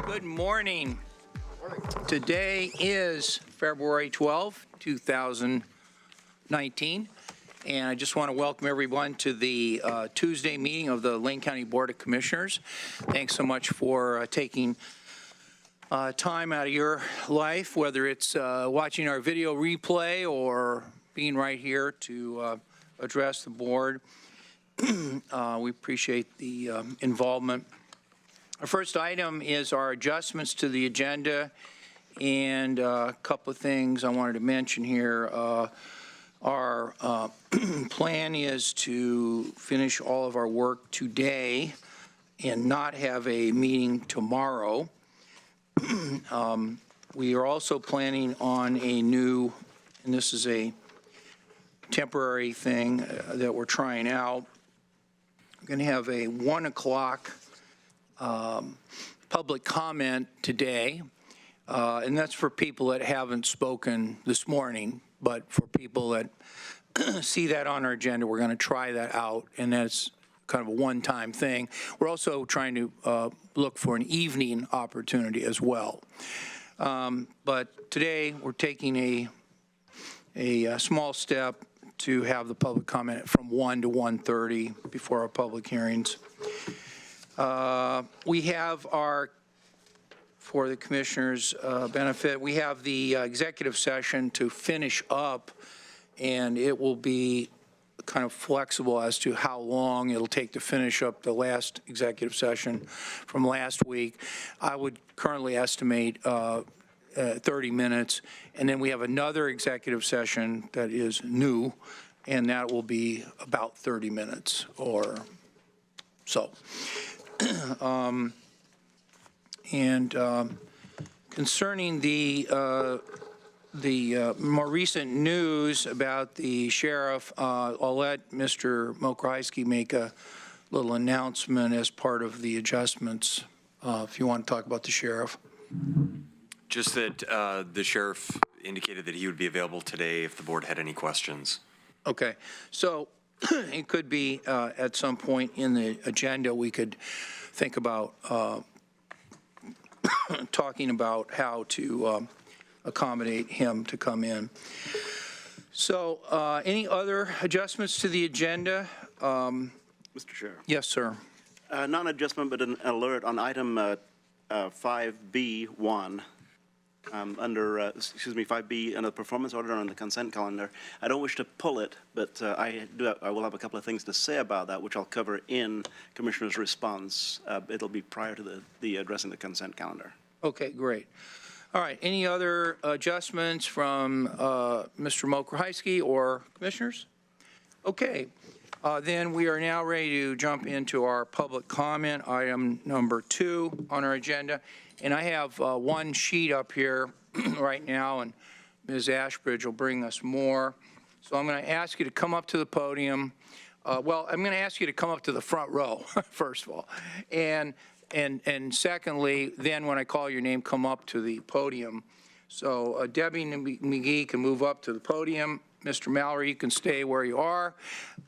Good morning. Today is February 12, 2019, and I just want to welcome everyone to the Tuesday meeting of the Lane County Board of Commissioners. Thanks so much for taking time out of your life, whether it's watching our video replay or being right here to address the board. We appreciate the involvement. Our first item is our adjustments to the agenda, and a couple of things I wanted to mention here. Our plan is to finish all of our work today and not have a meeting tomorrow. We are also planning on a new, and this is a temporary thing that we're trying out. We're going to have a 1 o'clock public comment today, and that's for people that haven't spoken this morning, but for people that see that on our agenda, we're going to try that out, and that's kind of a one-time thing. We're also trying to look for an evening opportunity as well. But today we're taking a small step to have the public comment from 1 to 1:30 before our public hearings. We have for the commissioners' benefit, we have the executive session to finish up, and it will be kind of flexible as to how long it'll take to finish up the last executive session from last week. I would currently estimate 30 minutes, and then we have another executive session that is new, and that will be about 30 minutes or so. Concerning the more recent news about the sheriff, I'll let Mr. Mokrajewski make a little announcement as part of the adjustments, if you want to talk about the sheriff. Just that the sheriff indicated that he would be available today if the board had any questions. Okay. So it could be at some point in the agenda we could think about talking about how to accommodate him to come in. So any other adjustments to the agenda? Mr. Chair. Yes, sir. Not an adjustment, but an alert on item 5B1. Under 5B under the performance order on the consent calendar. I don't wish to pull it, but I will have a couple of things to say about that, which I'll cover in Commissioner's response. It'll be prior to the addressing the consent calendar. Okay, great. All right. Any other adjustments from Mr. Mokrajewski or commissioners? Okay. Then we are now ready to jump into our public comment, item number 2 on our agenda. And I have one sheet up here right now, and Ms. Ashbridge will bring us more. So I'm going to ask you to come up to the podium. Well, I'm going to ask you to come up to the front row, first of all. And secondly, then when I call your name, come up to the podium. So Debbie McGee can move up to the podium. Mr. Mallory, you can stay where you are.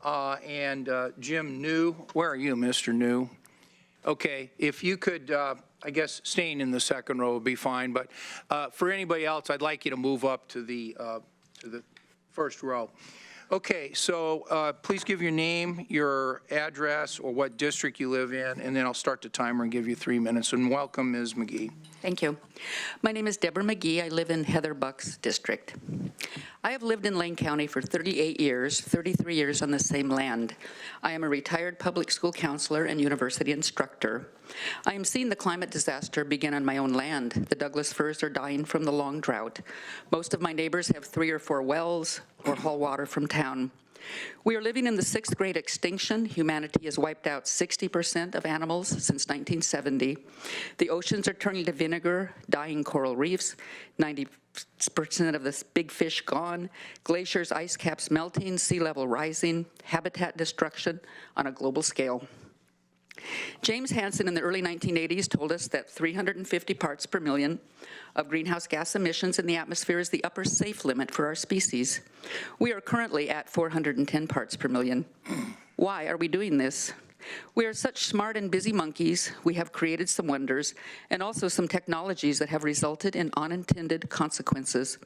And Jim New, where are you, Mr. New? Okay, if you could, I guess staying in the second row would be fine, but for anybody else, I'd like you to move up to the first row. Okay, so please give your name, your address, or what district you live in, and then I'll start the timer and give you 3 minutes. And welcome, Ms. McGee. Thank you. My name is Deborah McGee. I live in Heather Buck's district. I have lived in Lane County for 38 years, 33 years on the same land. I am a retired public school counselor and university instructor. I am seeing the climate disaster begin on my own land. The Douglas firs are dying from the long drought. Most of my neighbors have 3 or 4 wells or haul water from town. We are living in the 6th great extinction. Humanity has wiped out 60% of animals since 1970. The oceans are turning to vinegar, dying coral reefs, 90% of the big fish gone, glaciers, ice caps melting, sea level rising, habitat destruction on a global scale. James Hansen in the early 1980s told us that 350 parts per million of greenhouse gas emissions in the atmosphere is the upper safe limit for our species. We are currently at 410 parts per million. Why are we doing this? We are such smart and busy monkeys, we have created some wonders and also some technologies that have resulted in unintended consequences.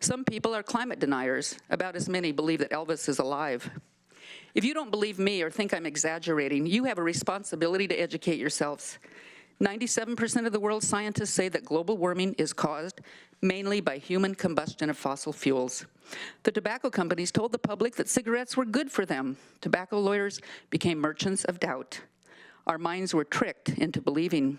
Some people are climate deniers. About as many believe that Elvis is alive. If you don't believe me or think I'm exaggerating, you have a responsibility to educate yourselves. 97% of the world's scientists say that global warming is caused mainly by human combustion of fossil fuels. The tobacco companies told the public that cigarettes were good for them. Tobacco lawyers became merchants of doubt. Our minds were tricked into believing.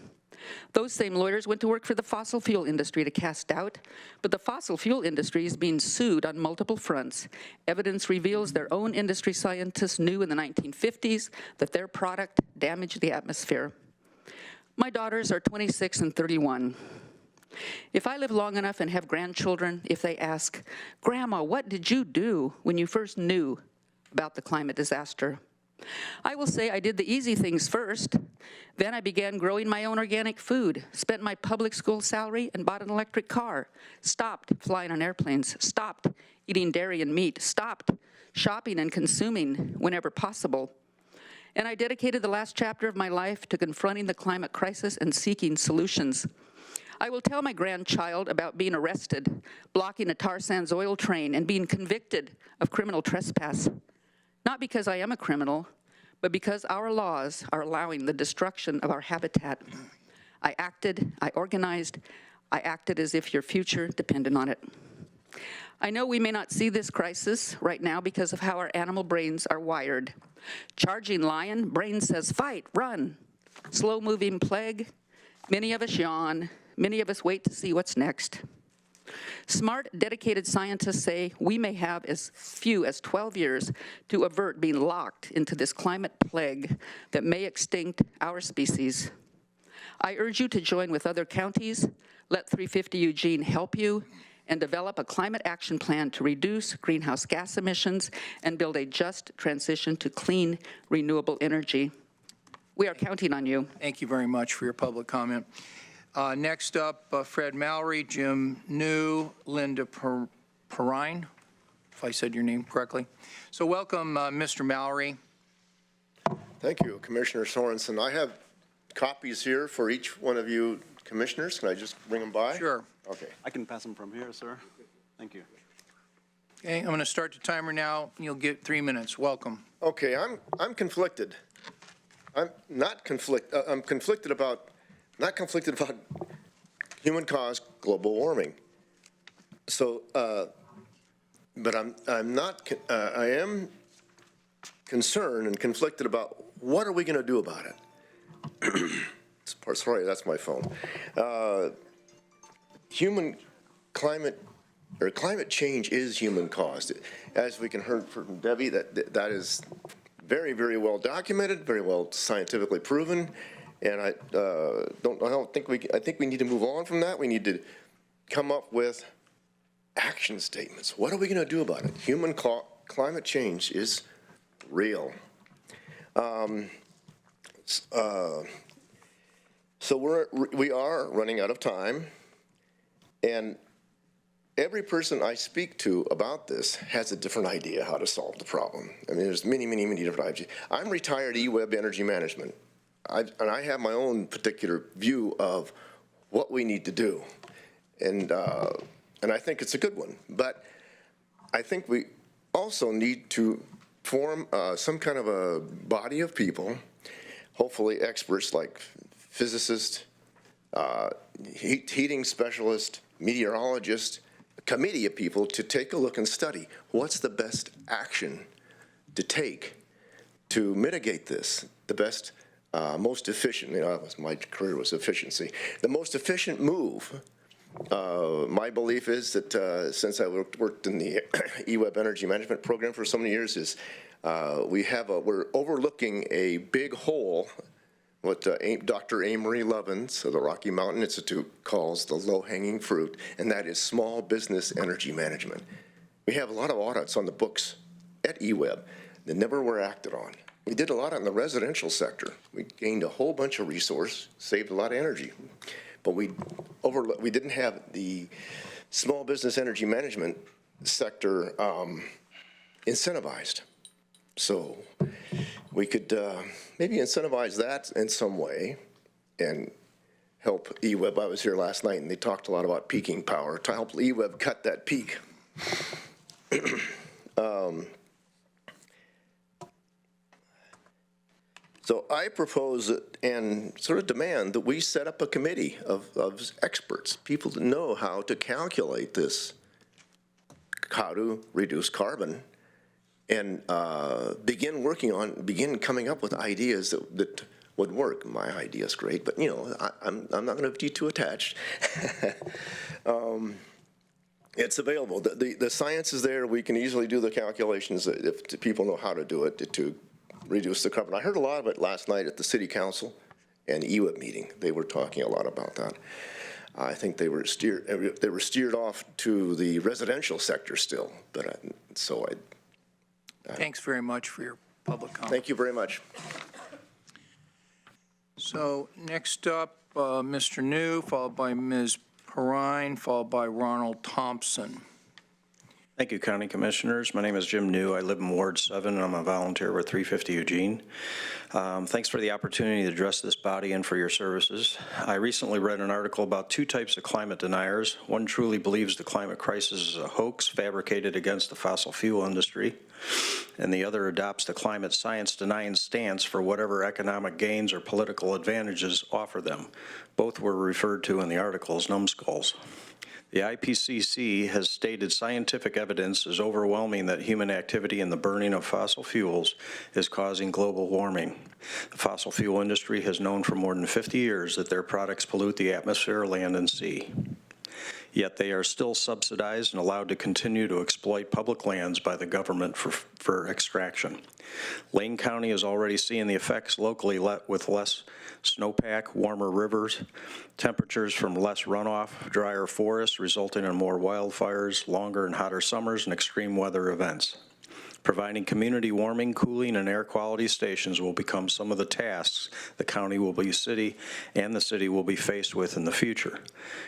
Those same lawyers went to work for the fossil fuel industry to cast doubt, but the fossil fuel industry is being sued on multiple fronts. Evidence reveals their own industry scientists knew in the 1950s that their product damaged the atmosphere. My daughters are 26 and 31. If I live long enough and have grandchildren, if they ask, "Grandma, what did you do when you first knew about the climate disaster?" I will say I did the easy things first. Then I began growing my own organic food, spent my public school salary and bought an electric car, stopped flying on airplanes, stopped eating dairy and meat, stopped shopping and consuming whenever possible. And I dedicated the last chapter of my life to confronting the climate crisis and seeking solutions. I will tell my grandchild about being arrested, blocking a tar sands oil train, and being convicted of criminal trespass. Not because I am a criminal, but because our laws are allowing the destruction of our habitat. I acted, I organized, I acted as if your future depended on it. I know we may not see this crisis right now because of how our animal brains are wired. Charging lion, brain says fight, run. Slow-moving plague, many of us yawn, many of us wait to see what's next. Smart, dedicated scientists say we may have as few as 12 years to avert being locked into this climate plague that may extinct our species. I urge you to join with other counties, let 350 Eugene help you, and develop a climate action plan to reduce greenhouse gas emissions and build a just transition to clean, renewable energy. We are counting on you. Thank you very much for your public comment. Next up, Fred Mallory, Jim New, Linda Perrin, if I said your name correctly. So welcome, Mr. Mallory. Thank you, Commissioner Sorensen. I have copies here for each one of you commissioners. Can I just bring them by? Sure. Okay. I can pass them from here, sir. Thank you. Okay, I'm going to start the timer now. You'll get 3 minutes. Welcome. Okay, I'm conflicted. I'm conflicted about human-caused global warming. So, but I am concerned and conflicted about what are we going to do about it. Sorry, that's my phone. Climate change is human-caused. As we can hear from Debbie, that is very, very well documented, very well scientifically proven, and I think we need to move on from that. We need to come up with action statements. What are we going to do about it? Climate change is real. So we are running out of time, and every person I speak to about this has a different idea how to solve the problem. I mean, there's many, many, many different ideas. I'm retired eWeb Energy Management, and I have my own particular view of what we need to do, and I think it's a good one. But I think we also need to form some kind of a body of people, hopefully experts like physicists, heating specialists, meteorologists, a committee of people to take a look and study what's the best action to take to mitigate this, the best, most efficient, my career was efficiency, the most efficient move. My belief is that since I worked in the eWeb Energy Management program for so many years, is we're overlooking a big hole, what Dr. Amory Lovins of the Rocky Mountain Institute calls the low-hanging fruit, and that is small business energy management. We have a lot of audits on the books at eWeb that never were acted on. We did a lot in the residential sector. We gained a whole bunch of resource, saved a lot of energy, but we didn't have the small business energy management sector incentivized. So we could maybe incentivize that in some way and help EWEB. I was here last night and they talked a lot about peaking power to help EWEB cut that peak. So I propose that, and sort of demand that we set up a committee of experts, people that know how to calculate this, how to reduce carbon, and begin coming up with ideas that would work. My idea is great, but I'm not going to be too attached. It's available. The science is there. We can easily do the calculations if people know how to do it to reduce the carbon. I heard a lot of it last night at the City Council and EWEB meeting. They were talking a lot about that. I think they were steered off to the residential sector still, but Thanks very much for your public comment. Thank you very much. So next up, Mr. New, followed by Ms. Perrin, followed by Ronald Thompson. Thank you, County Commissioners. My name is Jim New. I live in Ward 7, and I'm a volunteer with 350 Eugene. Thanks for the opportunity to address this body and for your services. I recently read an article about two types of climate deniers. One truly believes the climate crisis is a hoax fabricated against the fossil fuel industry, and the other adopts the climate science denying stance for whatever economic gains or political advantages offer them. Both were referred to in the article as numbskulls. The IPCC has stated scientific evidence is overwhelming that human activity in the burning of fossil fuels is causing global warming. The fossil fuel industry has known for more than 50 years that their products pollute the atmosphere, land, and sea. Yet they are still subsidized and allowed to continue to exploit public lands by the government for extraction. Lane County is already seeing the effects locally with less snowpack, warmer rivers, temperatures from less runoff, drier forests resulting in more wildfires, longer and hotter summers, and extreme weather events. Providing community warming, cooling, and air quality stations will become some of the tasks the county will be the city will be faced with in the future.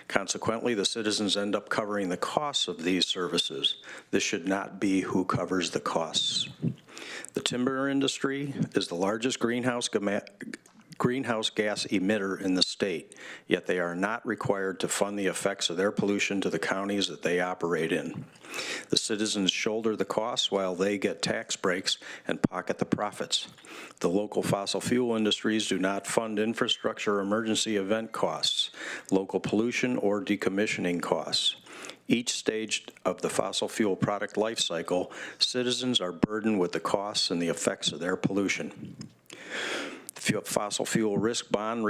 Consequently, the citizens end up covering the costs of these services. This should not be who covers the costs. The timber industry is the largest greenhouse gas emitter in the state, yet they are not required to fund the effects of their pollution to the counties that they operate in. The citizens shoulder the costs while they get tax breaks and pocket the profits. The local fossil fuel industries do not fund infrastructure emergency event costs, local pollution, or decommissioning costs. Each stage of the fossil fuel product life cycle, citizens are burdened with the costs and the effects of their pollution. Fossil fuel risk bond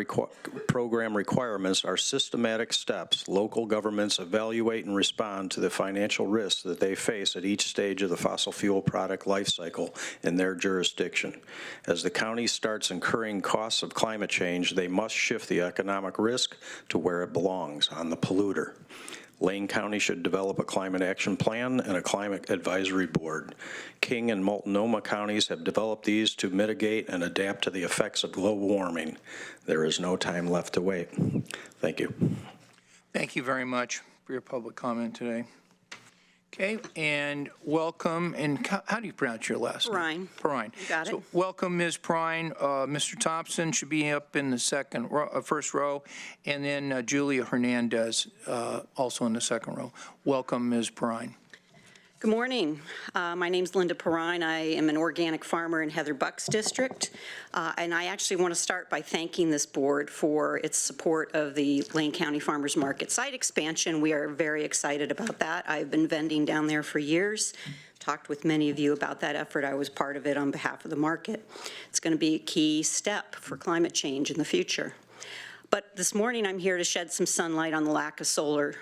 program requirements are systematic steps local governments evaluate and respond to the financial risks that they face at each stage of the fossil fuel product life cycle in their jurisdiction. As the county starts incurring costs of climate change, they must shift the economic risk to where it belongs, on the polluter. Lane County should develop a climate action plan and a climate advisory board. King and Multnomah counties have developed these to mitigate and adapt to the effects of global warming. There is no time left to wait. Thank you. Thank you very much for your public comment today. Okay, and welcome, and how do you pronounce your last name? Perrin. Perrin. You got it. So welcome, Ms. Perrin. Mr. Thompson should be up in the first row, and then Julia Hernandez also in the second row. Welcome, Ms. Perrin. Good morning. My name's Linda Perrin. I am an organic farmer in Heather Bucks District, and I actually want to start by thanking this board for its support of the Lane County Farmers Market site expansion. We are very excited about that. I've been vending down there for years, talked with many of you about that effort. I was part of it on behalf of the market. It's going to be a key step for climate change in the future. But this morning, I'm here to shed some sunlight on the lack of solar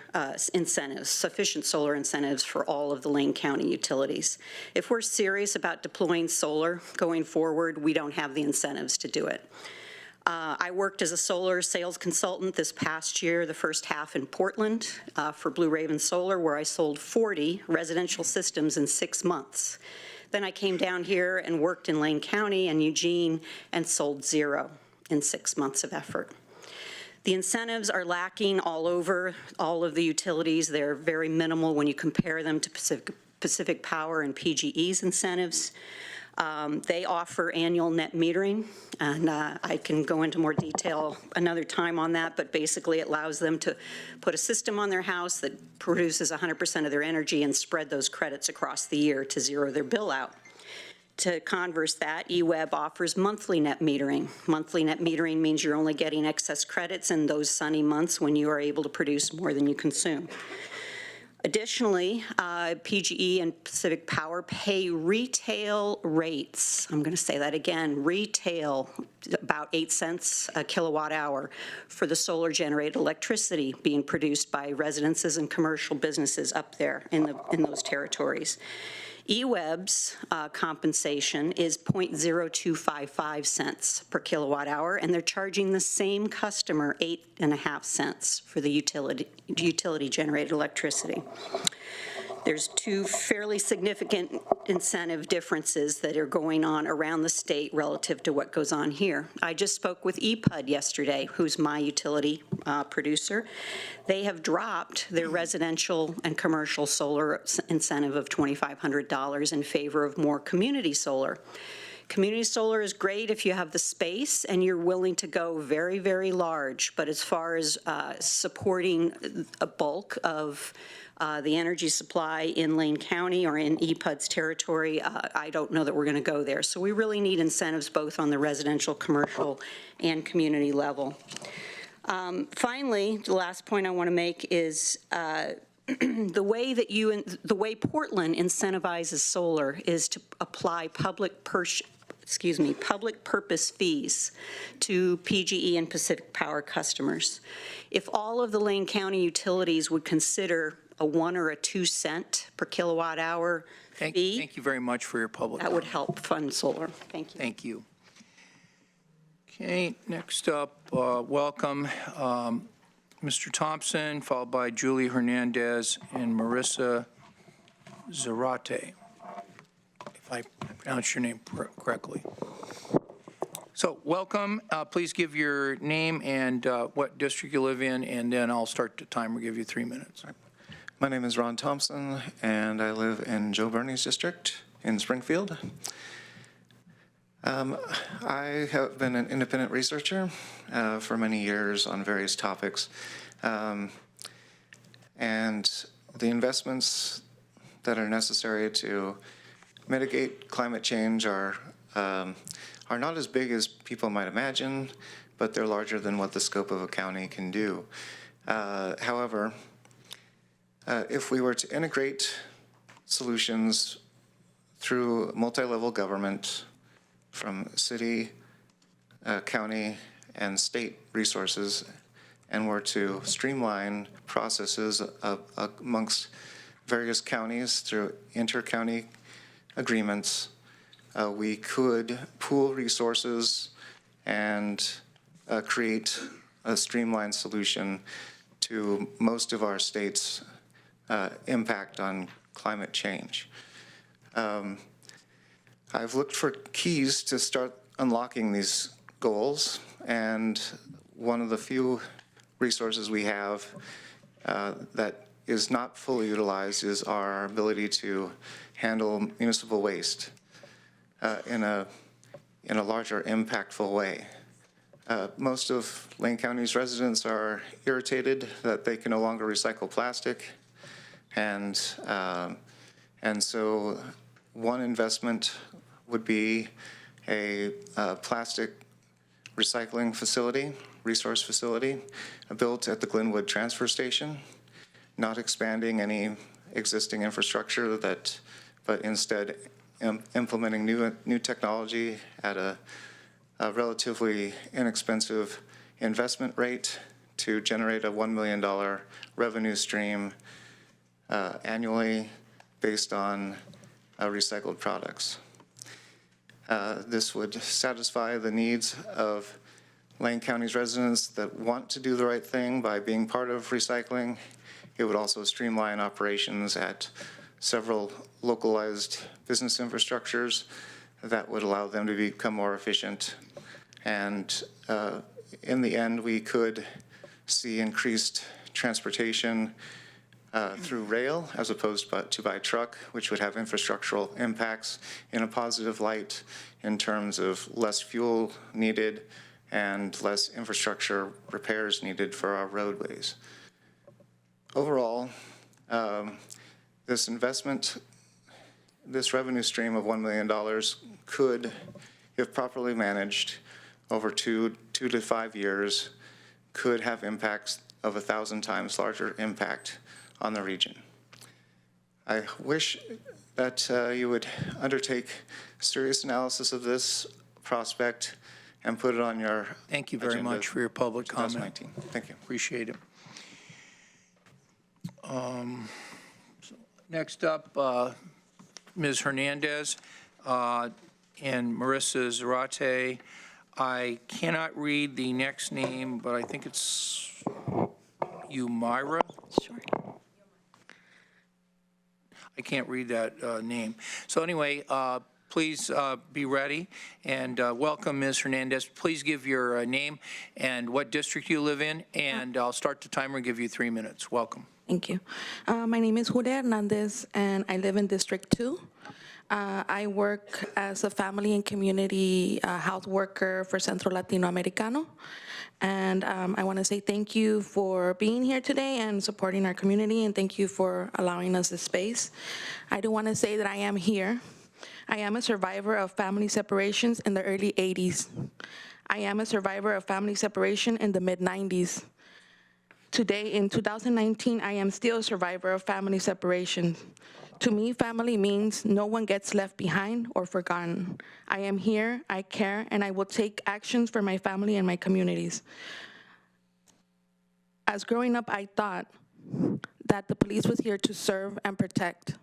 incentives, sufficient solar incentives for all of the Lane County utilities. If we're serious about deploying solar going forward, we don't have the incentives to do it. I worked as a solar sales consultant this past year, the first half in Portland for Blue Raven Solar, where I sold 40 residential systems in 6 months. Then I came down here and worked in Lane County and Eugene and sold 0 in 6 months of effort. The incentives are lacking all over all of the utilities. They're very minimal when you compare them to Pacific Power and PGE's incentives. They offer annual net metering, and I can go into more detail another time on that, but basically it allows them to put a system on their house that produces 100% of their energy and spread those credits across the year to zero their bill out. To converse that, eWeb offers monthly net metering. Monthly net metering means you're only getting excess credits in those sunny months when you are able to produce more than you consume. Additionally, PGE and Pacific Power pay retail rates. I'm going to say that again, retail, about 8 cents a kilowatt hour for the solar generated electricity being produced by residences and commercial businesses up there in those territories. eWeb's compensation is 0.0255 cents per kilowatt hour, and they're charging the same customer 8.5 cents for the utility generated electricity. There's two fairly significant incentive differences that are going on around the state relative to what goes on here. I just spoke with EPUD yesterday, who's my utility producer. They have dropped their residential and commercial solar incentive of $2,500 in favor of more community solar. Community solar is great if you have the space and you're willing to go very, very large, but as far as supporting a bulk of the energy supply in Lane County or in EPUD's territory, I don't know that we're going to go there. So we really need incentives both on the residential, commercial, and community level. Finally, the last point I want to make is the way Portland incentivizes solar is to apply public purpose fees to PGE and Pacific Power customers. If all of the Lane County utilities would consider a 1 or a 2 cent per kilowatt hour fee. Thank you very much for your public That would comment. help fund solar. Thank you. Thank you. Okay, next up, welcome Mr. Thompson, followed by Julie Hernandez and Marissa Zarate, if I pronounce your name correctly. So welcome. Please give your name and what district you live in, and then I'll start the timer, give you 3 minutes. My name is Ron Thompson, and I live in Joe Bernie's district in Springfield. I have been an independent researcher for many years on various topics, and the investments that are necessary to mitigate climate change are not as big as people might imagine, but they're larger than what the scope of a county can do. However, if we were to integrate solutions through multi-level government from city, county, and state resources, and were to streamline processes amongst various counties through inter-county agreements, we could pool resources and create a streamlined solution to most of our states' impact on climate change. I've looked for keys to start unlocking these goals, and one of the few resources we have that is not fully utilized is our ability to handle municipal waste in a larger, impactful way. Most of Lane County's residents are irritated that they can no longer recycle plastic, and so one investment would be a plastic recycling facility, resource facility, built at the Glenwood Transfer Station, not expanding any existing infrastructure, but instead implementing new technology at a relatively inexpensive investment rate to generate a $1 million revenue stream annually based on recycled products. This would satisfy the needs of Lane County's residents that want to do the right thing by being part of recycling. It would also streamline operations at several localized business infrastructures that would allow them to become more efficient. And in the end, we could see increased transportation through rail as opposed to by truck, which would have infrastructural impacts in a positive light in terms of less fuel needed and less infrastructure repairs needed for our roadways. Overall, this revenue stream of $1 million could, if properly managed over 2 to 5 years, could have impacts of 1,000 times larger impact on the region. I wish that you would undertake serious analysis of this prospect and put it on your Thank you very much for your public comment. 2019. Thank you. Appreciate it. Next up, Ms. Hernandez and Marissa Zarate. I cannot read the next name, but I think it's Umira. Sure. I can't read that name. So anyway, please be ready, and welcome, Ms. Hernandez. Please give your name and what district you live in, and I'll start the timer and give you 3 minutes. Welcome. Thank you. My name is Julia Hernandez, and I live in District 2. I work as a family and community health worker for Centro Latinoamericano. And I want to say thank you for being here today and supporting our community, and thank you for allowing us this space. I do want to say that I am here. I am a survivor of family separations in the early 80s. I am a survivor of family separation in the mid-90s. Today, in 2019, I am still a survivor of family separation. To me, family means no one gets left behind or forgotten. I am here, I care, and I will take actions for my family and my communities. As growing up, I thought that the police was here to serve and protect.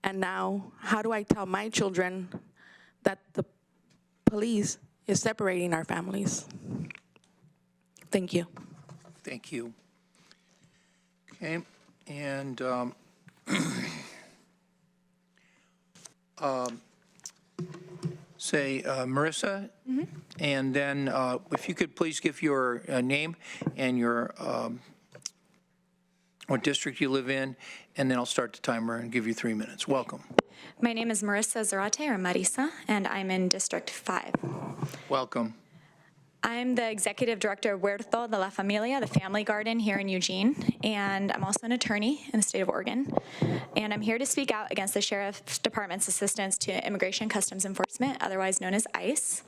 And now, how do I tell my children that the police is separating our families? Thank you. Thank you. Okay, and Marissa, and then if you could please give your name and your what district you live in, and then I'll start the timer and give you 3 minutes. Welcome. My name is Marissa Zarate, or Marissa, and I'm in District 5. Welcome. I'm the Executive Director of Huerto de la Familia, the Family Garden here in Eugene, and I'm also an attorney in the state of Oregon. And I'm here to speak out against the Sheriff's Department's assistance to Immigration Customs Enforcement, otherwise known as ICE.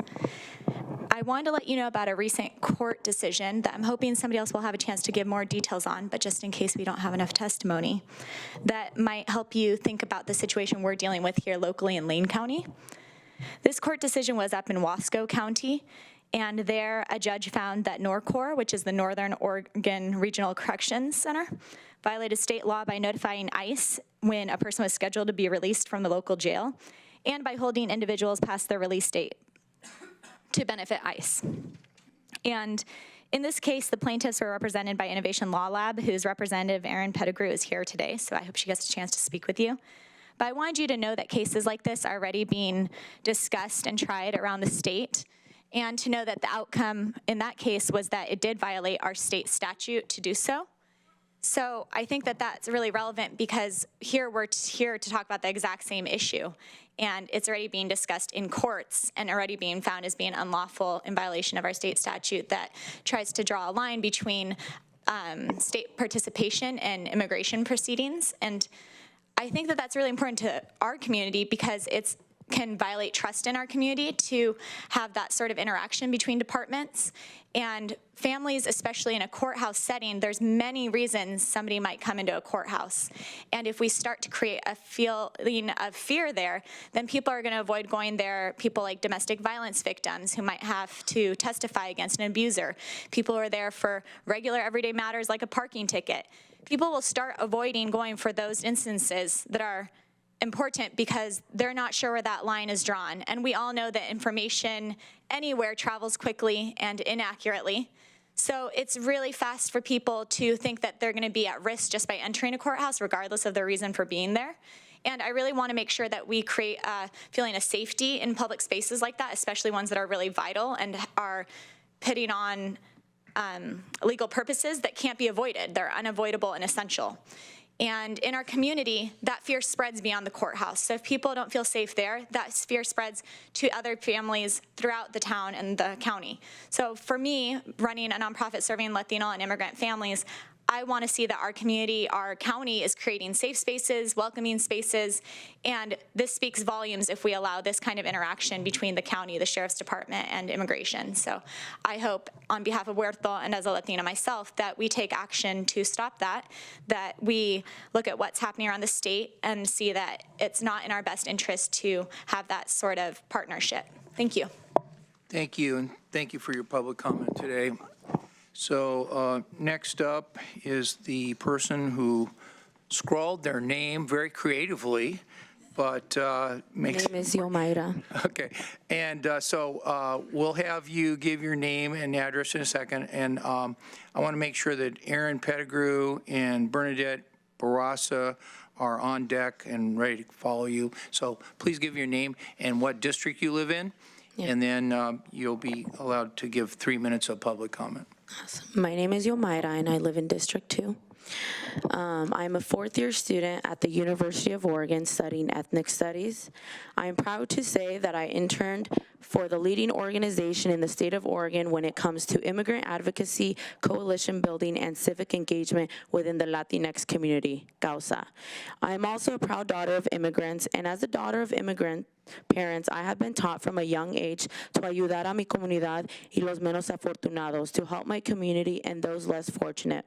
I wanted to let you know about a recent court decision that I'm hoping somebody else will have a chance to give more details on, but just in case we don't have enough testimony, that might help you think about the situation we're dealing with here locally in Lane County. This court decision was up in Wasco County, and there a judge found that NORCOR, which is the Northern Oregon Regional Corrections Center, violated state law by notifying ICE when a person was scheduled to be released from the local jail, and by holding individuals past their release date to benefit ICE. And in this case, the plaintiffs were represented by Innovation Law Lab, whose representative, Erin Pettigrew, is here today, so I hope she gets a chance to speak with you. But I wanted you to know that cases like this are already being discussed and tried around the state, and to know that the outcome in that case was that it did violate our state statute to do so. So I think that that's really relevant because here we're here to talk about the exact same issue, and it's already being discussed in courts and already being found as being unlawful in violation of our state statute that tries to draw a line between state participation and immigration proceedings. And I think that that's really important to our community because it's can violate trust in our community to have that sort of interaction between departments. And families, especially in a courthouse setting, there's many reasons somebody might come into a courthouse. And if we start to create a feeling of fear there, then people are going to avoid going there. People like domestic violence victims who might have to testify against an abuser. People who are there for regular everyday matters like a parking ticket. People will start avoiding going for those instances that are important because they're not sure where that line is drawn. And we all know that information anywhere travels quickly and inaccurately. So it's really fast for people to think that they're going to be at risk just by entering a courthouse, regardless of their reason for being there. And I really want to make sure that we create a feeling of safety in public spaces like that, especially ones that are really vital and are putting on legal purposes that can't be avoided. They're unavoidable and essential. And in our community, that fear spreads beyond the courthouse. So if people don't feel safe there, that fear spreads to other families throughout the town and the county. So for me, running a nonprofit serving Latino and immigrant families, I want to see that our community, our county is creating safe spaces, welcoming spaces, and this speaks volumes if we allow this kind of interaction between the county, the sheriff's department, and immigration. So I hope on behalf of Huerto and as a Latina myself that we take action to stop that we look at what's happening around the state and see that it's not in our best interest to have that sort of partnership. Thank you. Thank you, and thank you for your public comment today. So next up is the person who scrawled their name very creatively, but makes... My name is Yomaira. Okay, and so we'll have you give your name and address in a second, and I want to make sure that Aaron Pettigrew and Bernadette Barossa are on deck and ready to follow you. So please give your name and what district you live in, and then you'll be allowed to give 3 minutes of public comment. My name is Yomaira, and I live in District 2. I'm a fourth-year student at the University of Oregon studying ethnic studies. I am proud to say that I interned for the leading organization in the state of Oregon when it comes to immigrant advocacy, coalition building, and civic engagement within the Latinx community, CAUSA. I am also a proud daughter of immigrants, and as a daughter of immigrant parents, I have been taught from a young age to ayudar a mi comunidad y los menos afortunados, to help my community and those less fortunate.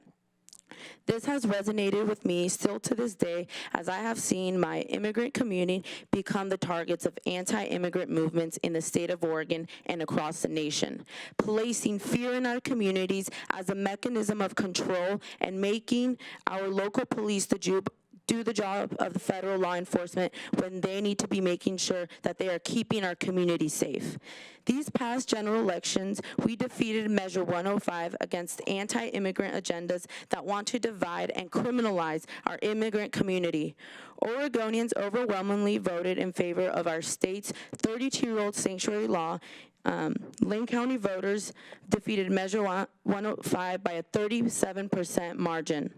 This has resonated with me still to this day, as I have seen my immigrant community become the targets of anti-immigrant movements in the state of Oregon and across the nation, placing fear in our communities as a mechanism of control and making our local police do the job of the federal law enforcement when they need to be making sure that they are keeping our community safe. These past general elections, we defeated Measure 105 against anti-immigrant agendas that want to divide and criminalize our immigrant community. Oregonians overwhelmingly voted in favor of our state's 32-year-old sanctuary law. Lane County voters defeated Measure 105 by a 37% margin.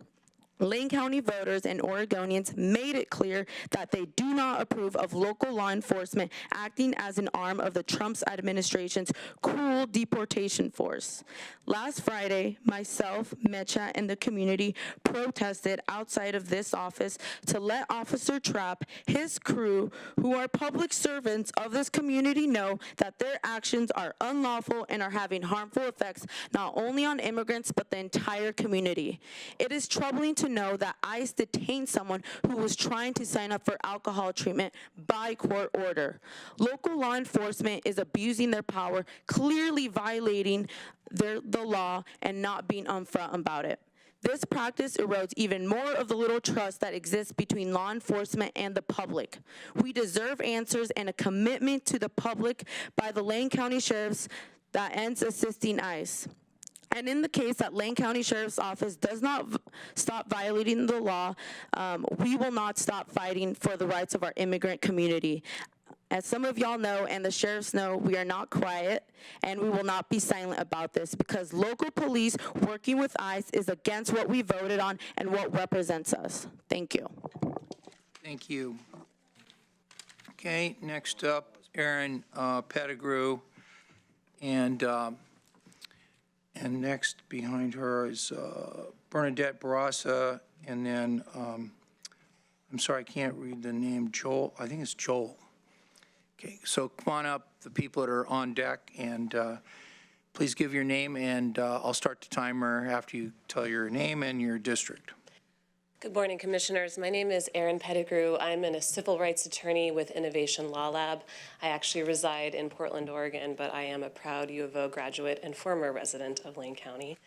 Lane County voters and Oregonians made it clear that they do not approve of local law enforcement acting as an arm of the Trump administration's cruel deportation force. Last Friday, myself, Mecha, and the community protested outside of this office to let Officer Trapp, his crew, who are public servants of this community, know that their actions are unlawful and are having harmful effects not only on immigrants but the entire community. It is troubling to know that ICE detained someone who was trying to sign up for alcohol treatment by court order. Local law enforcement is abusing their power, clearly violating the law and not being upfront about it. This practice erodes even more of the little trust that exists between law enforcement and the public. We deserve answers and a commitment to the public by the Lane County Sheriffs that ends assisting ICE. And in the case that Lane County Sheriff's Office does not stop violating the law, we will not stop fighting for the rights of our immigrant community. As some of y'all know and the sheriffs know, we are not quiet and we will not be silent about this because local police working with ICE is against what we voted on and what represents us. Thank you. Thank you. Okay, next up, Aaron Pettigrew, and next behind her is Bernadette Barossa, and then, I'm sorry, I can't read the name, Joel, I think it's Joel. Okay, so come on up, the people that are on deck, and please give your name, and I'll start the timer after you tell your name and your district. Good morning, Commissioners. My name is Erin Pettigrew. I'm a civil rights attorney with Innovation Law Lab. I actually reside in Portland, Oregon, but I am a proud U of O graduate and former resident of Lane County.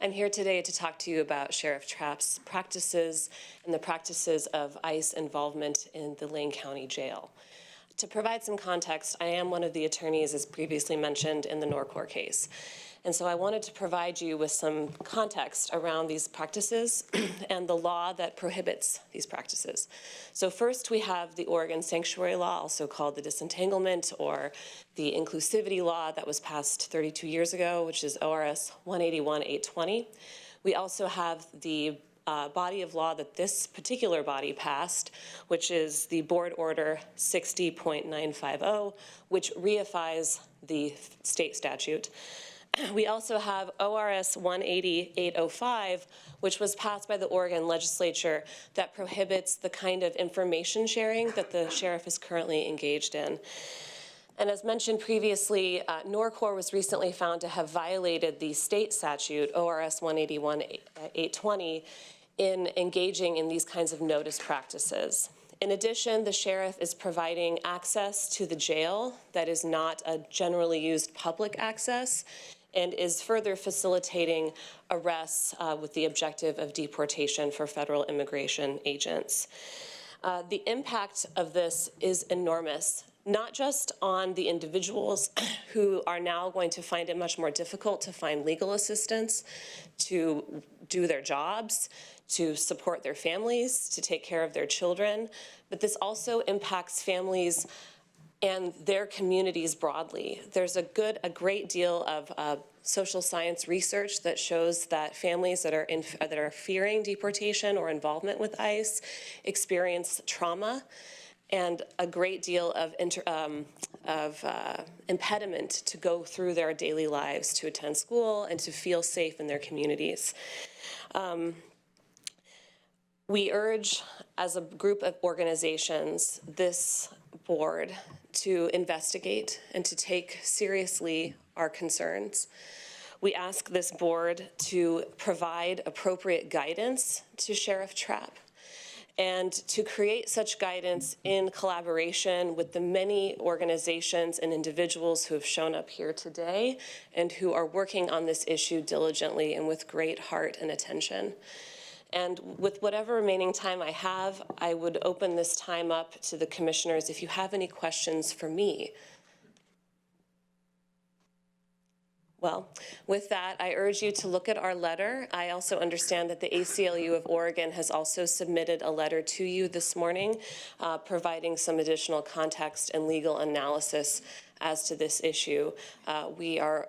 I'm here today to talk to you about Sheriff Trapp's practices and the practices of ICE involvement in the Lane County Jail. To provide some context, I am one of the attorneys, as previously mentioned, in the Norcor case. And so I wanted to provide you with some context around these practices and the law that prohibits these practices. So first we have the Oregon Sanctuary Law, also called the Disentanglement or the Inclusivity Law that was passed 32 years ago, which is ORS 181-820. We also have the body of law that this particular body passed, which is the Board Order 60.950, which reifies the state statute. We also have ORS 180-805, which was passed by the Oregon legislature that prohibits the kind of information sharing that the sheriff is currently engaged in. And as mentioned previously, Norcor was recently found to have violated the state statute, ORS 181-820, in engaging in these kinds of notice practices. In addition, the sheriff is providing access to the jail that is not a generally used public access and is further facilitating arrests with the objective of deportation for federal immigration agents. The impact of this is enormous, not just on the individuals who are now going to find it much more difficult to find legal assistance, to do their jobs, to support their families, to take care of their children, but this also impacts families and their communities broadly. There's a great deal of social science research that shows that families that are fearing deportation or involvement with ICE experience trauma and a great deal of impediment to go through their daily lives, to attend school and to feel safe in their communities. We urge, as a group of organizations, this board to investigate and to take seriously our concerns. We ask this board to provide appropriate guidance to Sheriff Trapp and to create such guidance in collaboration with the many organizations and individuals who have shown up here today and who are working on this issue diligently and with great heart and attention. And with whatever remaining time I have, I would open this time up to the commissioners if you have any questions for me. Well, with that, I urge you to look at our letter. I also understand that the ACLU of Oregon has also submitted a letter to you this morning, providing some additional context and legal analysis as to this issue. We are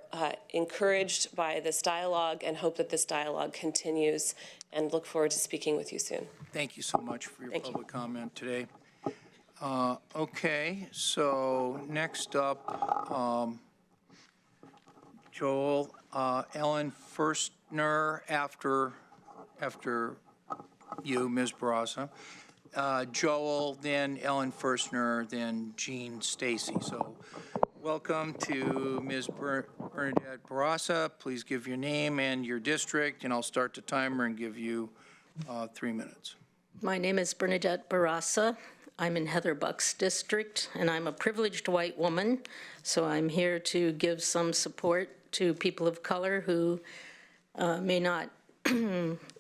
encouraged by this dialogue and hope that this dialogue continues, and look forward to speaking with you soon. Thank you so much for your public comment today. Okay, so next up, Joel, Ellen FirstNor after you, Ms. Barossa. Joel, then Ellen FirstNor, then Jean Stacy. So welcome to Ms. Bernadette Barossa. Please give your name and your district, and I'll start the timer and give you 3 minutes. My name is Bernadette Barossa. I'm in Heather Buck's district, and I'm a privileged white woman, so I'm here to give some support to people of color who may not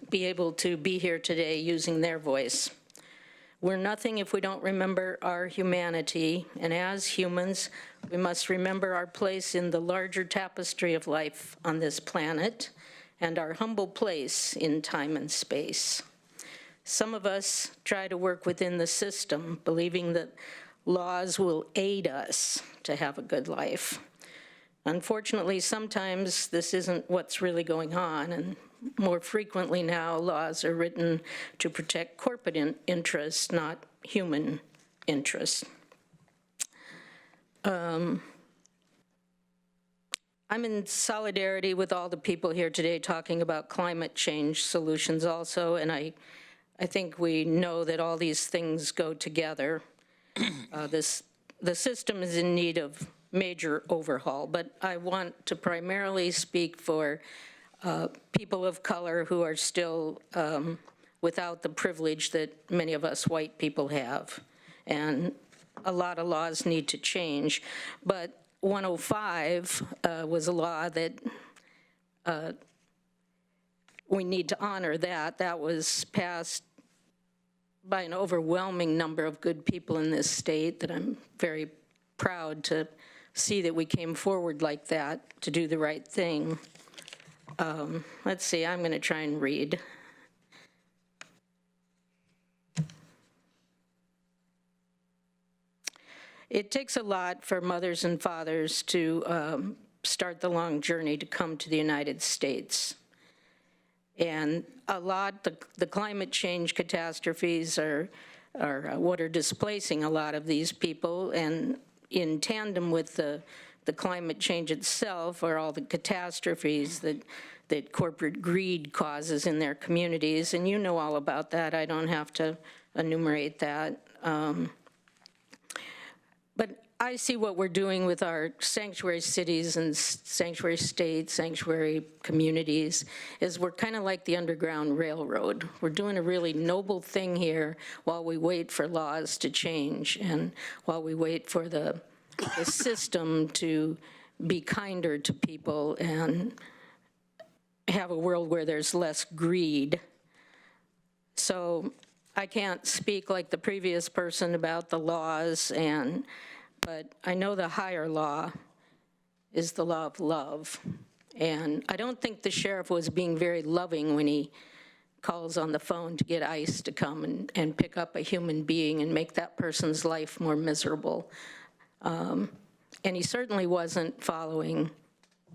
be able to be here today using their voice. We're nothing if we don't remember our humanity, and as humans, we must remember our place in the larger tapestry of life on this planet and our humble place in time and space. Some of us try to work within the system, believing that laws will aid us to have a good life. Unfortunately, sometimes this isn't what's really going on, and more frequently now, laws are written to protect corporate interests, not human interests. I'm in solidarity with all the people here today talking about climate change solutions also, and I think we know that all these things go together. The system is in need of major overhaul, but I want to primarily speak for people of color who are still without the privilege that many of us white people have. And a lot of laws need to change. But 105 was a law that we need to honor that. That was passed by an overwhelming number of good people in this state that I'm very proud to see that we came forward like that to do the right thing. Let's see, I'm going to try and read. It takes a lot for mothers and fathers to start the long journey to come to the United States. And a lot, the climate change catastrophes are what are displacing a lot of these people, and in tandem with the climate change itself are all the catastrophes that corporate greed causes in their communities, and you know all about that. I don't have to enumerate that. But I see what we're doing with our sanctuary cities and sanctuary states, sanctuary communities, is we're kind of like the Underground Railroad. We're doing a really noble thing here while we wait for laws to change and while we wait for the system to be kinder to people and have a world where there's less greed. So I can't speak like the previous person about the laws, but I know the higher law is the law of love. And I don't think the sheriff was being very loving when he calls on the phone to get ICE to come and pick up a human being and make that person's life more miserable. And he certainly wasn't following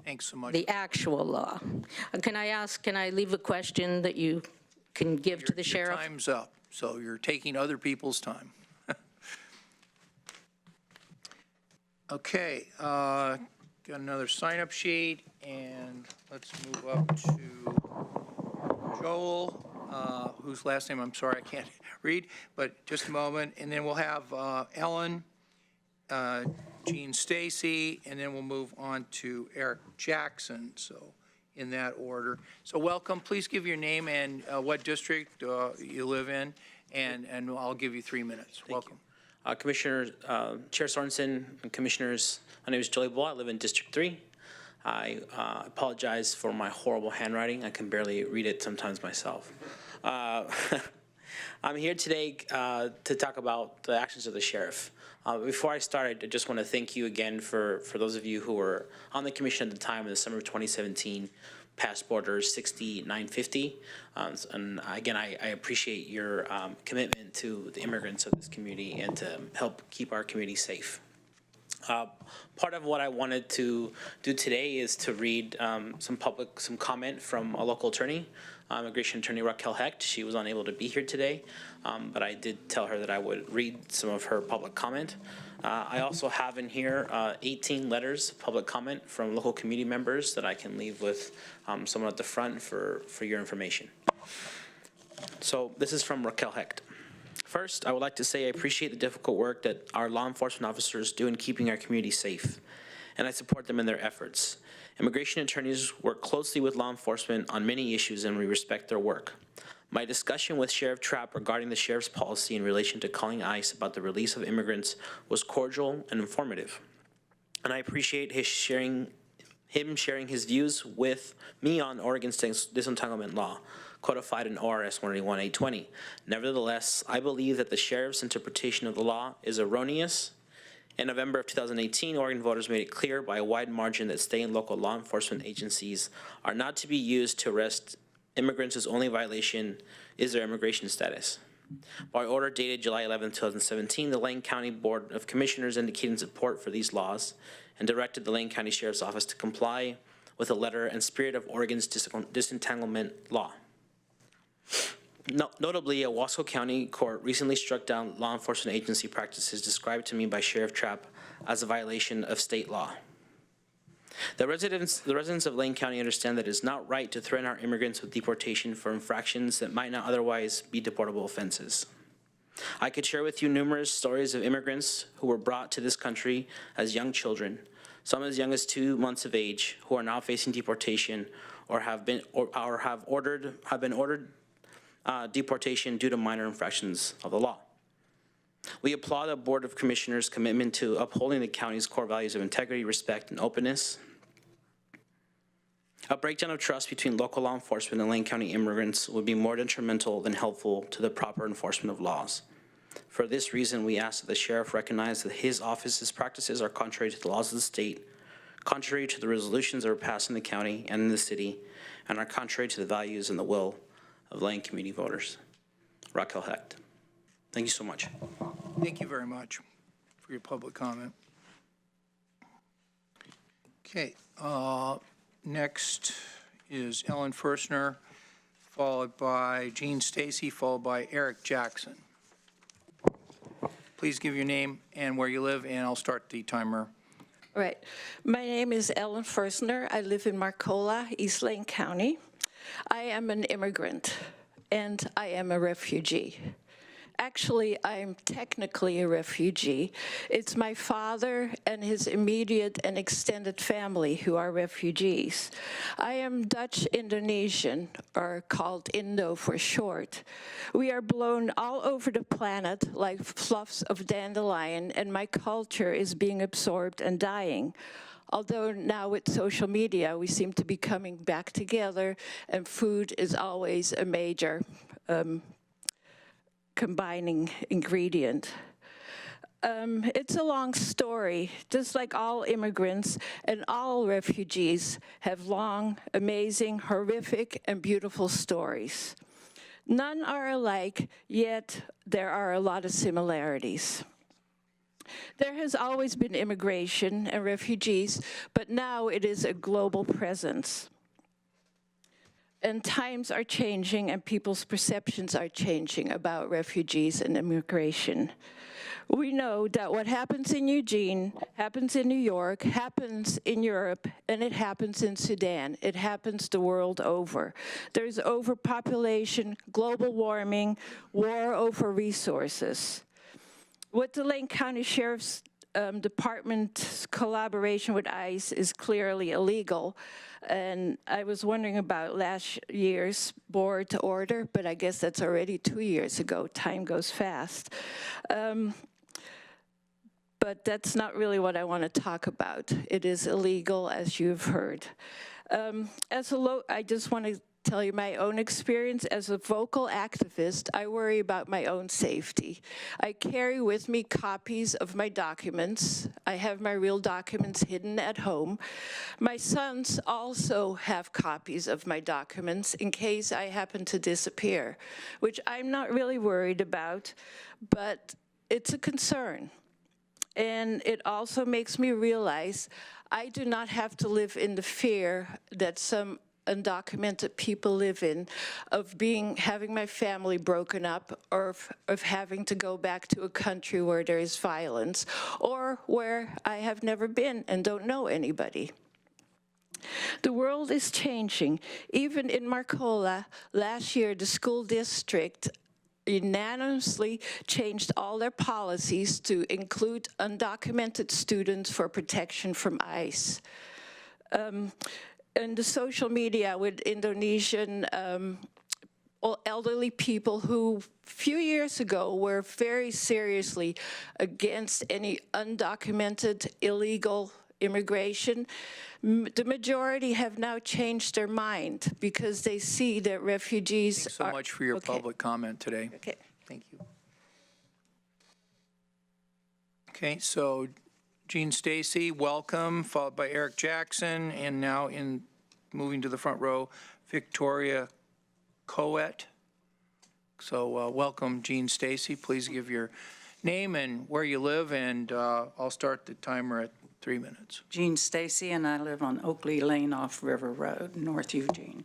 Thanks so much. the actual law. Can I leave a question that you can give to the sheriff? Your time's up, so you're taking other people's time. Okay, got another sign-up sheet, and let's move up to Joel, whose last name I'm sorry I can't read, but just a moment, and then we'll have Ellen, Jean Stacy, and then we'll move on to Eric Jackson, so in that order. So welcome, please give your name and what district you live in, and I'll give you 3 minutes. Welcome. Commissioner, Chair Sorensen, and Commissioners, my name is Joey Boy. I live in District 3. I apologize for my horrible handwriting. I can barely read it sometimes myself. I'm here today to talk about the actions of the sheriff. Before I start, I just want to thank you again for those of you who were on the commission at the time in the summer of 2017, passed Order 6950. And again, I appreciate your commitment to the immigrants of this community and to help keep our community safe. Part of what I wanted to do today is to read some comment from a local attorney, immigration attorney Raquel Hecht. She was unable to be here today, but I did tell her that I would read some of her public comment. I also have in here 18 letters of public comment from local community members that I can leave with someone at the front for your information. So this is from Raquel Hecht. First, I would like to say I appreciate the difficult work that our law enforcement officers do in keeping our community safe, and I support them in their efforts. Immigration attorneys work closely with law enforcement on many issues, and we respect their work. My discussion with Sheriff Trapp regarding the sheriff's policy in relation to calling ICE about the release of immigrants was cordial and informative, and I appreciate him sharing his views with me on Oregon's disentanglement law, codified in ORS 181-820. Nevertheless, I believe that the sheriff's interpretation of the law is erroneous. In November of 2018, Oregon voters made it clear by a wide margin that state and local law enforcement agencies are not to be used to arrest immigrants whose only violation is their immigration status. By order dated July 11, 2017, the Lane County Board of Commissioners indicated support for these laws and directed the Lane County Sheriff's Office to comply with the letter and spirit of Oregon's disentanglement law. Notably, a Wasco County court recently struck down law enforcement agency practices described to me by Sheriff Trapp as a violation of state law. The residents of Lane County understand that it is not right to threaten our immigrants with deportation for infractions that might not otherwise be deportable offenses. I could share with you numerous stories of immigrants who were brought to this country as young children, some as young as 2 months of age, who are now facing deportation or have been ordered deportation due to minor infractions of the law. We applaud the Board of Commissioners' commitment to upholding the county's core values of integrity, respect, and openness. A breakdown of trust between local law enforcement and Lane County immigrants would be more detrimental than helpful to the proper enforcement of laws. For this reason, we ask that the sheriff recognize that his office's practices are contrary to the laws of the state, contrary to the resolutions that were passed in the county and in the city, and are contrary to the values and the will of Lane community voters. Raquel Hecht. Thank you so much. Thank you very much for your public comment. Okay, next is Ellen FirstNor, followed by Jean Stacy, followed by Eric Jackson. Please give your name and where you live, and I'll start the timer. Right. My name is Ellen FirstNor. I live in Marcola, East Lane County. I am an immigrant, and I am a refugee. Actually, I'm technically a refugee. It's my father and his immediate and extended family who are refugees. I am Dutch Indonesian, or called Indo for short. We are blown all over the planet like fluffs of dandelion, and my culture is being absorbed and dying. Although now with social media, we seem to be coming back together, and food is always a major combining ingredient. It's a long story. Just like all immigrants and all refugees have long, amazing, horrific, and beautiful stories. None are alike, yet there are a lot of similarities. There has always been immigration and refugees, but now it is a global presence. And times are changing, and people's perceptions are changing about refugees and immigration. We know that what happens in Eugene, happens in New York, happens in Europe, and it happens in Sudan. It happens the world over. There's overpopulation, global warming, war over resources. What the Lane County Sheriff's Department's collaboration with ICE is clearly illegal. And I was wondering about last year's board order, but I guess that's already 2 years ago. Time goes fast. But that's not really what I want to talk about. It is illegal, as you've heard. I just want to tell you my own experience. As a vocal activist, I worry about my own safety. I carry with me copies of my documents. I have my real documents hidden at home. My sons also have copies of my documents in case I happen to disappear, which I'm not really worried about, but it's a concern. And it also makes me realize I do not have to live in the fear that some undocumented people live in, of having my family broken up, or of having to go back to a country where there is violence, or where I have never been and don't know anybody. The world is changing. Even in Marcola, last year, the school district unanimously changed all their policies to include undocumented students for protection from ICE. And the social media with Indonesian elderly people who a few years ago were very seriously against any undocumented illegal immigration, the majority have now changed their mind because they see that refugees Thanks so much for your public comment today. Okay. Thank you. Okay, so Jean Stacy, welcome, followed by Eric Jackson, and now moving to the front row, Victoria Coet. So welcome, Jean Stacy. Please give your name and where you live, and I'll start the timer at 3 minutes. Jean Stacy, and I live on Oakley Lane off River Road, North Eugene.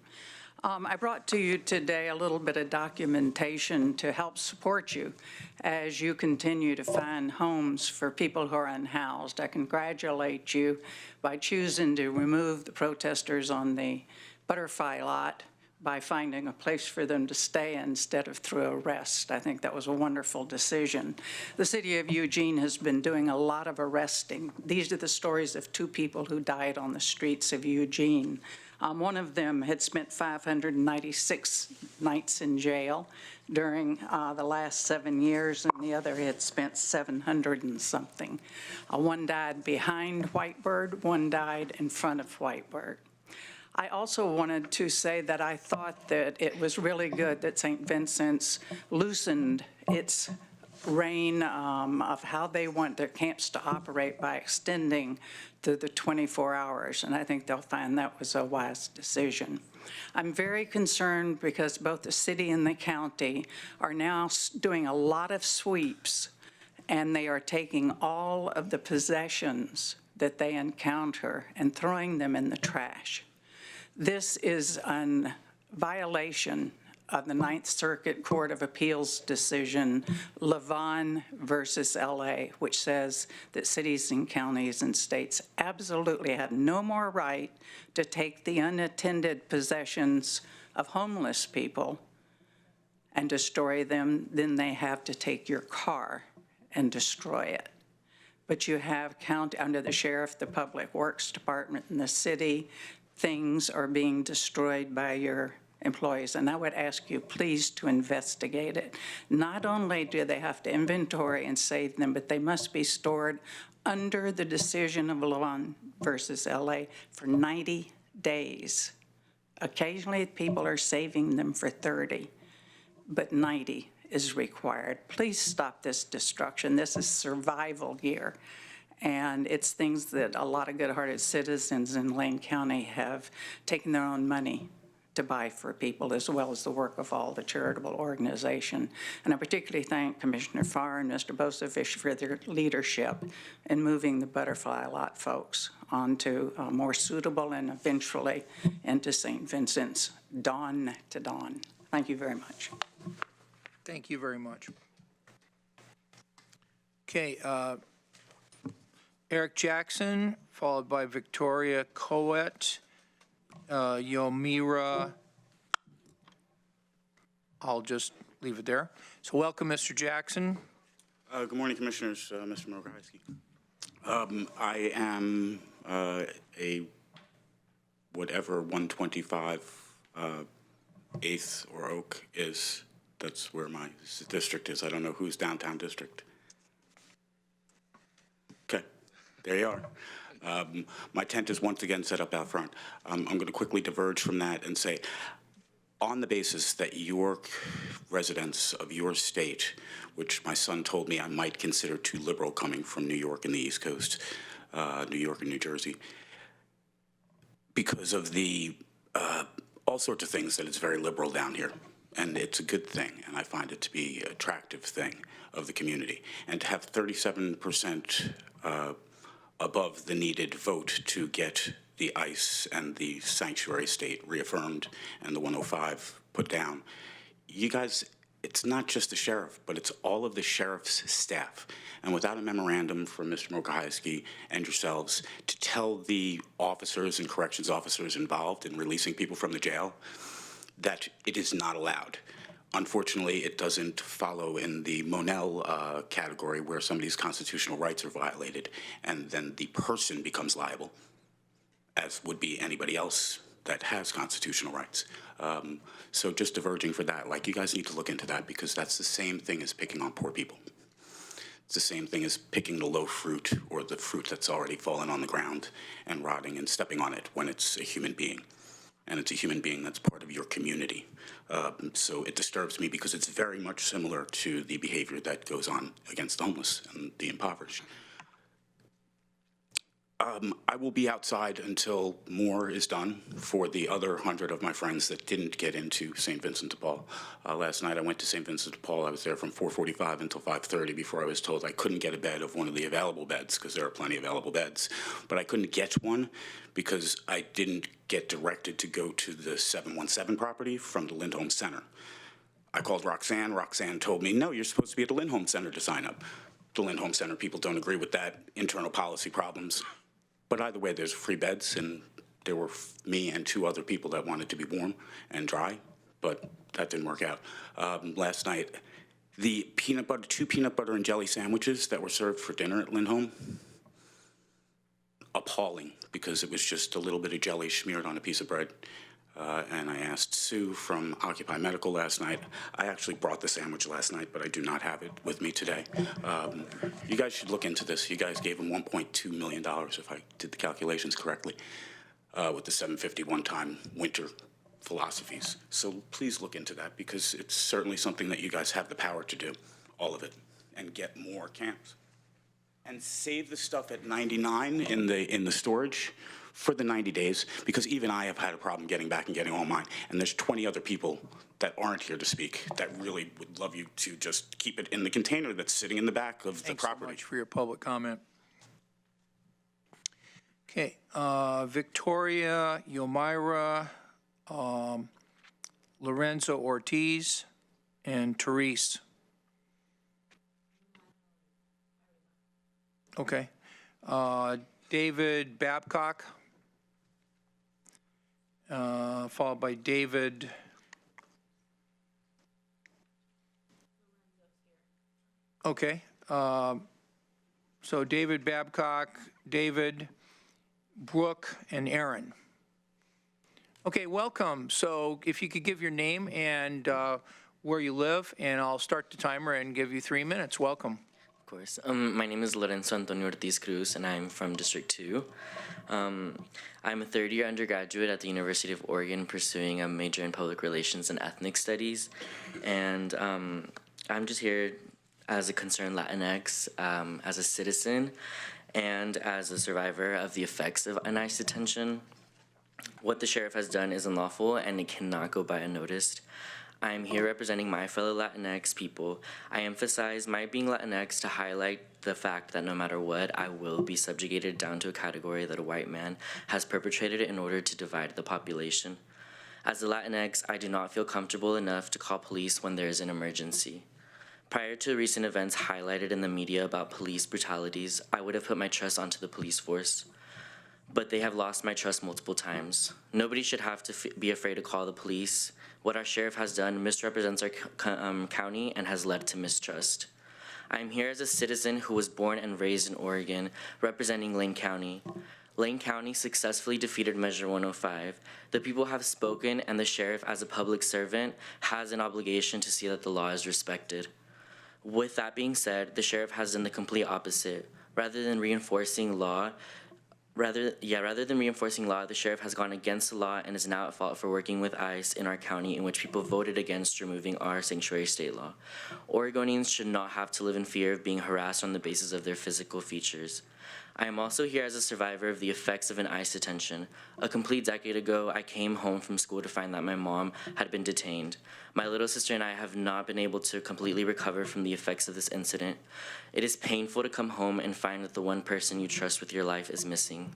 I brought to you today a little bit of documentation to help support you as you continue to find homes for people who are unhoused. I congratulate you by choosing to remove the protesters on the Butterfly lot by finding a place for them to stay instead of through arrest. I think that was a wonderful decision. The city of Eugene has been doing a lot of arresting. These are the stories of 2 people who died on the streets of Eugene. One of them had spent 596 nights in jail during the last 7 years, and the other had spent 700 and something. One died behind Whitebird, one died in front of Whitebird. I also wanted to say that I thought that it was really good that St. Vincent's loosened its reign of how they want their camps to operate by extending to the 24 hours, and I think they'll find that was a wise decision. I'm very concerned because both the city and the county are now doing a lot of sweeps, and they are taking all of the possessions that they encounter and throwing them in the trash. This is a violation of the Ninth Circuit Court of Appeals decision, Liran versus LA, which says that cities and counties and states absolutely have no more right to take the unattended possessions of homeless people and destroy them than they have to take your car and destroy it. But you have under the sheriff, the public works department, and the city, things are being destroyed by your employees, and I would ask you please to investigate it. Not only do they have to inventory and save them, but they must be stored under the decision of Liran versus LA for 90 days. Occasionally people are saving them for 30, but 90 is required. Please stop this destruction. This is survival gear. And it's things that a lot of good-hearted citizens in Lane County have taken their own money to buy for people, as well as the work of all the charitable organization. And I particularly thank Commissioner Farr and Mr. Bosafish for their leadership in moving the Butterfly Lot folks onto more suitable and eventually into St. Vincent's dawn to dawn. Thank you very much. Thank you very much. Okay, Eric Jackson, followed by Victoria Coet, Yomira. I'll just leave it there. So welcome, Mr. Jackson. Good morning, Commissioners. Mr. Mokrajewski. I am a whatever 125 8th or Oak is. That's where my district is. I don't know whose downtown district. Okay, there you are. My tent is once again set up out front. I'm going to quickly diverge from that and say, on the basis that your residents of your state, which my son told me I might consider too liberal coming from New York and the East Coast, New York and New Jersey, because of the all sorts of things that it's very liberal down here. And it's a good thing, and I find it to be an attractive thing of the community. And to have 37% above the needed vote to get the ICE and the sanctuary state reaffirmed and the 105 put down, you guys, it's not just the sheriff, but it's all of the sheriff's staff. And without a memorandum from Mr. Mokrajewski and yourselves to tell the officers and corrections officers involved in releasing people from the jail that it is not allowed. Unfortunately, it doesn't follow in the Monell category where somebody's constitutional rights are violated, and then the person becomes liable, as would be anybody else that has constitutional rights. So just diverging for that, like, you guys need to look into that, because that's the same thing as picking on poor people. It's the same thing as picking the low fruit or the fruit that's already fallen on the ground and rotting and stepping on it when it's a human being. And it's a human being that's part of your community. So it disturbs me because it's very much similar to the behavior that goes on against the homeless and the impoverished. I will be outside until more is done for the other 100 of my friends that didn't get into St. Vincent de Paul. Last night I went to St. Vincent de Paul. I was there from 4:45 until 5:30 before I was told I couldn't get a bed of one of the available beds, because there are plenty of available beds. But I couldn't get one because I didn't get directed to go to the 717 property from the Lindholm Center. I called Roxanne. Roxanne told me, no, you're supposed to be at the Lindholm Center to sign up. The Lindholm Center people don't agree with that, internal policy problems. But either way, there's free beds, and there were me and 2 other people that wanted to be warm and dry, but that didn't work out. Last night, the 2 peanut butter and jelly sandwiches that were served for dinner at Lindholm, appalling, because it was just a little bit of jelly smeared on a piece of bread. And I asked Sue from Occupy Medical last night. I actually brought the sandwich last night, but I do not have it with me today. You guys should look into this. You guys gave him $1.2 million, if I did the calculations correctly. with the 751 time winter philosophies. So please look into that, because it's certainly something that you guys have the power to do, all of it, and get more camps. And save the stuff at 99 in the storage for the 90 days, because even I have had a problem getting back and getting all mine. And there's 20 other people that aren't here to speak that really would love you to just keep it in the container that's sitting in the back of the property. Thanks so much for your public comment. Okay, Victoria, Yomira, Lorenzo Ortiz, and Therese. Okay. David Babcock, followed by David. Okay. So David Babcock, David, Brooke, and Aaron. Okay, welcome. So if you could give your name and where you live, and I'll start the timer and give you 3 minutes. Welcome. Of course. My name is Liran Son Ortiz Cruz, and I'm from District 2. I'm a third-year undergraduate at the University of Oregon pursuing a major in public relations and ethnic studies. And I'm just here as a concerned Latinx, as a citizen, and as a survivor of the effects of ICE detention. What the sheriff has done is unlawful, and it cannot go by unnoticed. I am here representing my fellow Latinx people. I emphasize my being Latinx to highlight the fact that no matter what, I will be subjugated down to a category that a white man has perpetrated in order to divide the population. As a Latinx, I do not feel comfortable enough to call police when there is an emergency. Prior to recent events highlighted in the media about police brutalities, I would have put my trust onto the police force. But they have lost my trust multiple times. Nobody should have to be afraid to call the police. What our sheriff has done misrepresents our county and has led to mistrust. I am here as a citizen who was born and raised in Oregon, representing Lane County. Lane County successfully defeated Measure 105. The people have spoken, and the sheriff, as a public servant, has an obligation to see that the law is respected. With that being said, the sheriff has done the complete opposite. Rather than reinforcing law, the sheriff has gone against the law and is now at fault for working with ICE in our county, in which people voted against removing our sanctuary state law. Oregonians should not have to live in fear of being harassed on the basis of their physical features. I am also here as a survivor of the effects of an ICE detention. A complete decade ago, I came home from school to find that my mom had been detained. My little sister and I have not been able to completely recover from the effects of this incident. It is painful to come home and find that the one person you trust with your life is missing.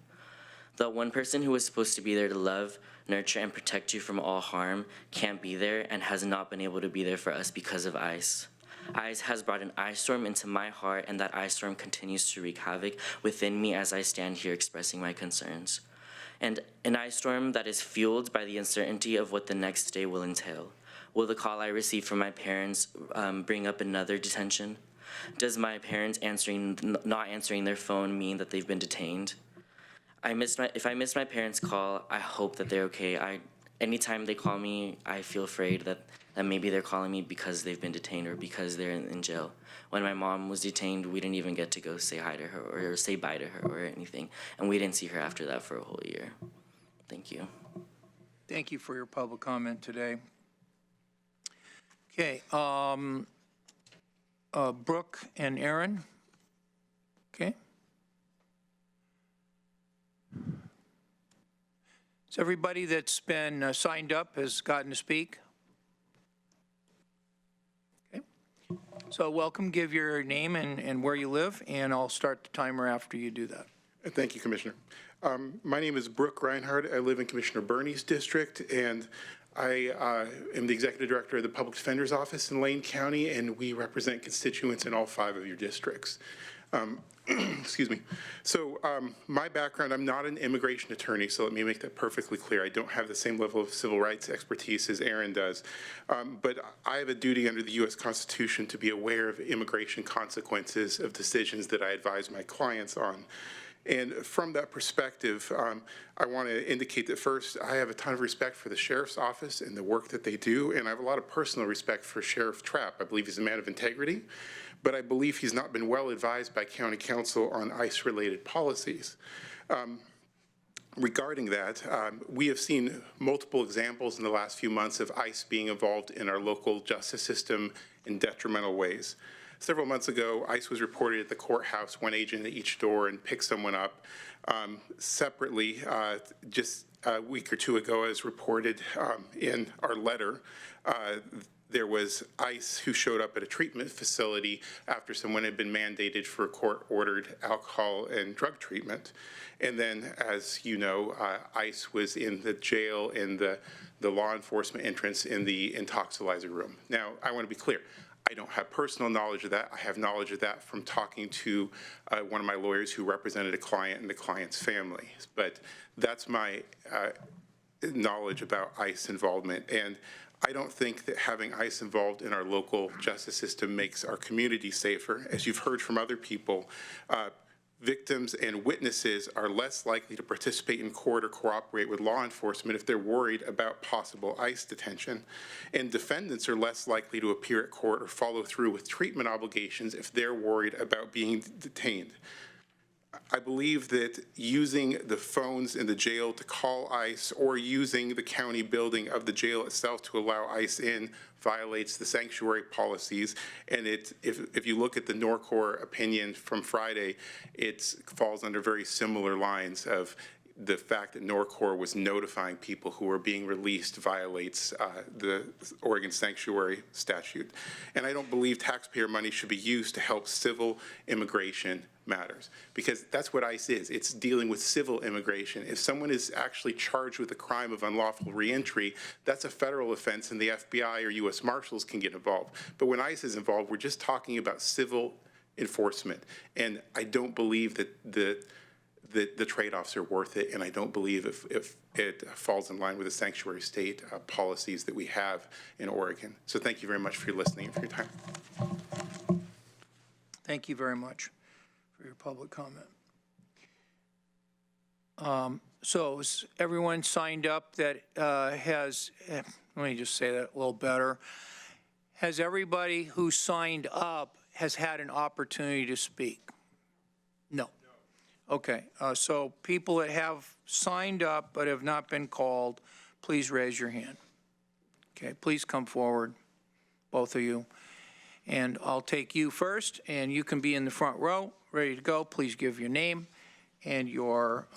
The one person who was supposed to be there to love, nurture, and protect you from all harm can't be there and has not been able to be there for us because of ICE. ICE has brought an ice storm into my heart, and that ice storm continues to wreak havoc within me as I stand here expressing my concerns. And an ice storm that is fueled by the uncertainty of what the next day will entail. Will the call I receive from my parents bring up another detention? Does my parents not answering their phone mean that they've been detained? If I miss my parents' call, I hope that they're okay. Anytime they call me, I feel afraid that maybe they're calling me because they've been detained or because they're in jail. When my mom was detained, we didn't even get to go say hi to her or say bye to her or anything. And we didn't see her after that for a whole year. Thank you. Thank you for your public comment today. Okay, Brooke and Aaron. Okay. So everybody that's been signed up has gotten to speak? Okay. So welcome, give your name and where you live, and I'll start the timer after you do that. Thank you, Commissioner. My name is Brooke Reinhardt. I live in Commissioner Bernie's district, and I am the Executive Director of the Public Defender's Office in Lane County, and we represent constituents in all 5 of your districts. Excuse me. So my background, I'm not an immigration attorney, so let me make that perfectly clear. I don't have the same level of civil rights expertise as Aaron does, but I have a duty under the U.S. Constitution to be aware of immigration consequences of decisions that I advise my clients on. And from that perspective, I want to indicate that first, I have a ton of respect for the Sheriff's Office and the work that they do, and I have a lot of personal respect for Sheriff Trapp. I believe he's a man of integrity, but I believe he's not been well advised by County Council on ICE-related policies. regarding that, we have seen multiple examples in the last few months of ICE being involved in our local justice system in detrimental ways. Several months ago, ICE was reported at the courthouse, one agent at each door, and picked someone up. Separately, just a week or two ago, as reported in our letter, there was ICE who showed up at a treatment facility after someone had been mandated for court-ordered alcohol and drug treatment. And then, as you know, ICE was in the jail in the law enforcement entrance in the intoxilizer room. Now, I want to be clear. I don't have personal knowledge of that. I have knowledge of that from talking to one of my lawyers who represented a client and the client's family. But that's my knowledge about ICE involvement. And I don't think that having ICE involved in our local justice system makes our community safer. As you've heard from other people, victims and witnesses are less likely to participate in court or cooperate with law enforcement if they're worried about possible ICE detention. And defendants are less likely to appear at court or follow through with treatment obligations if they're worried about being detained. I believe that using the phones in the jail to call ICE or using the county building of the jail itself to allow ICE in violates the sanctuary policies. And if you look at the NORCOR opinion from Friday, it falls under very similar lines of the fact that NORCOR was notifying people who were being released violates the Oregon sanctuary statute. And I don't believe taxpayer money should be used to help civil immigration matters, because that's what ICE is. It's dealing with civil immigration. If someone is actually charged with a crime of unlawful reentry, that's a federal offense and the FBI or U.S. Marshals can get involved. But when ICE is involved, we're just talking about civil enforcement. And I don't believe that the trade-offs are worth it, and I don't believe if it falls in line with the sanctuary state policies that we have in Oregon. So thank you very much for your listening and for your time. Thank you very much for your public comment. So is everyone signed up that has, let me just say that a little better. Has everybody who signed up has had an opportunity to speak? No. Okay, so people that have signed up but have not been called, please raise your hand. Okay, please come forward, both of you. And I'll take you first, and you can be in the front row, ready to go. Please give your name and your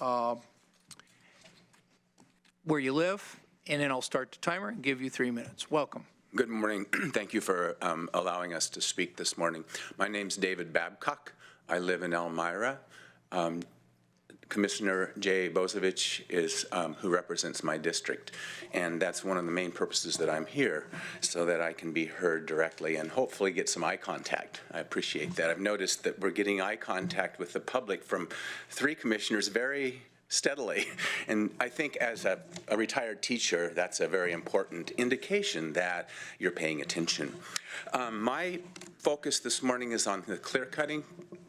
where you live, and then I'll start the timer and give you 3 minutes. Welcome. Good morning. Thank you for allowing us to speak this morning. My name's David Babcock. I live in Elmira. Commissioner Jay Bozovich is who represents my district, and that's one of the main purposes that I'm here, so that I can be heard directly and hopefully get some eye contact. I appreciate that. I've noticed that we're getting eye contact with the public from 3 commissioners very steadily, and I think as a retired teacher, that's a very important indication that you're paying attention. My focus this morning is on the clear-cutting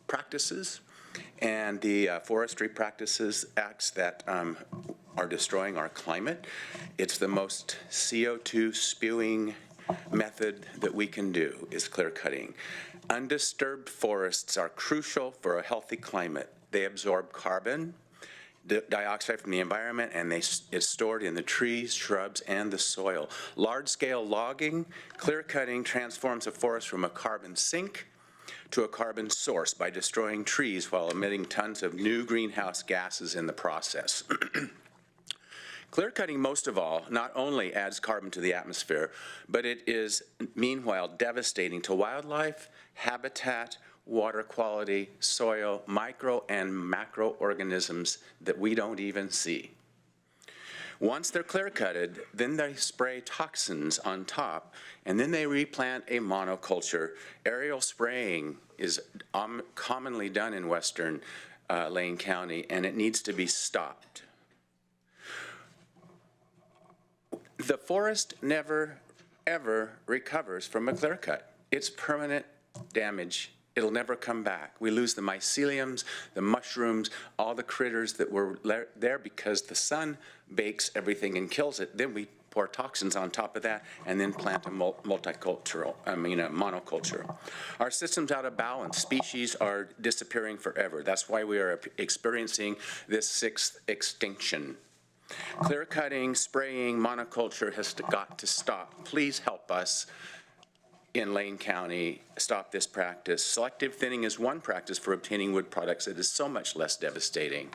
practices and the forestry practices acts that are destroying our climate. It's the most CO2 spewing method that we can do is clear cutting. Undisturbed forests are crucial for a healthy climate. They absorb carbon dioxide from the environment, and it's stored in the trees, shrubs, and the soil. Large-scale logging, clear cutting transforms a forest from a carbon sink to a carbon source by destroying trees while emitting tons of new greenhouse gases in the process. Clear cutting, most of all, not only adds carbon to the atmosphere, but it is meanwhile devastating to wildlife, habitat, water quality, soil, micro and macroorganisms that we don't even see. Once they're clear-cutted, then they spray toxins on top, and then they replant a monoculture. Aerial spraying is commonly done in western Lane County, and it needs to be stopped. The forest never, ever recovers from a clear cut. It's permanent damage. It'll never come back. We lose the myceliums, the mushrooms, all the critters that were there because the sun bakes everything and kills it. Then we pour toxins on top of that, and then plant a monoculture. Our system's out of balance. Species are disappearing forever. That's why we are experiencing this 6th extinction. Clear cutting, spraying, monoculture has got to stop. Please help us in Lane County stop this practice. Selective thinning is one practice for obtaining wood products that is so much less devastating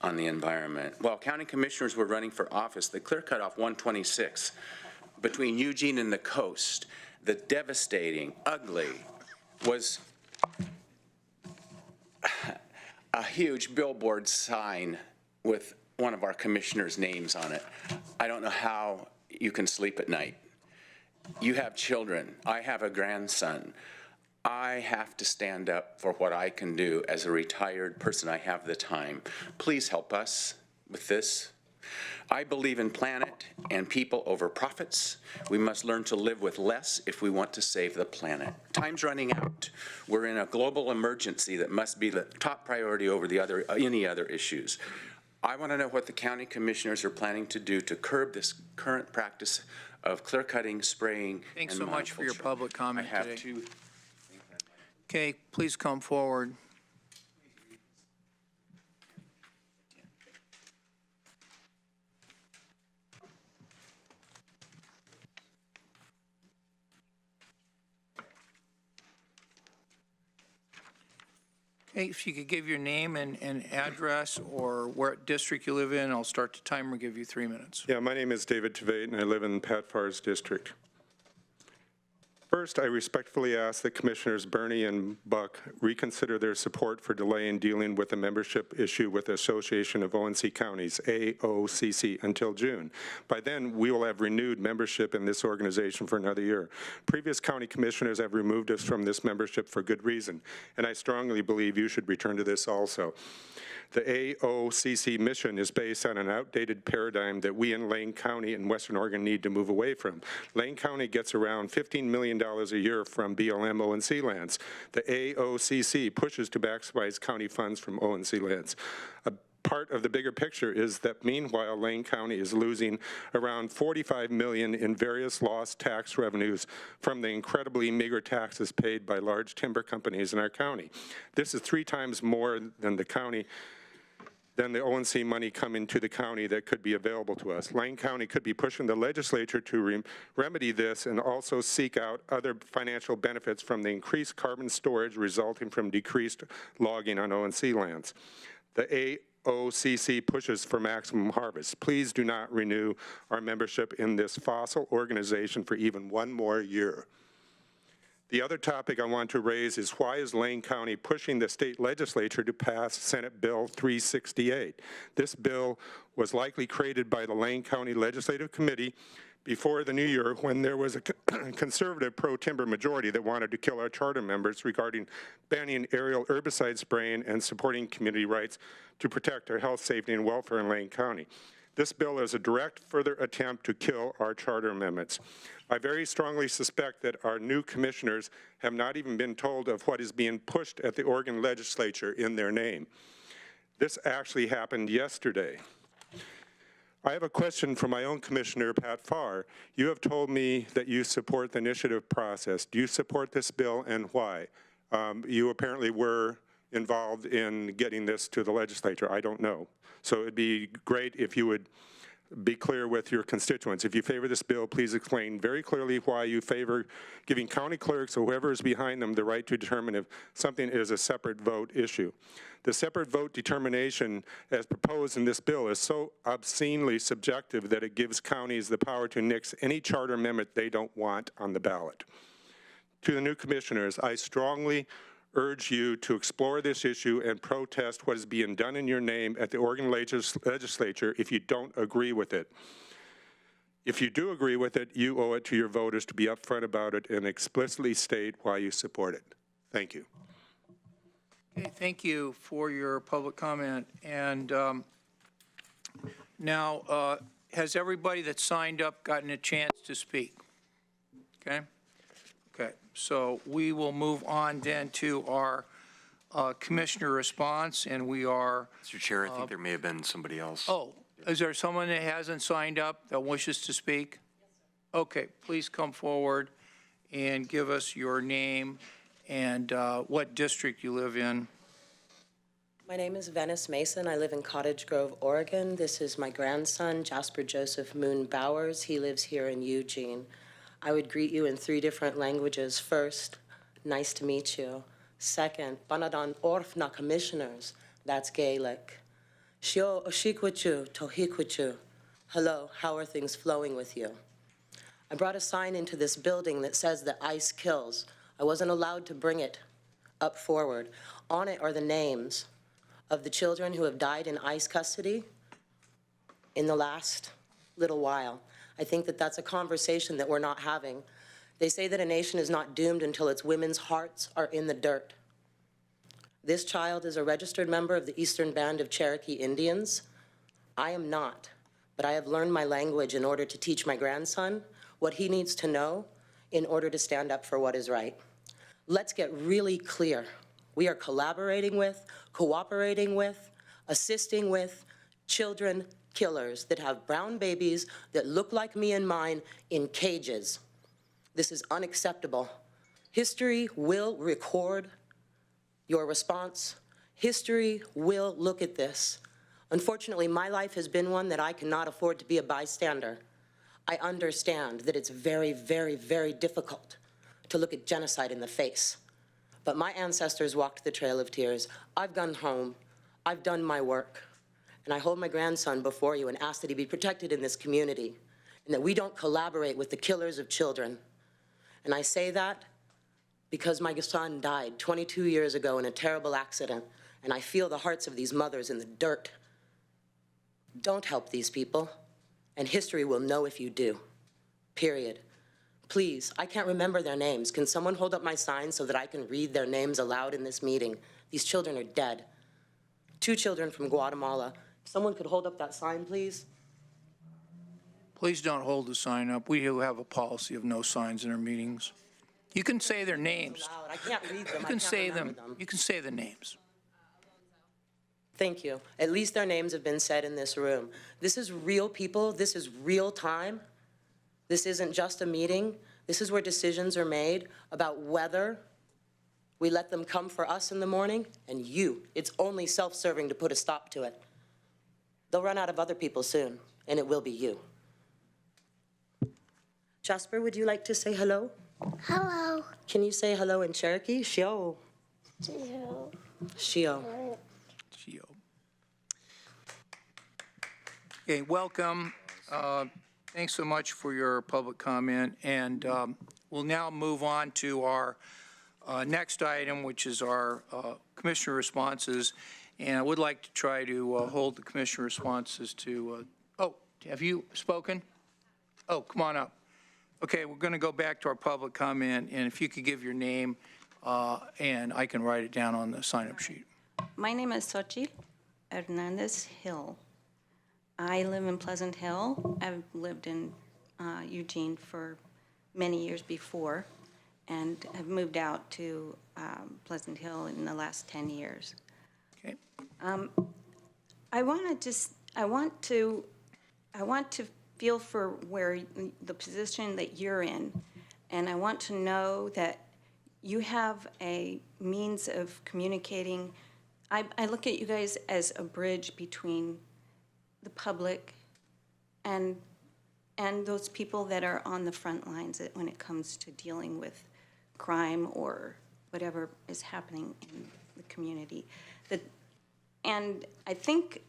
on the environment. While county commissioners were running for office, the clear cut off 126 between Eugene and the coast, the devastating, ugly, was a huge billboard sign with one of our commissioners' names on it. I don't know how you can sleep at night. You have children. I have a grandson. I have to stand up for what I can do as a retired person. I have the time. Please help us with this. I believe in planet and people over profits. We must learn to live with less if we want to save the planet. Time's running out. We're in a global emergency that must be the top priority over any other issues. I want to know what the county commissioners are planning to do to curb this current practice of clear cutting, spraying, Thanks and so much for your monoculture. public comment I have today. 2. Okay, please come forward. Okay, if you could give your name and address or what district you live in, I'll start the timer, give you 3 minutes. Yeah, my name is David Tveit, and I live in Pat Farr's district. First, I respectfully ask that Commissioners Bernie and Buck reconsider their support for delay in dealing with the membership issue with the Association of ONC Counties, AOCC, until June. By then, we will have renewed membership in this organization for another year. Previous county commissioners have removed us from this membership for good reason, and I strongly believe you should return to this also. The AOCC mission is based on an outdated paradigm that we in Lane County and Western Oregon need to move away from. Lane County gets around $15 million a year from BLM ONC lands. The AOCC pushes to maximize county funds from ONC lands. A part of the bigger picture is that meanwhile, Lane County is losing around $45 million in various lost tax revenues from the incredibly meager taxes paid by large timber companies in our county. This is 3 times more than the ONC money coming to the county that could be available to us. Lane County could be pushing the legislature to remedy this and also seek out other financial benefits from the increased carbon storage resulting from decreased logging on ONC lands. The AOCC pushes for maximum harvest. Please do not renew our membership in this fossil organization for even 1 more year. The other topic I want to raise is why is Lane County pushing the state legislature to pass Senate Bill 368? This bill was likely created by the Lane County Legislative Committee before the new year when there was a conservative pro-timber majority that wanted to kill our charter members regarding banning aerial herbicide spraying and supporting community rights to protect our health, safety, and welfare in Lane County. This bill is a direct further attempt to kill our charter amendments. I very strongly suspect that our new commissioners have not even been told of what is being pushed at the Oregon legislature in their name. This actually happened yesterday. I have a question for my own commissioner, Pat Farr. You have told me that you support the initiative process. Do you support this bill and why? You apparently were involved in getting this to the legislature. I don't know. So it'd be great if you would be clear with your constituents. If you favor this bill, please explain very clearly why you favor giving county clerks or whoever is behind them the right to determine if something is a separate vote issue. The separate vote determination as proposed in this bill is so obscenely subjective that it gives counties the power to nix any charter amendment they don't want on the ballot. To the new commissioners, I strongly urge you to explore this issue and protest what is being done in your name at the Oregon legislature if you don't agree with it. If you do agree with it, you owe it to your voters to be upfront about it and explicitly state why you support it. Thank you. Okay, thank you for your public comment. And now, has everybody that signed up gotten a chance to speak? Okay. Okay, so we will move on then to our commissioner response, and we are. Mr. Chair, I think there may have been somebody else. Oh, Is there someone that hasn't signed up that wishes to speak? Okay, please come forward and give us your name and what district you live in. My name is Venice Mason. I live in Cottage Grove, Oregon. This is my grandson, Jasper Joseph Moon Bowers. He lives here in Eugene. I would greet you in 3 different languages. First, nice to meet you. Second, Banadan Orfna Commissioners. That's Gaelic. Shio Oshikwichu Tohikwichu. Hello, how are things flowing with you? I brought a sign into this building that says that ICE kills. I wasn't allowed to bring it up forward. On it are the names of the children who have died in ICE custody in the last little while. I think that that's a conversation that we're not having. They say that a nation is not doomed until its women's hearts are in the dirt. This child is a registered member of the Eastern Band of Cherokee Indians. I am not, but I have learned my language in order to teach my grandson what he needs to know in order to stand up for what is right. Let's get really clear. We are collaborating with, cooperating with, assisting with children killers that have brown babies that look like me and mine in cages. This is unacceptable. History will record your response. History will look at this. Unfortunately, my life has been one that I cannot afford to be a bystander. I understand that it's very, very, very difficult to look at genocide in the face. But my ancestors walked the Trail of Tears. I've gone home. I've done my work. And I hold my grandson before you and ask that he be protected in this community and that we don't collaborate with the killers of children. And I say that because my son died 22 years ago in a terrible accident, and I feel the hearts of these mothers in the dirt. Don't help these people, and history will know if you do, period. Please, I can't remember their names. Can someone hold up my sign so that I can read their names aloud in this meeting? These children are dead. 2 children from Guatemala. If someone could hold up that sign, please. Please don't hold the sign up. We do have a policy of no signs in our meetings. You can say their names. I can't read them. You can say them. You can say the names. Thank you. At least their names have been said in this room. This is real people. This is real time. This isn't just a meeting. This is where decisions are made about whether we let them come for us in the morning and you. It's only self-serving to put a stop to it. They'll run out of other people soon, and it will be you. Jasper, would you like to say hello? Hello. Can you say hello in Cherokee? Shio. Shio. Shio. Shio. Okay, welcome. Thanks so much for your public comment. And we'll now move on to our next item, which is our commissioner responses. And I would like to try to hold the commissioner responses to, oh, have you spoken? Oh, come on up. Okay, we're going to go back to our public comment, and if you could give your name, and I can write it down on the sign-up sheet. My name is Marissa Hernandez Hill. I live in Pleasant Hill. I've lived in Eugene for many years before, and have moved out to Pleasant Hill in the last 10 years. Okay. I want to feel for where the position that you're in, and I want to know that you have a means of communicating. I look at you guys as a bridge between the public and those people that are on the front lines when it comes to dealing with crime or whatever is happening in the community. And I think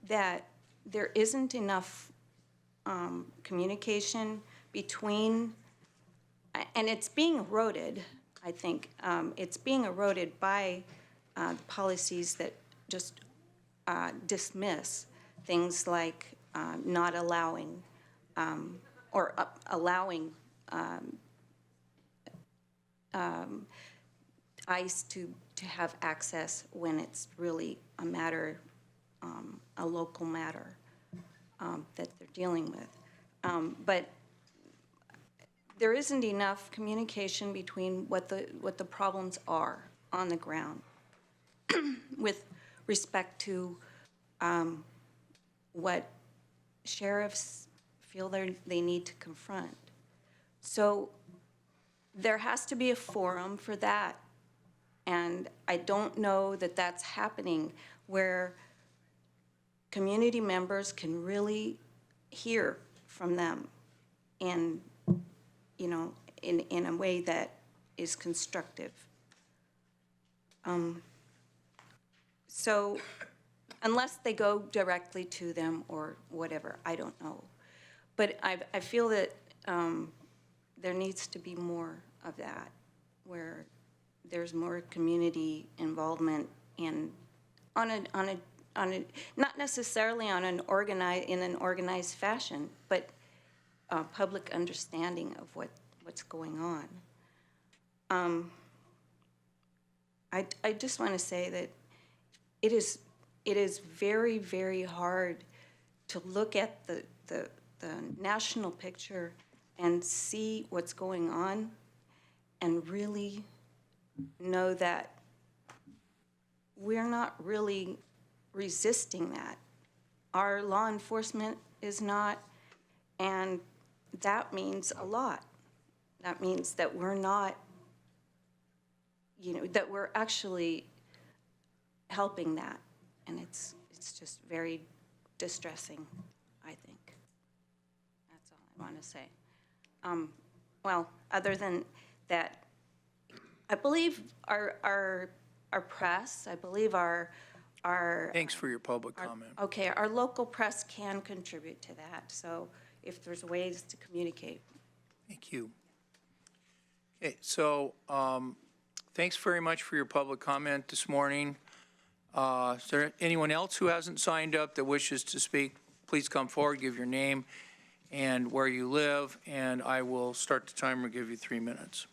that there isn't enough communication between, and it's being eroded, I think. It's being eroded by policies that just dismiss things like not allowing or allowing ICE to have access when it's really a matter, a local matter that they're dealing with. But there isn't enough communication between what the problems are on the ground with respect to what sheriffs feel they need to confront. So there has to be a forum for that. And I don't know that that's happening where community members can really hear from them and, you know, in a way that is constructive. So unless they go directly to them or whatever, I don't know. But I feel that there needs to be more of that, where there's more community involvement and on a not necessarily in an organized fashion, but public understanding of what's going on. I just want to say that it is very, very hard to look at the national picture and see what's going on and really know that we're not really resisting that. Our law enforcement is not, and that means a lot. That means that we're not, you know, that we're actually helping that. And it's just very distressing, I think. That's all I want to say. Well, other than that, I believe our press, I believe our Thanks for your public comment. okay, our local press can contribute to that. So if there's ways to communicate. Thank you. Okay, so thanks very much for your public comment this morning. Is there anyone else who hasn't signed up that wishes to speak? Please come forward, give your name and where you live, and I will start the timer, give you 3 minutes.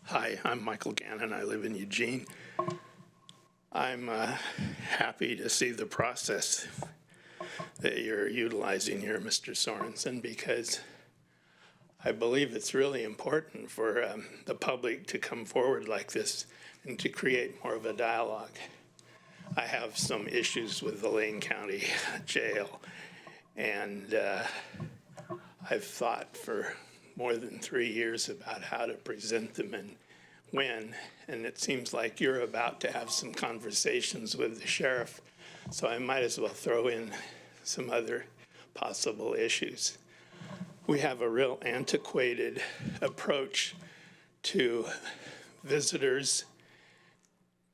Hi, I'm Michael Gannon. I live in Eugene. I'm happy to see the process that you're utilizing here, Mr. Sorensen, because I believe it's really important for the public to come forward like this and to create more of a dialogue. I have some issues with the Lane County Jail, and I've thought for more than 3 years about how to present them and when, and it seems like you're about to have some conversations with the sheriff, so I might as well throw in some other possible issues. We have a real antiquated approach to visitors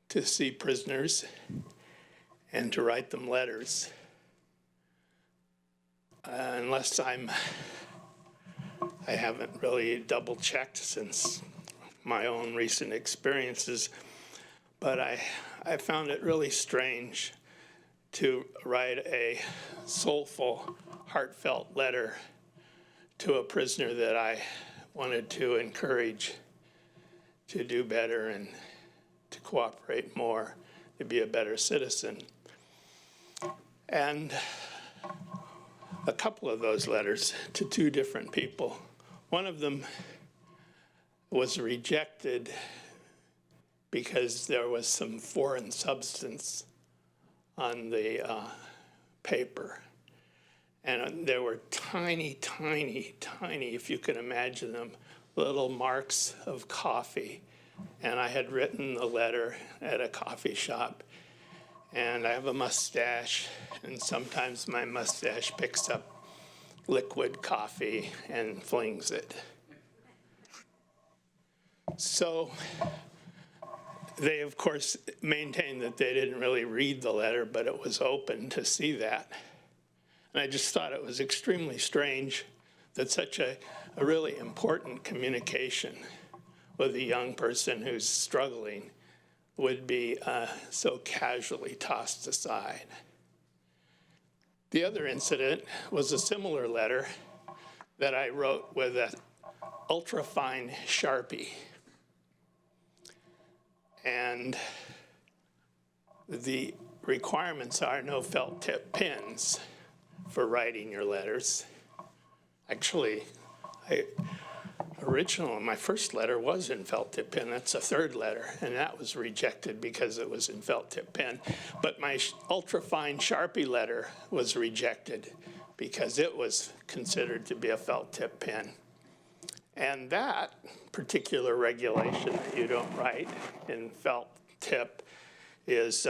to see prisoners and to write them letters. Unless I haven't really double checked since my own recent experiences, but I found it really strange to write a soulful, heartfelt letter to a prisoner that I wanted to encourage to do better and to cooperate more, to be a better citizen. And a couple of those letters to two different people. One of them was rejected because there was some foreign substance on the paper. And there were tiny, tiny, tiny, if you can imagine them, little marks of coffee. And I had written the letter at a coffee shop. And I have a mustache, and sometimes my mustache picks up liquid coffee and flings it. So they, of course, maintained that they didn't really read the letter, but it was open to see that. And I just thought it was extremely strange that such a really important communication with a young person who's struggling would be so casually tossed aside. The other incident was a similar letter that I wrote with an ultrafine Sharpie. And the requirements are no felt tip pens for writing your letters. Actually, my first letter was in felt tip pen. That's a third letter, and that was rejected because it was in felt tip pen. But my ultra-fine Sharpie letter was rejected because it was considered to be a felt tip pen. And that particular regulation that you don't write in felt tip is...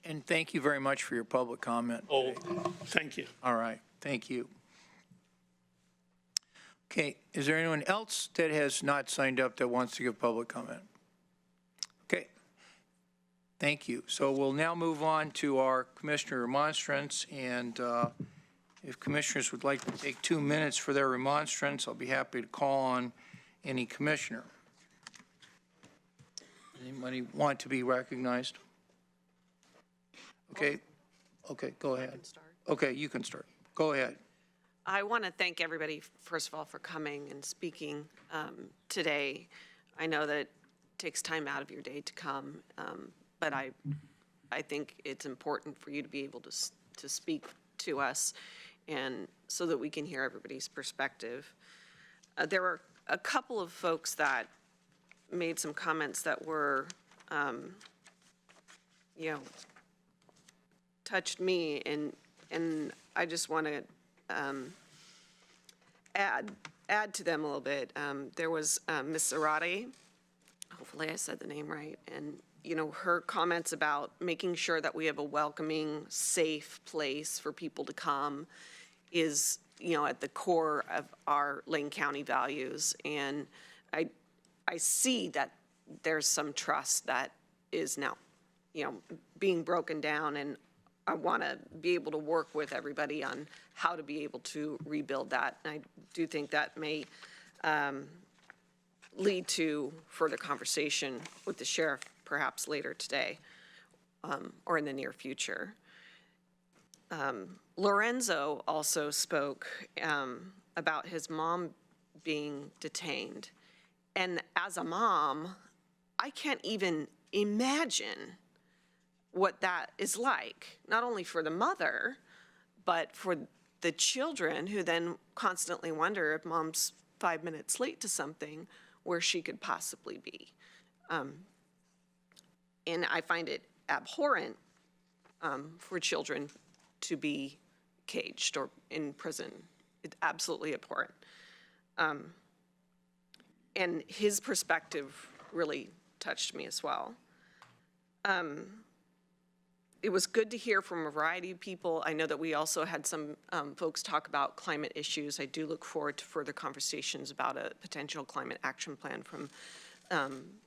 And thank you very much for your public comment. Oh, thank you. All right, thank you. Okay, is there anyone else that has not signed up that wants to give public comment? Okay, thank you. So we'll now move on to our commissioner remonstrance, and if commissioners would like to take 2 minutes for their remonstrance, I'll be happy to call on any commissioner. Anybody want to be recognized? Okay, go ahead. Okay, you can start. Go ahead. I want to thank everybody, first of all, for coming and speaking today. I know that it takes time out of your day to come, but I think it's important for you to be able to speak to us, and so that we can hear everybody's perspective. There were a couple of folks that made some comments that were, touched me, and I just want to add to them a little bit. There was Ms. Zarate, hopefully I said the name right, and her comments about making sure that we have a welcoming, safe place for people to come is at the core of our Lane County values. And I see that there's some trust that is now being broken down, and I want to be able to work with everybody on how to be able to rebuild that. And I do think that may lead to further conversation with the sheriff perhaps later today or in the near future. Lorenzo also spoke about his mom being detained. And as a mom, I can't even imagine what that is like, not only for the mother, but for the children who then constantly wonder if mom's 5 minutes late to something, where she could possibly be. And I find it abhorrent for children to be caged or in prison. It's absolutely abhorrent. And his perspective really touched me as well. It was good to hear from a variety of people. I know that we also had some folks talk about climate issues. I do look forward to further conversations about a potential climate action plan from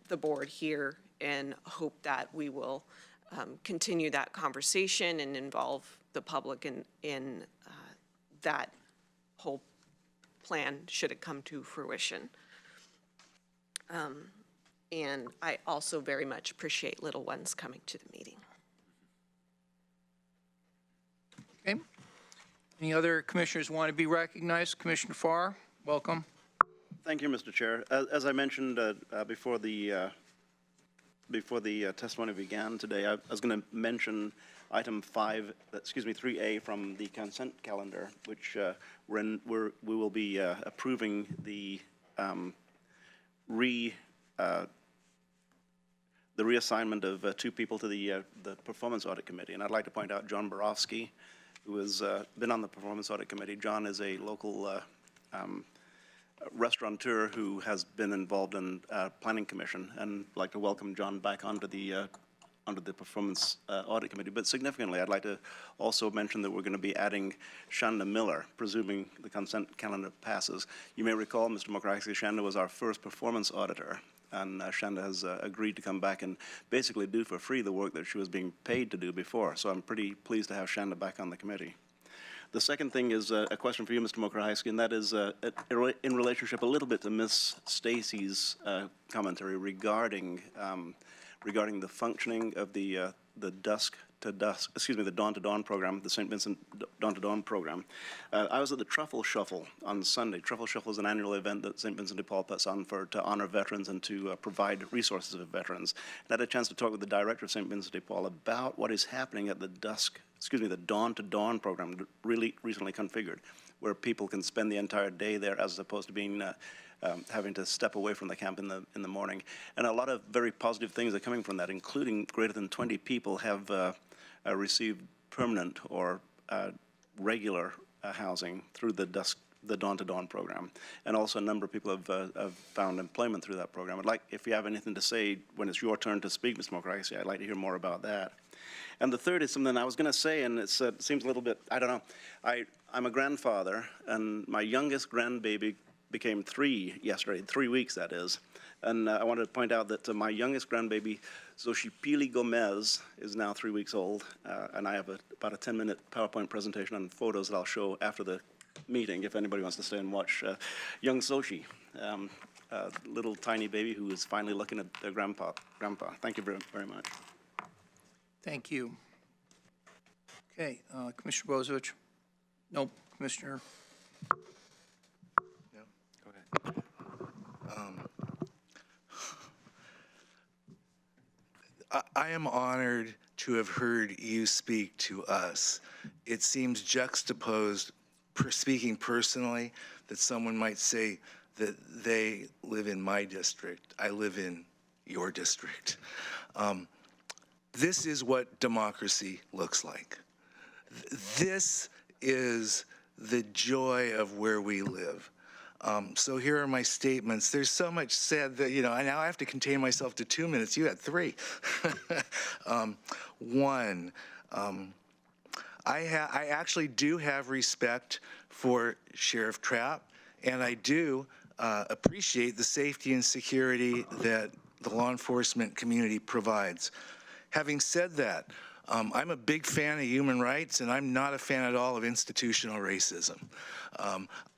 the board here, and hope that we will continue that conversation and involve the public in that whole plan should it come to fruition. And I also very much appreciate little ones coming to the meeting. Okay. Any other commissioners want to be recognized? Commissioner Farr, welcome. Thank you, Mr. Chair. As I mentioned before the testimony began today, I was going to mention item 3A from the consent calendar, which we will be approving the reassignment of 2 people to the Performance Audit Committee. And I'd like to point out John Borofsky, who has been on the Performance Audit Committee. John is a local restaurateur who has been involved in Planning Commission, and I'd like to welcome John back onto the Performance Audit Committee. But significantly, I'd like to also mention that we're going to be adding Shanda Miller, presuming the consent calendar passes. You may recall, Mr. Mokrasi, Shanda was our first performance auditor, and Shanda has agreed to come back and basically do for free the work that she was being paid to do before. So I'm pretty pleased to have Shanda back on the committee. The second thing is a question for you, Mr. Mokrasi, and that is in relationship a little bit to Ms. Stacy's commentary regarding the functioning of the dawn-to-dawn program, the St. Vincent dawn-to-dawn program. I was at the Truffle Shuffle on Sunday. Truffle Shuffle is an annual event that St. Vincent de Paul puts on to honor veterans and to provide resources for veterans. And I had a chance to talk with the director of St. Vincent de Paul about what is happening at the dusk the Dawn to Dawn program, really recently configured, where people can spend the entire day there as opposed to being having to step away from the camp in the morning. And a lot of very positive things are coming from that, including greater than 20 people have received permanent or regular housing through the Dawn to Dawn program. And also a number of people have found employment through that program. I'd like, if you have anything to say when it's your turn to speak, Ms. Mokrasi, I'd like to hear more about that. And the third is something I was going to say, and it seems a little bit, I don't know. I'm a grandfather, and my youngest grandbaby became 3 yesterday, 3 weeks that is. And I wanted to point out that my youngest grandbaby, Xochipilli Gomez, is now 3 weeks old. And I have about a 10-minute PowerPoint presentation on photos that I'll show after the meeting if anybody wants to stay and watch young Xochi, a little tiny baby who is finally looking at their grandpa. Thank you very, very much. Thank you. Okay, Commissioner Bozovich? Nope, Commissioner? No, go ahead. I am honored to have heard you speak to us. It seems juxtaposed, speaking personally, that someone might say that they live in my district. I live in your district. This is what democracy looks like. This is the joy of where we live. So here are my statements. There's so much said that, now I have to contain myself to 2 minutes. You had 3. One, I actually do have respect for Sheriff Trapp, and I do appreciate the safety and security that the law enforcement community provides. Having said that, I'm a big fan of human rights, and I'm not a fan at all of institutional racism.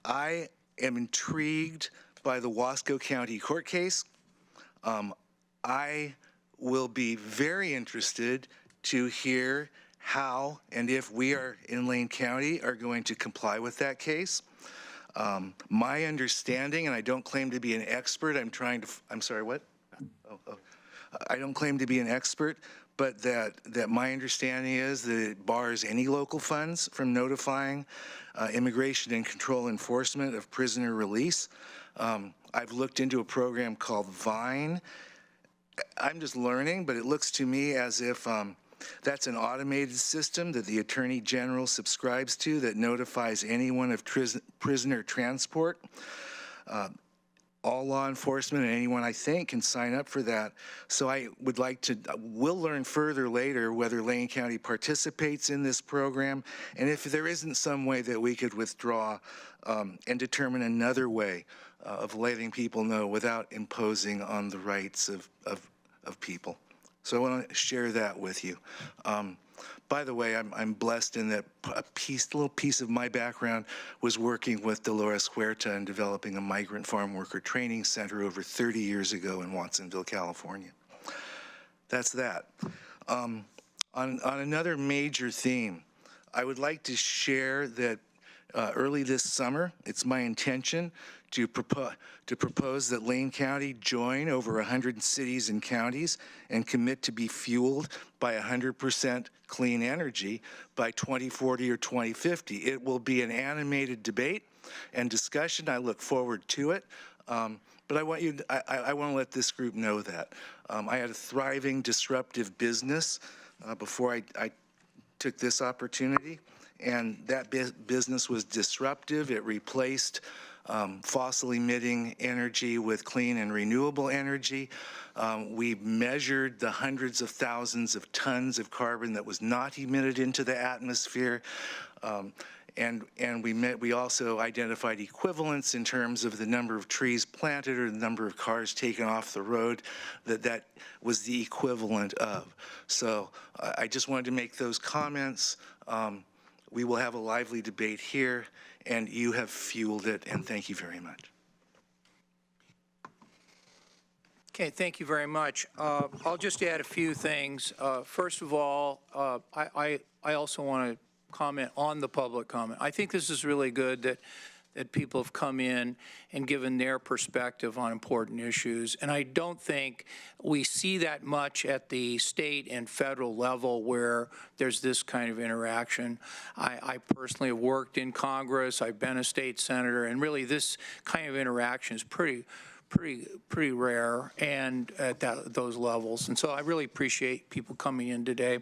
I am intrigued by the Wasco County court case. I will be very interested to hear how and if we are in Lane County are going to comply with that case. My understanding, and I don't claim to be an expert, I'm sorry, what? I don't claim to be an expert, but that my understanding is that it bars any local funds from notifying Immigration and Control Enforcement of prisoner release. I've looked into a program called VINE. I'm just learning, but it looks to me as if that's an automated system that the Attorney General subscribes to that notifies anyone of prisoner transport. All law enforcement and anyone, I think, can sign up for that. So I would like to, we'll learn further later whether Lane County participates in this program, and if there isn't some way that we could withdraw and determine another way of letting people know without imposing on the rights of people. So I want to share that with you. By the way, I'm blessed in that a little piece of my background was working with Dolores Huerta and developing a migrant farm worker training center over 30 years ago in Watsonville, California. That's that. On another major theme, I would like to share that early this summer, it's my intention to propose that Lane County join over 100 cities and counties and commit to be fueled by 100% clean energy by 2040 or 2050. It will be an animated debate and discussion. I look forward to it. But I want to let this group know that. I had a thriving, disruptive business before I took this opportunity, and that business was disruptive. It replaced fossil-emitting energy with clean and renewable energy. We measured the hundreds of thousands of tons of carbon that was not emitted into the atmosphere. And we also identified equivalents in terms of the number of trees planted or the number of cars taken off the road that was the equivalent of. So I just wanted to make those comments. We will have a lively debate here, and you have fueled it, and thank you very much. Okay, thank you very much. I'll just add a few things. First of all, I also want to comment on the public comment. I think this is really good that people have come in and given their perspective on important issues. And I don't think we see that much at the state and federal level where there's this kind of interaction. I personally have worked in Congress, I've been a state senator, and really this kind of interaction is pretty rare and at those levels. And so I really appreciate people coming in today.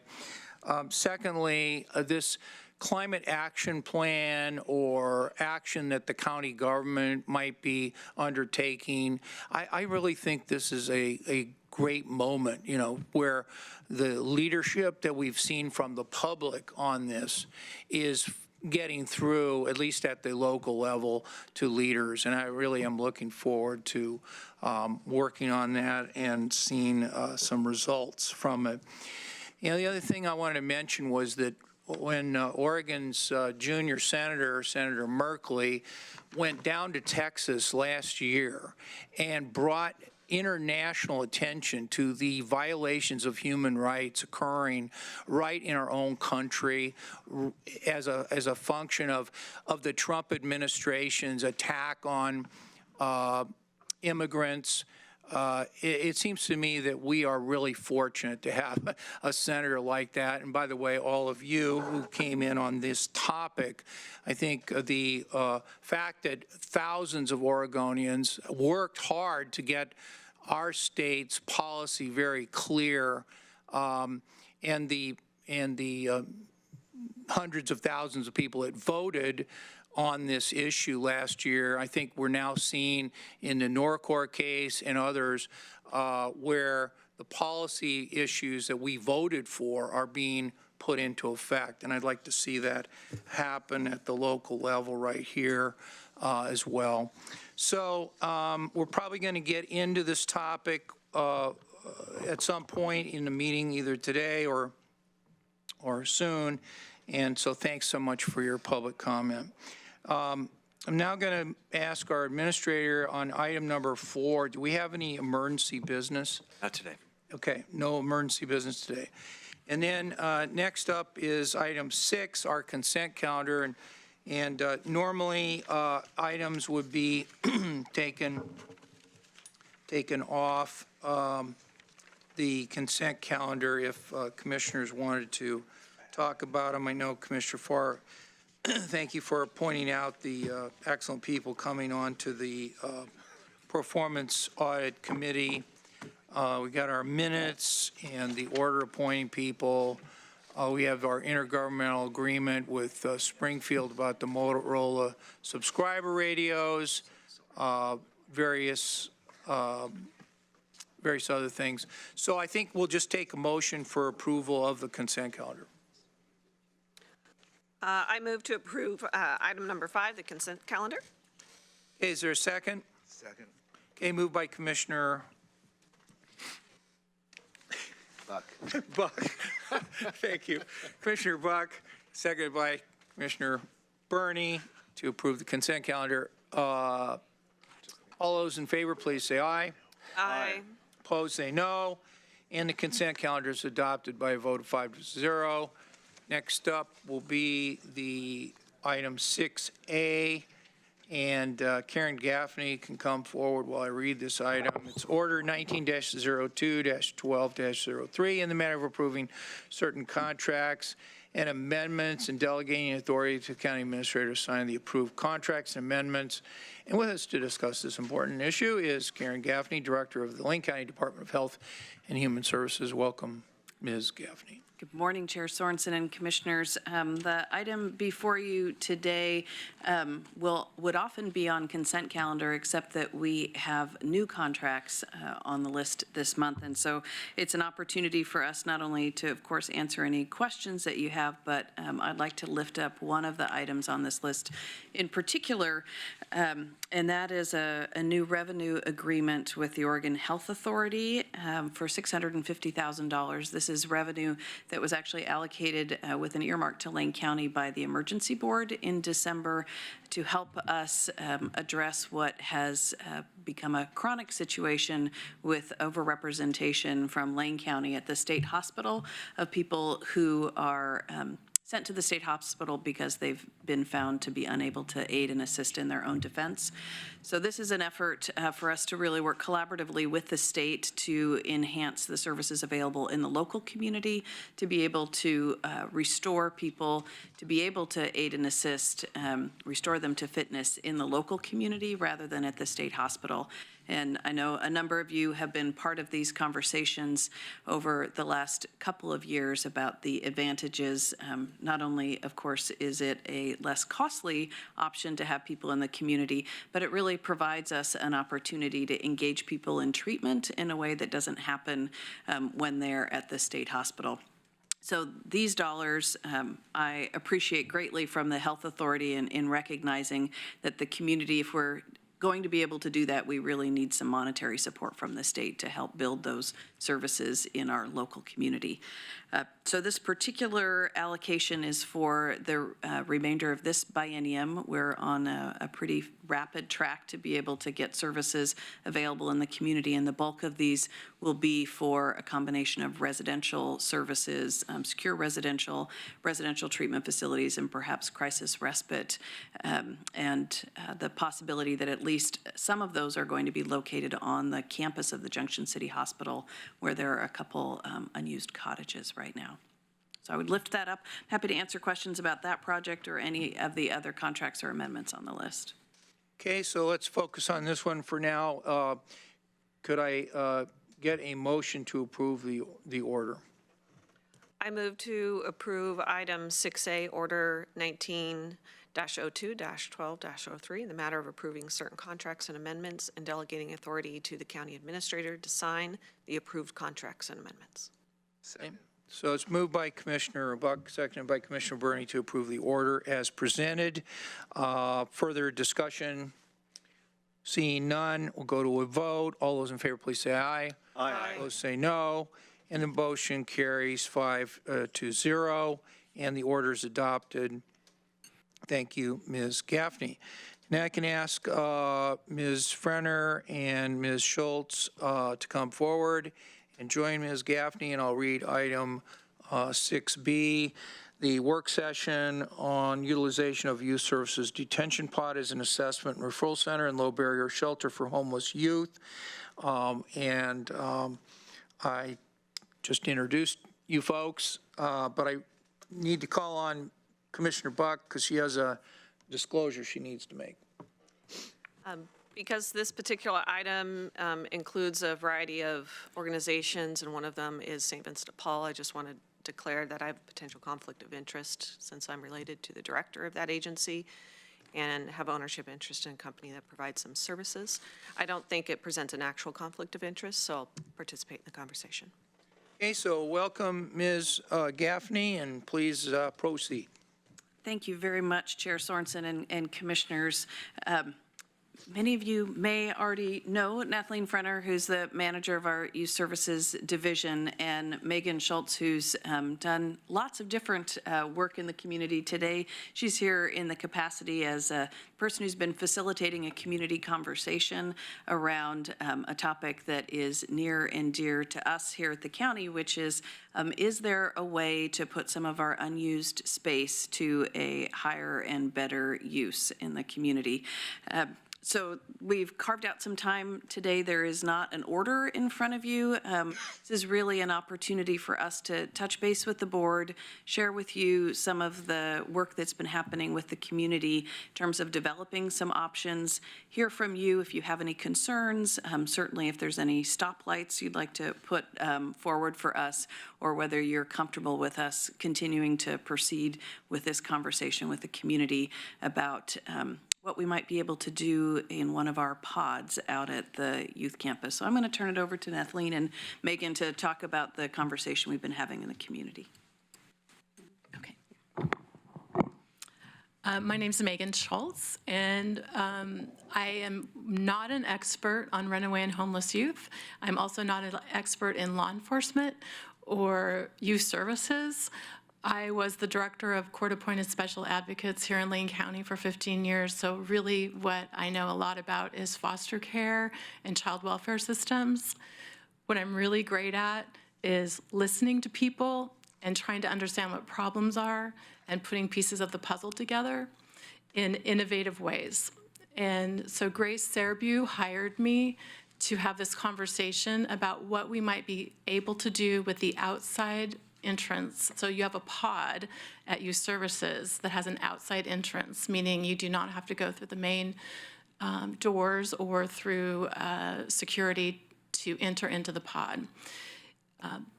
Secondly, this climate action plan or action that the county government might be undertaking, I really think this is a great moment, you know, where the leadership that we've seen from the public on this is getting through, at least at the local level, to leaders. And I really am looking forward to working on that and seeing some results from it. You know, the other thing I wanted to mention was that when Oregon's junior senator, Senator Merkley, went down to Texas last year and brought international attention to the violations of human rights occurring right in our own country as a function of the Trump administration's attack on immigrants. It seems to me that we are really fortunate to have a senator like that. And by the way, all of you who came in on this topic, I think the fact that thousands of Oregonians worked hard to get our state's policy very clear, and the hundreds of thousands of people that voted on this issue last year. I think we're now seeing in the Norcor case and others where the policy issues that we voted for are being put into effect. And I'd like to see that happen at the local level right here as well. So we're probably going to get into this topic at some point in the meeting, either today or soon. And so thanks so much for your public comment. I'm now going to ask our administrator on item number 4. Do we have any emergency business? Not today. Okay, no emergency business today. And then next up is item 6, our consent calendar. And normally items would be taken off the consent calendar if commissioners wanted to talk about them. I know Commissioner Farr, thank you for pointing out the excellent people coming on to the Performance Audit Committee. We got our minutes and the order appointing people. We have our intergovernmental agreement with Springfield about the Motorola subscriber radios, various other things. So I think we'll just take a motion for approval of the consent calendar. I move to approve item number 5, the consent calendar. Okay, is there a second? Second. Okay, moved by Commissioner Buck. Buck. Thank you. Commissioner Buck, seconded by Commissioner Berney to approve the consent calendar. All those in favor, please say aye. Aye. Opposed, say no. And the consent calendar is adopted by a vote of 5-0. Next up will be the item 6A, and Karen Gaffney can come forward while I read this item. It's order 19-02-12-03 in the matter of approving certain contracts and amendments and delegating authority to county administrator to sign the approved contracts and amendments. And with us to discuss this important issue is Karen Gaffney, Director of the Lane County Department of Health and Human Services. Welcome, Ms. Gaffney. Good morning, Chair Sorensen and Commissioners. The item before you today would often be on consent calendar, except that we have new contracts on the list this month. And so it's an opportunity for us not only to, of course, answer any questions that you have, but I'd like to lift up one of the items on this list in particular, and that is a new revenue agreement with the Oregon Health Authority for $650,000. This is revenue that was actually allocated with an earmark to Lane County by the Emergency Board in December to help us address what has become a chronic situation with overrepresentation from Lane County at the state hospital of people who are sent to the state hospital because they've been found to be unable to aid and assist in their own defense. So this is an effort for us to really work collaboratively with the state to enhance the services available in the local community, to be able to restore people, to be able to aid and assist, restore them to fitness in the local community rather than at the state hospital. And I know a number of you have been part of these conversations over the last couple of years about the advantages. Not only, of course, is it a less costly option to have people in the community, but it really provides us an opportunity to engage people in treatment in a way that doesn't happen when they're at the state hospital. So these dollars, I appreciate greatly from the health authority in recognizing that the community, if we're going to be able to do that, we really need some monetary support from the state to help build those services in our local community. So this particular allocation is for the remainder of this biennium. We're on a pretty rapid track to be able to get services available in the community, and the bulk of these will be for a combination of residential services, secure residential treatment facilities, and perhaps crisis respite, and the possibility that at least some of those are going to be located on the campus of the Junction City Hospital, where there are a couple unused cottages right now. So I would lift that up. Happy to answer questions about that project or any of the other contracts or amendments on the list. Okay, so let's focus on this one for now. Could I get a motion to approve the order? I move to approve item 6A, order 19-02-12-03, in the matter of approving certain contracts and amendments and delegating authority to the county administrator to sign the approved contracts and amendments. Same. So it's moved by Commissioner Buck, seconded by Commissioner Berney to approve the order as presented. Further discussion? Seeing none, we'll go to a vote. All those in favor, please say aye. Aye. Those say no, and the motion carries 5-0, and the order is adopted. Thank you, Ms. Gaffney. Now I can ask Ms. Frenner and Ms. Schultz to come forward and join Ms. Gaffney, and I'll read item 6B, the work session on utilization of youth services detention pod as an assessment and referral center and low barrier shelter for homeless youth. I just introduced you folks, but I need to call on Commissioner Buck because she has a disclosure she needs to make. Because this particular item includes a variety of organizations, and one of them is St. Vincent de Paul, I just want to declare that I have a potential conflict of interest since I'm related to the director of that agency and have ownership interest in a company that provides some services. I don't think it presents an actual conflict of interest, so I'll participate in the conversation. Okay, so welcome Ms. Gaffney, and please proceed. Thank you very much, Chair Sorensen and commissioners. Many of you may already know Nathalie Frenner, who's the manager of our Youth Services Division, and Megan Schultz, who's done lots of different work in the community. Today, she's here in the capacity as a person who's been facilitating a community conversation around a topic that is near and dear to us here at the county, which is there a way to put some of our unused space to a higher and better use in the community? So we've carved out some time today. There is not an order in front of you. This is really an opportunity for us to touch base with the board, share with you some of the work that's been happening with the community in terms of developing some options, hear from you if you have any concerns, certainly if there's any stoplights you'd like to put forward for us, or whether you're comfortable with us continuing to proceed with this conversation with the community about what we might be able to do in one of our pods out at the youth campus. So I'm going to turn it over to Nathalie and Megan to talk about the conversation we've been having in the community. Okay. My name is Megan Schultz, and I am not an expert on runaway and homeless youth. I'm also not an expert in law enforcement or youth services. I was the director of court-appointed special advocates here in Lane County for 15 years, so really what I know a lot about is foster care and child welfare systems. What I'm really great at is listening to people and trying to understand what problems are and putting pieces of the puzzle together in innovative ways. And so Grace Serbu hired me to have this conversation about what we might be able to do with the outside entrance. So you have a pod at Youth Services that has an outside entrance, meaning you do not have to go through the main doors or through security to enter into the pod.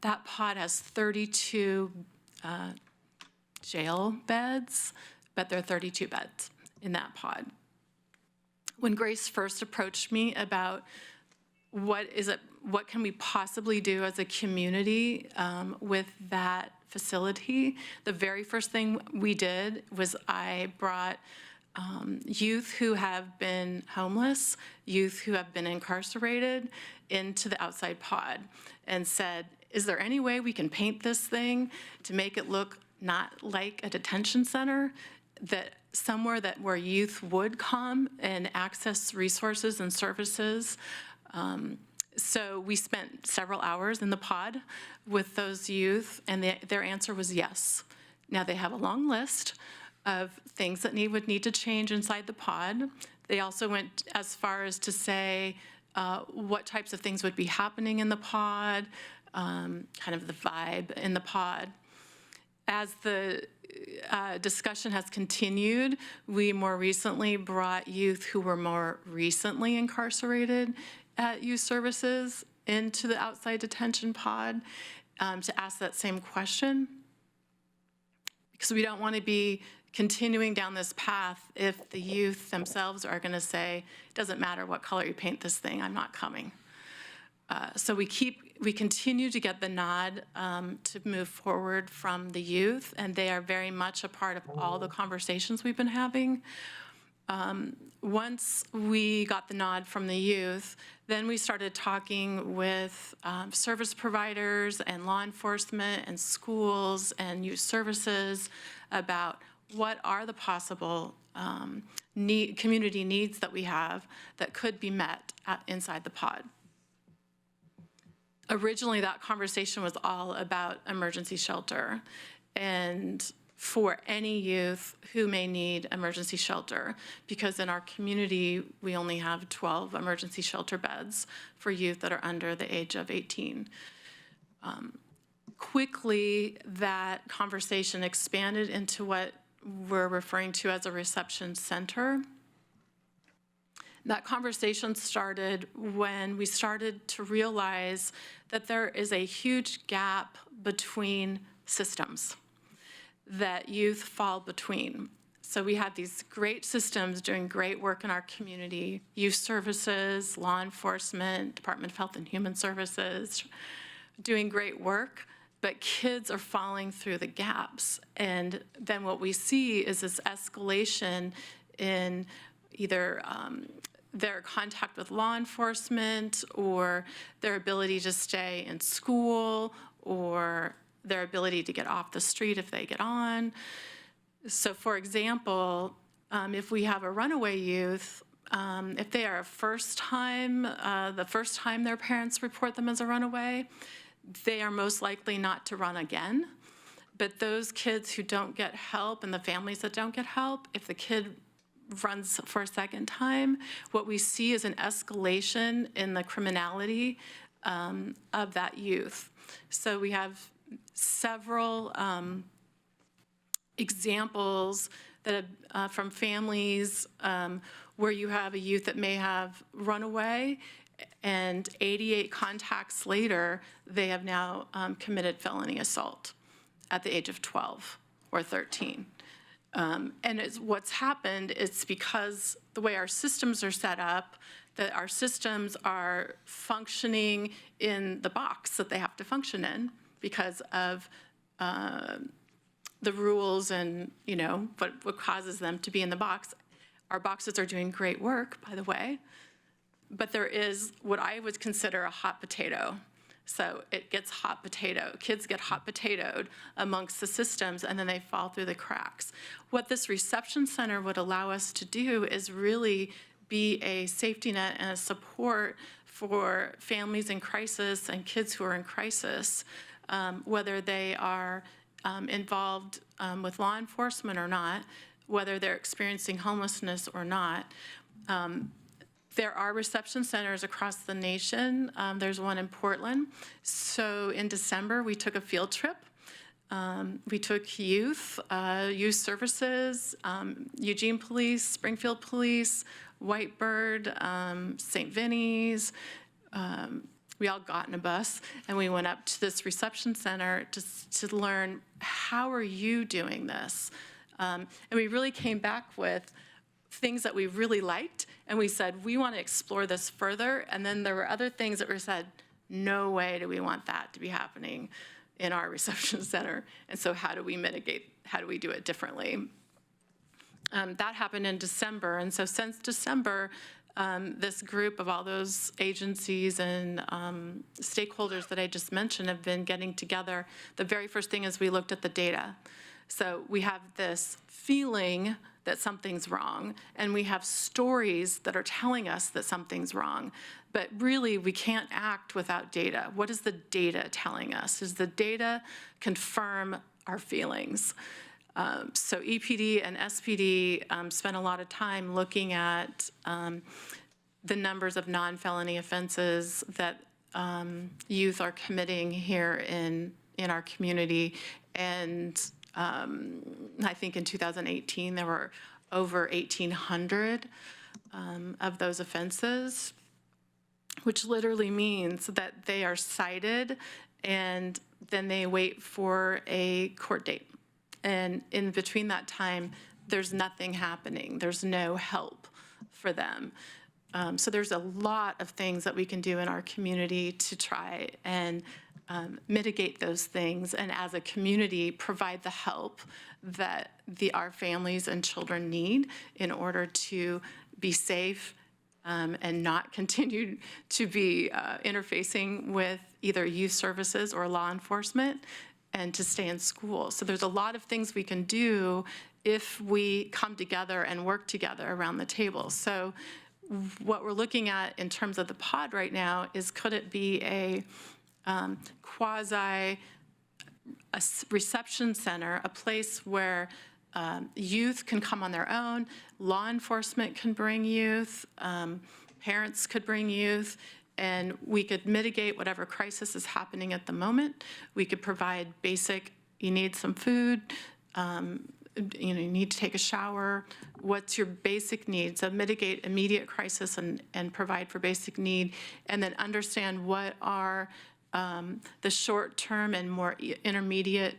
That pod has 32 jail beds, but there are 32 beds in that pod. When Grace first approached me about what can we possibly do as a community with that facility, the very first thing we did was I brought youth who have been homeless, youth who have been incarcerated into the outside pod and said, is there any way we can paint this thing to make it look not like a detention center, that somewhere that where youth would come and access resources and services? So we spent several hours in the pod with those youth, and their answer was yes. Now they have a long list of things that would need to change inside the pod. They also went as far as to say what types of things would be happening in the pod, kind of the vibe in the pod. As the discussion has continued, we more recently brought youth who were more recently incarcerated at Youth Services into the outside detention pod to ask that same question. Because we don't want to be continuing down this path if the youth themselves are going to say, it doesn't matter what color you paint this thing, I'm not coming. So we continue to get the nod to move forward from the youth, and they are very much a part of all the conversations we've been having. Once we got the nod from the youth, then we started talking with service providers and law enforcement and schools and youth services about what are the possible community needs that we have that could be met inside the pod. Originally, that conversation was all about emergency shelter and for any youth who may need emergency shelter, because in our community, we only have 12 emergency shelter beds for youth that are under the age of 18. Quickly, that conversation expanded into what we're referring to as a reception center. That conversation started when we started to realize that there is a huge gap between systems that youth fall between. So we have these great systems doing great work in our community, youth services, law enforcement, Department of Health and Human Services, doing great work, but kids are falling through the gaps. And then what we see is this escalation in either their contact with law enforcement or their ability to stay in school or their ability to get off the street if they get on. So for example, if we have a runaway youth, if they are the first time their parents report them as a runaway, they are most likely not to run again. But those kids who don't get help and the families that don't get help, if the kid runs for a second time, what we see is an escalation in the criminality of that youth. So we have several examples that from families where you have a youth that may have run away, and 88 contacts later, they have now committed felony assault at the age of 12 or 13. And what's happened is because the way our systems are set up, that our systems are functioning in the box that they have to function in because of the rules and, you know, what causes them to be in the box. Our boxes are doing great work, by the way, but there is what I would consider a hot potato. So it gets hot potato. Kids get hot potatoed amongst the systems, and then they fall through the cracks. What this reception center would allow us to do is really be a safety net and a support for families in crisis and kids who are in crisis whether they are involved with law enforcement or not, whether they're experiencing homelessness or not. There are reception centers across the nation. There's one in Portland. So in December, we took a field trip. We took youth services, Eugene Police, Springfield Police, Whitebird, St. Vinny's. We all got in a bus and we went up to this reception center to learn, how are you doing this? And we really came back with things that we really liked, and we said, we want to explore this further. And then there were other things that were said, no way do we want that to be happening in our reception center. And so how do we mitigate, how do we do it differently? That happened in December. And so since December, this group of all those agencies and stakeholders that I just mentioned have been getting together. The very first thing is we looked at the data. So we have this feeling that something's wrong, and we have stories that are telling us that something's wrong. But really, we can't act without data. What is the data telling us? Does the data confirm our feelings? So EPD and SPD spent a lot of time looking at the numbers of non-felony offenses that youth are committing here in our community. And I think in 2018, there were over 1,800 of those offenses, which literally means that they are cited and then they wait for a court date. And in between that time, there's nothing happening. There's no help for them. So there's a lot of things that we can do in our community to try and mitigate those things, and as a community, provide the help that our families and children need in order to be safe and not continue to be interfacing with either youth services or law enforcement, and to stay in school. So there's a lot of things we can do if we come together and work together around the table. So what we're looking at in terms of the pod right now is, could it be a reception center, a place where youth can come on their own, law enforcement can bring youth, parents could bring youth, and we could mitigate whatever crisis is happening at the moment. We could provide basic, you need some food, you need to take a shower, what's your basic needs? So mitigate immediate crisis and provide for basic need, and then understand what are the short-term and more intermediate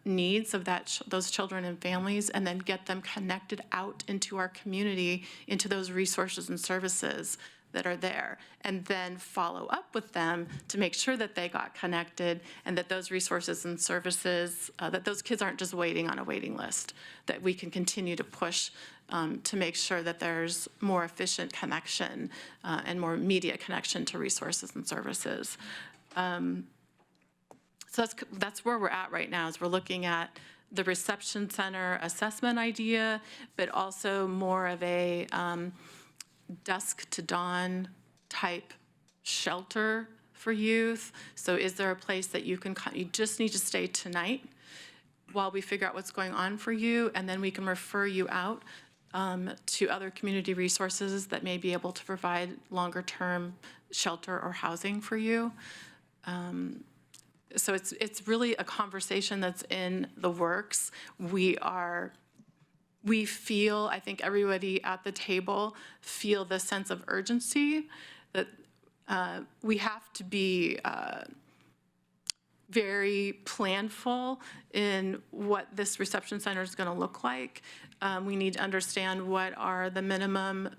needs of those children and families, and then get them connected out into our community, into those resources and services that are there, and then follow up with them to make sure that they got connected and that those resources and services, that those kids aren't just waiting on a waiting list, that we can continue to push to make sure that there's more efficient connection and more immediate connection to resources and services. So that's where we're at right now, is we're looking at the reception center assessment idea, but also more of a dusk to dawn type shelter for youth. So is there a place that you just need to stay tonight while we figure out what's going on for you, and then we can refer you out to other community resources that may be able to provide longer term shelter or housing for you. So it's really a conversation that's in the works. We feel, I think everybody at the table feel the sense of urgency that we have to be very planful in what this reception center is going to look like. We need to understand what are the minimum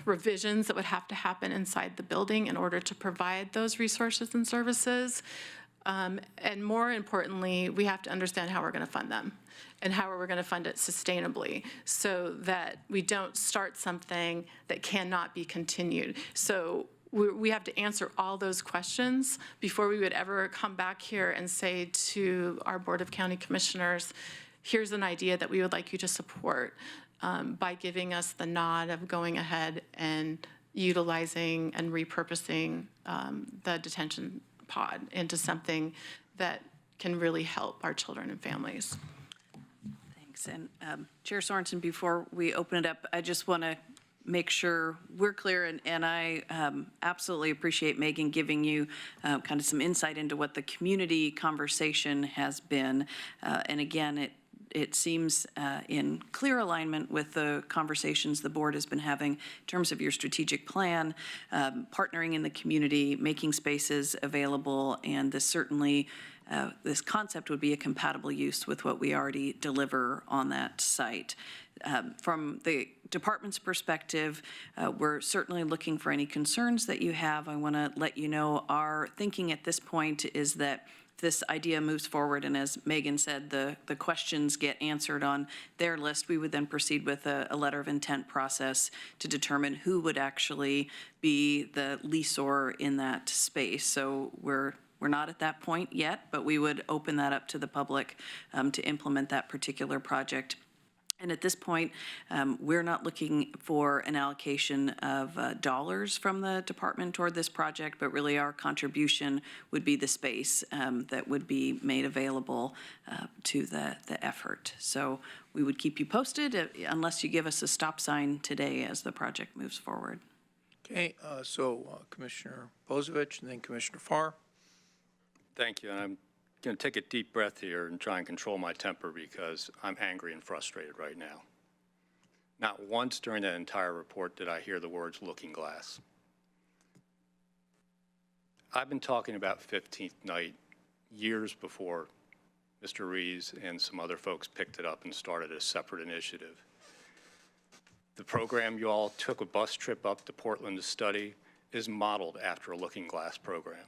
revisions that would have to happen inside the building in order to provide those resources and services. And more importantly, we have to understand how we're going to fund them and how we're going to fund it sustainably, so that we don't start something that cannot be continued. So we have to answer all those questions before we would ever come back here and say to our Board of County Commissioners, here's an idea that we would like you to support, by giving us the nod of going ahead and utilizing and repurposing the detention pod into something that can really help our children and families. Thanks. And Chair Sorensen, before we open it up, I just want to make sure we're clear, and I absolutely appreciate Megan giving you kind of some insight into what the community conversation has been. And again, it seems in clear alignment with the conversations the board has been having in terms of your strategic plan, partnering in the community, making spaces available, and this certainly, this concept would be a compatible use with what we already deliver on that site. From the department's perspective, we're certainly looking for any concerns that you have. I want to let you know our thinking at this point is that this idea moves forward, and as Megan said, the questions get answered on their list, we would then proceed with a letter of intent process to determine who would actually be the leaseor in that space. So we're not at that point yet, but we would open that up to the public to implement that particular project. And at this point, we're not looking for an allocation of dollars from the department toward this project, but really our contribution would be the space that would be made available to the effort. So we would keep you posted unless you give us a stop sign today as the project moves forward. Okay, so Commissioner Bozovich and then Commissioner Farr. Thank you, and I'm going to take a deep breath here and try and control my temper because I'm angry and frustrated right now. Not once during that entire report did I hear the words looking glass. I've been talking about 15th Night years before Mr. Rees and some other folks picked it up and started a separate initiative. The program you all took a bus trip up to Portland to study is modeled after a looking glass program.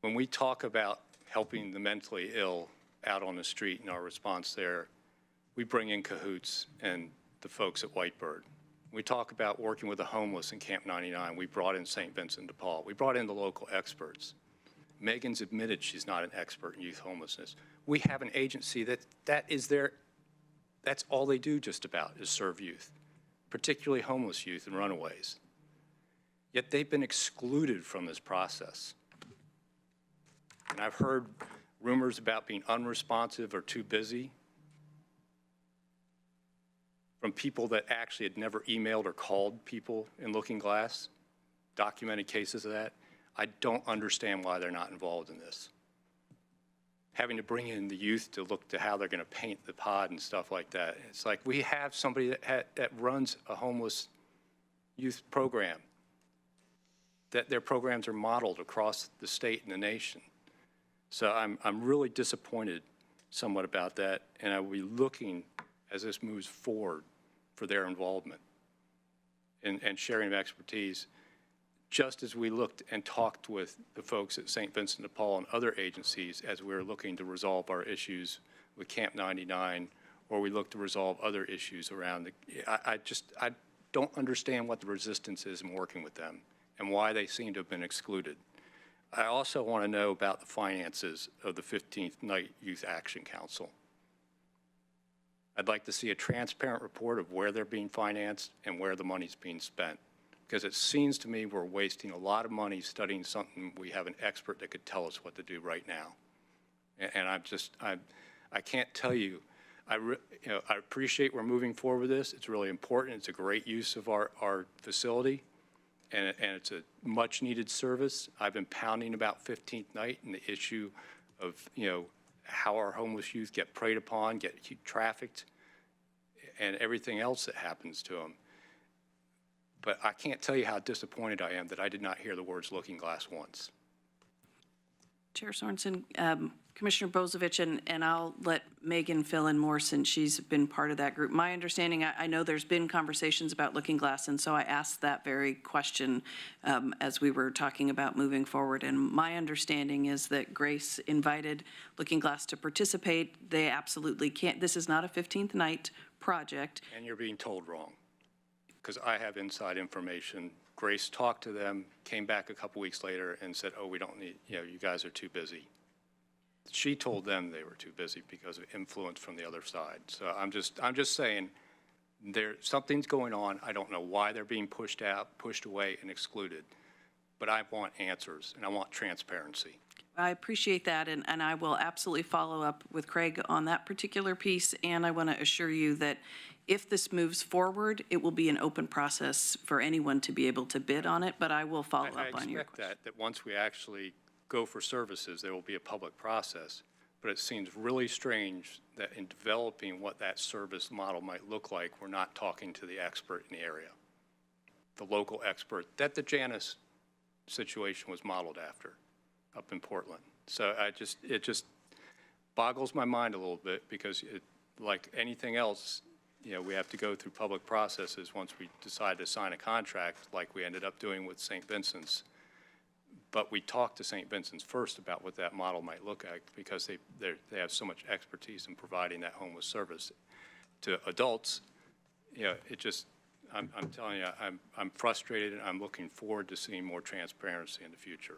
When we talk about helping the mentally ill out on the street and our response there, we bring in cahoots and the folks at Whitebird. We talk about working with the homeless in Camp 99. We brought in St. Vincent de Paul. We brought in the local experts. Megan's admitted she's not an expert in youth homelessness. We have an agency that's all they do just about is serve youth, particularly homeless youth and runaways. Yet they've been excluded from this process. And I've heard rumors about being unresponsive or too busy from people that actually had never emailed or called people in Looking Glass, documented cases of that. I don't understand why they're not involved in this. Having to bring in the youth to look to how they're going to paint the pod and stuff like that. It's like we have somebody that runs a homeless youth program, that their programs are modeled across the state and the nation. So I'm really disappointed somewhat about that, and I will be looking as this moves forward for their involvement and sharing of expertise, just as we looked and talked with the folks at St. Vincent de Paul and other agencies as we were looking to resolve our issues with Camp 99, or we look to resolve other issues around I don't understand what the resistance is in working with them and why they seem to have been excluded. I also want to know about the finances of the 15th Night Youth Action Council. I'd like to see a transparent report of where they're being financed and where the money's being spent, because it seems to me we're wasting a lot of money studying something we have an expert that could tell us what to do right now. And I can't tell you, I appreciate we're moving forward with this. It's really important. It's a great use of our facility. And it's a much needed service. I've been pounding about 15th Night and the issue of, how our homeless youth get preyed upon, get trafficked, and everything else that happens to them. But I can't tell you how disappointed I am that I did not hear the words looking glass once. Chair Sorensen, Commissioner Bozovich, and I'll let Megan fill in more since she's been part of that group. My understanding, I know there's been conversations about Looking Glass, and so I asked that very question as we were talking about moving forward. And my understanding is that Grace invited Looking Glass to participate. They absolutely can't. This is not a 15th Night project. And you're being told wrong, because I have inside information. Grace talked to them, came back a couple weeks later and said, oh, we don't need, you guys are too busy. She told them they were too busy because of influence from the other side. So I'm just saying something's going on. I don't know why they're being pushed out, pushed away, and excluded. but I want answers and I want transparency. I appreciate that, and I will absolutely follow up with Craig on that particular piece, and I want to assure you that if this moves forward, it will be an open process for anyone to be able to bid on it, but I will follow up on your question. I expect that once we actually go for services, there will be a public process, but it seems really strange that in developing what that service model might look like, we're not talking to the expert in the area, the local expert that the Janus situation was modeled after up in Portland. So it just boggles my mind a little bit because like anything else, we have to go through public processes once we decide to sign a contract like we ended up doing with St. Vincent's. But we talked to St. Vincent's first about what that model might look like because they have so much expertise in providing that homeless service to adults. I'm telling you, I'm frustrated and I'm looking forward to seeing more transparency in the future.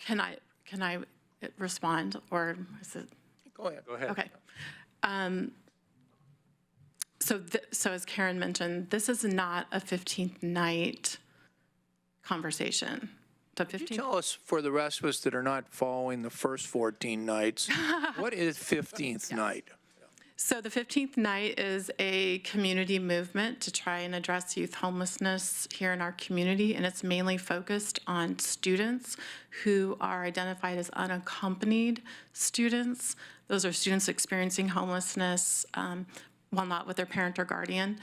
Can I respond, or is it? Go ahead. Go ahead. Okay. So as Karen mentioned, this is not a 15th night conversation. The 15th. Can you tell us, for the rest of us that are not following the first 14 nights, what is 15th night? So the 15th night is a community movement to try and address youth homelessness here in our community, and it's mainly focused on students who are identified as unaccompanied students. Those are students experiencing homelessness while not with their parent or guardian.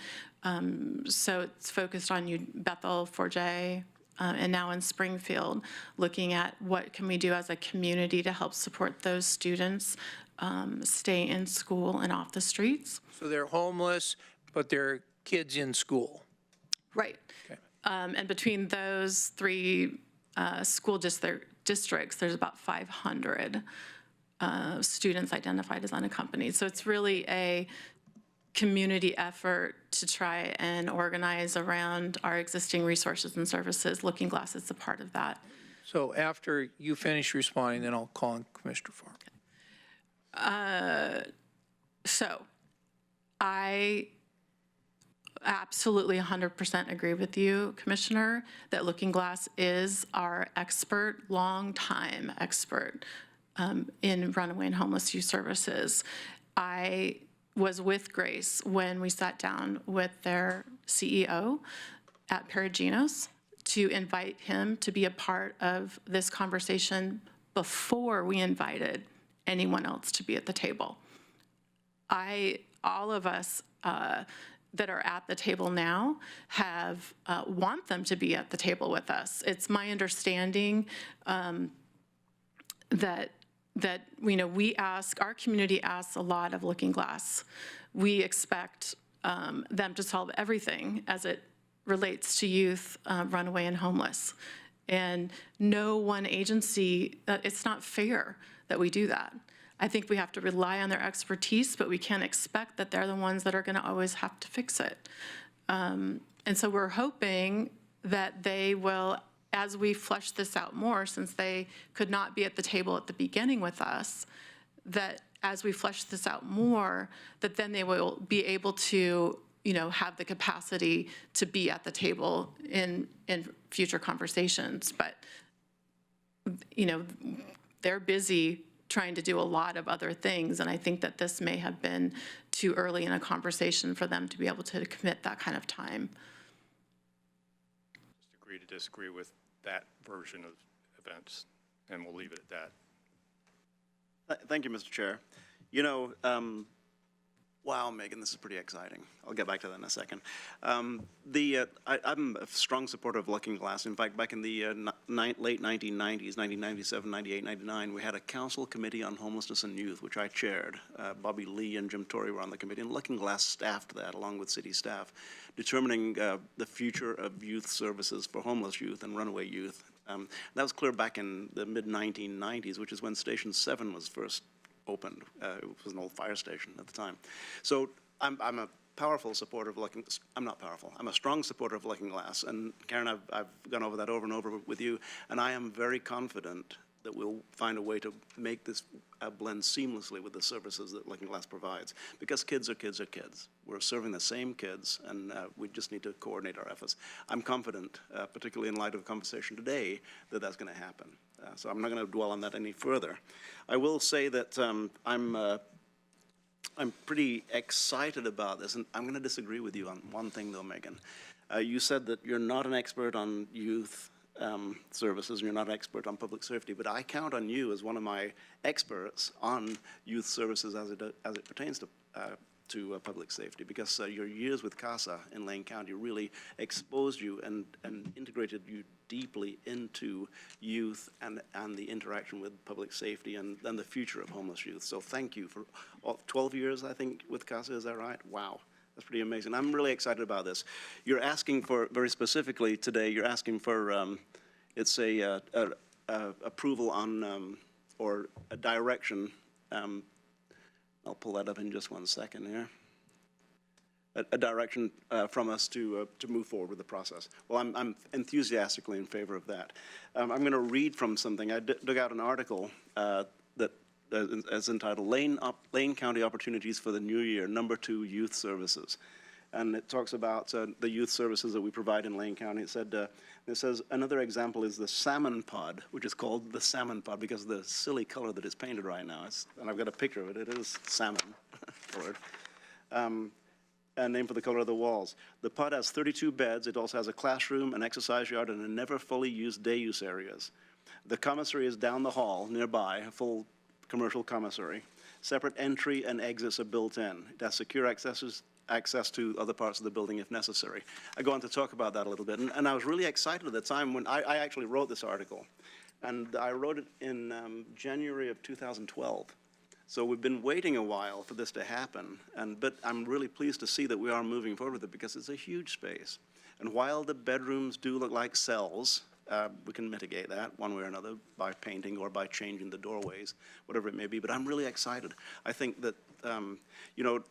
So it's focused on Bethel, Fort Jay, and now in Springfield, looking at what can we do as a community to help support those students stay in school and off the streets. So they're homeless, but they're kids in school. Right. Okay. And between those three school districts, there's about 500 students identified as unaccompanied. So it's really a community effort to try and organize around our existing resources and services. Looking Glass is a part of that. So after you finish responding, then I'll call on Commissioner Farr. So I absolutely 100% agree with you, Commissioner, that Looking Glass is our expert, long-time expert in runaway and homeless youth services. I was with Grace when we sat down with their CEO at Perriginos to invite him to be a part of this conversation before we invited anyone else to be at the table. All of us that are at the table now have want them to be at the table with us. It's my understanding that our community asks a lot of Looking Glass. We expect them to solve everything as it relates to youth runaway and homeless. And no one agency, it's not fair that we do that. I think we have to rely on their expertise, but we can't expect that they're the ones that are going to always have to fix it. And so we're hoping that they will, as we flesh this out more, since they could not be at the table at the beginning with us, that as we flesh this out more, that then they will be able to, have the capacity to be at the table in future conversations. But, they're busy trying to do a lot of other things, and I think that this may have been too early in a conversation for them to be able to commit that kind of time. Just agree to disagree with that version of events, and we'll leave it at that. Thank you, Mr. Chair. Wow, Megan, this is pretty exciting. I'll get back to that in a second. I'm a strong supporter of Looking Glass. In fact, back in the late 1990s, 1997, 98, 99, we had a council committee on homelessness and youth, which I chaired. Bobby Lee and Jim Torrey were on the committee, and Looking Glass staffed that along with city staff, determining the future of youth services for homeless youth and runaway youth. That was clear back in the mid-1990s, which is when Station 7 was first opened. It was an old fire station at the time. So I'm a powerful supporter of I'm not powerful. I'm a strong supporter of Looking Glass. And Karen, I've gone over that over and over with you. And I am very confident that we'll find a way to make this blend seamlessly with the services that Looking Glass provides. Because kids are kids are kids. We're serving the same kids, and we just need to coordinate our efforts. I'm confident, particularly in light of the conversation today, that that's going to happen. So I'm not going to dwell on that any further. I will say that I'm pretty excited about this, and I'm going to disagree with you on one thing, though, Megan. You said that you're not an expert on youth services, and you're not an expert on public safety, but I count on you as one of my experts on youth services as it pertains to public safety, because your years with CASA in Lane County really exposed you and integrated you deeply into youth and the interaction with public safety and the future of homeless youth. So thank you for 12 years, I think, with CASA, is that right? Wow. That's pretty amazing. I'm really excited about this. You're asking for, very specifically today, you're asking for, it's a approval on, or a direction. I'll pull that up in just 1 second here. A direction from us to move forward with the process. Well, I'm enthusiastically in favor of that. I'm going to read from something. I dug out an article that is entitled Lane County Opportunities for the New Year, #2 Youth Services. And it talks about the youth services that we provide in Lane County. It says, another example is the salmon pod, which is called the salmon pod because of the silly color that is painted right now. And I've got a picture of it. It is salmon colored. A name for the color of the walls. The pod has 32 beds. It also has a classroom, an exercise yard, and a never fully used day use areas. The commissary is down the hall nearby, a full commercial commissary. Separate entry and exits are built in. It has secure access to other parts of the building if necessary. I go on to talk about that a little bit. And I was really excited at the time when I actually wrote this article. And I wrote it in January of 2012. So we've been waiting a while for this to happen. But I'm really pleased to see that we are moving forward with it because it's a huge space. And while the bedrooms do look like cells, we can mitigate that one way or another by painting or by changing the doorways, whatever it may be. But I'm really excited. I think that, you know,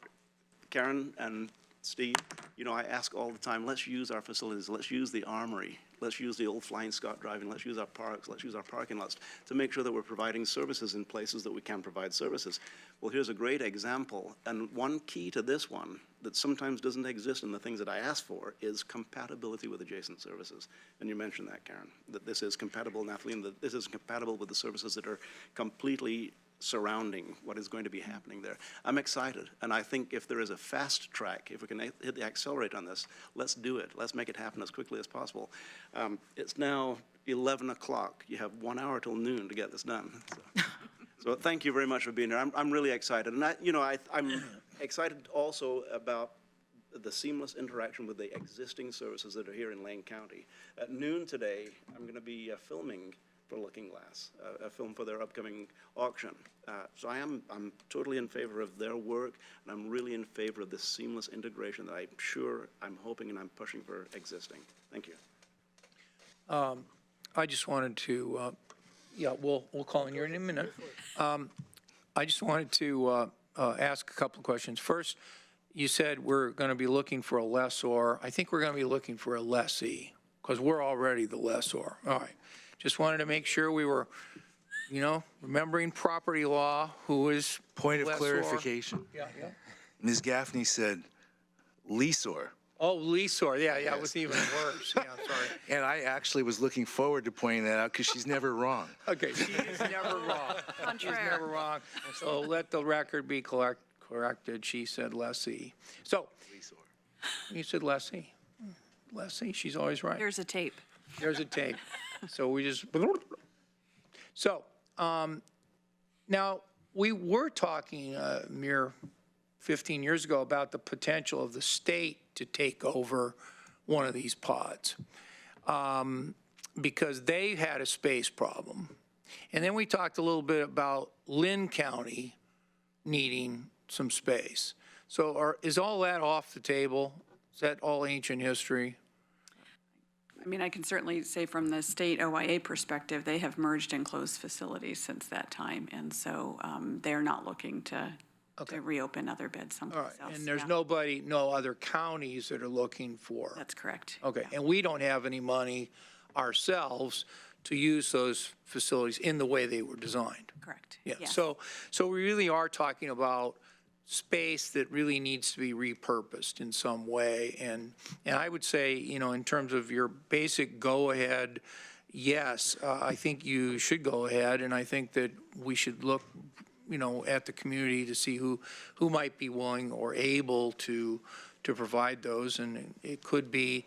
Karen and Steve, you know, I ask all the time, let's use our facilities, let's use the armory, let's use the old Flying Scot driving, let's use our parks, let's use our parking lots to make sure that we're providing services in places that we can provide services. Well, here's a great example, and one key to this one that sometimes doesn't exist in the things that I ask for is compatibility with adjacent services. And you mentioned that, Karen, that this is compatible, Nathalie, that this is compatible with the services that are completely surrounding what is going to be happening there. I'm excited, and I think if there is a fast track, if we can hit the accelerate on this, let's do it. Let's make it happen as quickly as possible. It's now 11 o'clock. You have 1 hour till noon to get this done. So thank you very much for being here. I'm really excited, and I'm excited also about the seamless interaction with the existing services that are here in Lane County. At noon today, I'm going to be filming for Looking Glass, a film for their upcoming auction. So I'm totally in favor of their work, and I'm really in favor of this seamless integration that I'm hoping and I'm pushing for existing. Thank you. I just wanted to, yeah, we'll call in here in a minute. I just wanted to ask a couple of questions. First, you said we're going to be looking for a lessor. I think we're going to be looking for a lessee because we're already the lessor. All right. Just wanted to make sure we were, you know, remembering property law, who is Point of lessor. Clarification. Yeah. Ms. Gaffney said leasor. Oh, leasor. Yeah, it was even worse. Yeah, sorry. And I actually was looking forward to pointing that out because she's never wrong. Okay, she is never wrong. She's never wrong. So let the record be corrected. She said lessee. So, you said lessee. Lessee, she's always right. Here's a tape. There's a tape. So we just, so now we were talking a mere 15 years ago about the potential of the state to take over one of these pods because they had a space problem. And then we talked a little bit about Lynn County needing some space. So is all that off the table? Is that all ancient history? I mean, I can certainly say from the state OIA perspective, they have merged and closed facilities since that time. And so they're not looking to reopen other beds someplace else. And there's no other counties that are looking for. That's correct. Okay, and we don't have any money ourselves to use those facilities in the way they were designed. Correct. Yeah, Yes. so we really are talking about space that really needs to be repurposed in some way. And I would say, in terms of your basic go-ahead, yes, I think you should go ahead, and I think that we should look, at the community to see who might be willing or able to provide those. And it could be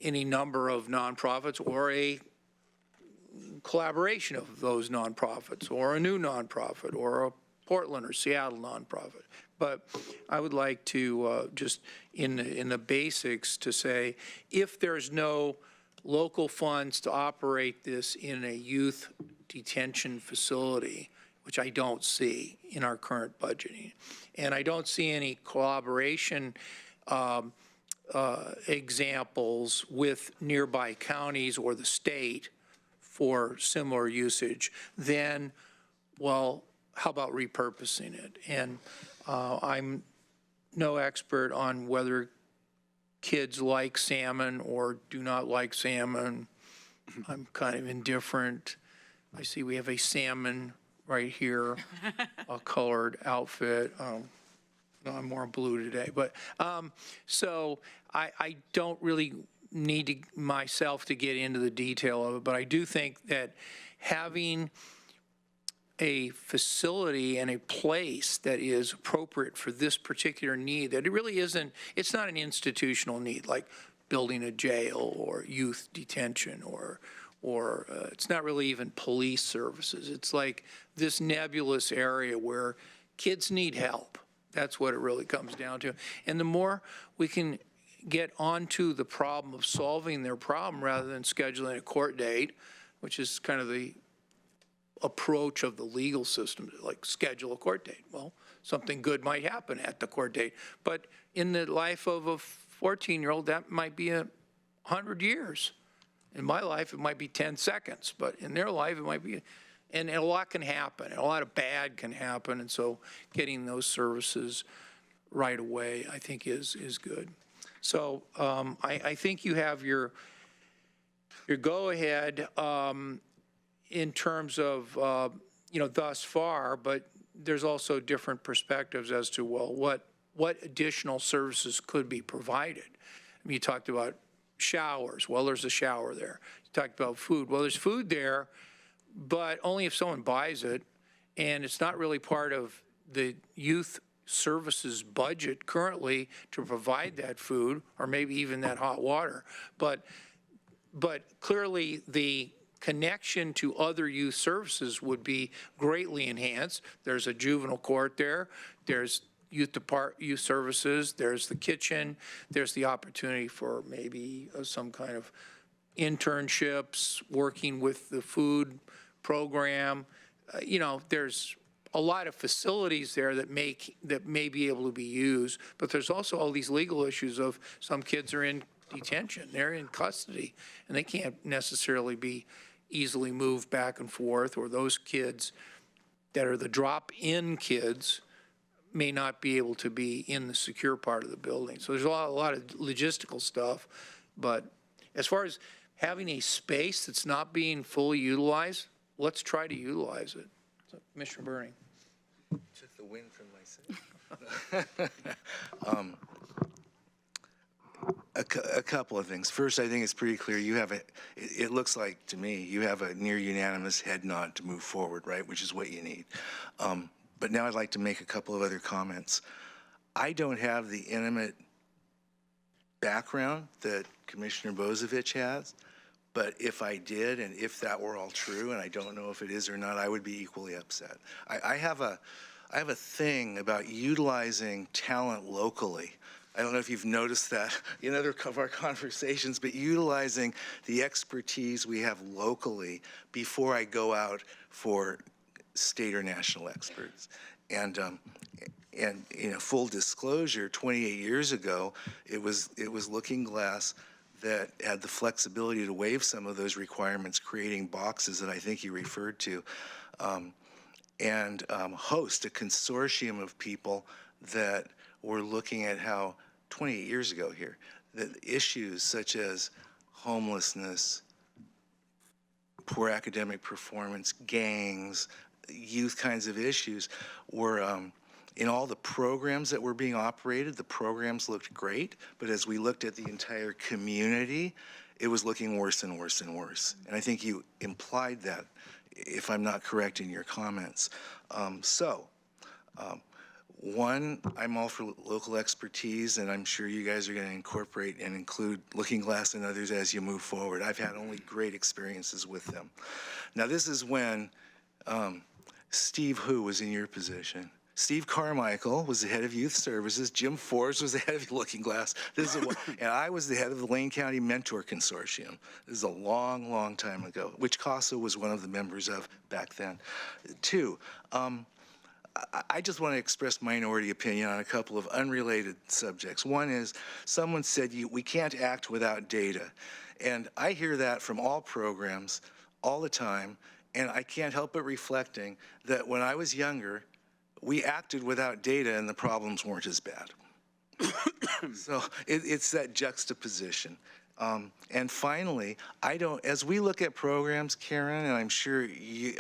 any number of nonprofits or a collaboration of those nonprofits or a new nonprofit or a Portland or Seattle nonprofit. But I would like to just in the basics to say, if there's no local funds to operate this in a youth detention facility, which I don't see in our current budgeting, and I don't see any collaboration examples with nearby counties or the state for similar usage, then, well, how about repurposing it? And I'm no expert on whether kids like salmon or do not like salmon. I'm kind of indifferent. I see we have a salmon right here, a colored outfit. No, I'm more blue today. But so I don't really need myself to get into the detail of it, but I do think that having a facility and a place that is appropriate for this particular need, that it really isn't, it's not an institutional need like building a jail or youth detention or it's not really even police services. It's like this nebulous area where kids need help. That's what it really comes down to. And the more we can get onto the problem of solving their problem rather than scheduling a court date, which is kind of the approach of the legal system, like schedule a court date. Well, something good might happen at the court date. But in the life of a 14-year-old, that might be 100 years. In my life, it might be 10 seconds. But in their life, it might be, and a lot can happen. And a lot of bad can happen. And so getting those services right away, I think, is good. So I think you have your go-ahead in terms of, thus far, but there's also different perspectives as to, well, what additional services could be provided. I mean, you talked about showers. Well, there's a shower there. You talked about food. Well, there's food there, but only if someone buys it, and it's not really part of the youth services budget currently to provide that food or maybe even that hot water. But clearly the connection to other youth services would be greatly enhanced. There's a juvenile court there. There's youth services. There's the kitchen. There's the opportunity for maybe some kind of internships, working with the food program. There's a lot of facilities there that may be able to be used, but there's also all these legal issues of some kids are in detention, they're in custody, and they can't necessarily be easily moved back and forth, or those kids that are the drop-in kids may not be able to be in the secure part of the building. So there's a lot of logistical stuff, but as far as having a space that's not being fully utilized, let's try to utilize it. So, Commissioner Bernie. Took the wind from my sail. A couple of things. First, I think it's pretty clear you have it looks like to me, you have a near unanimous head nod to move forward, right, which is what you need. But now I'd like to make a couple of other comments. I don't have the intimate background that Commissioner Bozovich has, but if I did, and if that were all true, and I don't know if it is or not, I would be equally upset. I have a thing about utilizing talent locally. I don't know if you've noticed that in other of our conversations, but utilizing the expertise we have locally before I go out for state or national experts. And full disclosure, 28 years ago, it was Looking Glass that had the flexibility to waive some of those requirements, creating boxes that I think you referred to, and host a consortium of people that were looking at how 28 years ago here, that issues such as homelessness, poor academic performance, gangs, youth kinds of issues were in all the programs that were being operated, the programs looked great, but as we looked at the entire community, it was looking worse and worse and worse. And I think you implied that, if I'm not correct in your comments. One, I'm all for local expertise, and I'm sure you guys are going to incorporate and include Looking Glass and others as you move forward. I've had only great experiences with them. Now, this is when Steve Who was in your position. Steve Carmichael was the head of Youth Services. Jim Forrest was the head of Looking Glass. And I was the head of the Lane County Mentor Consortium. This is a long, long time ago, which CASA was one of the members of back then. Two, I just want to express minority opinion on a couple of unrelated subjects. One is, someone said we can't act without data. And I hear that from all programs all the time, and I can't help but reflecting that when I was younger, we acted without data and the problems weren't as bad. So it's that juxtaposition. And finally, as we look at programs, Karen, and I'm sure you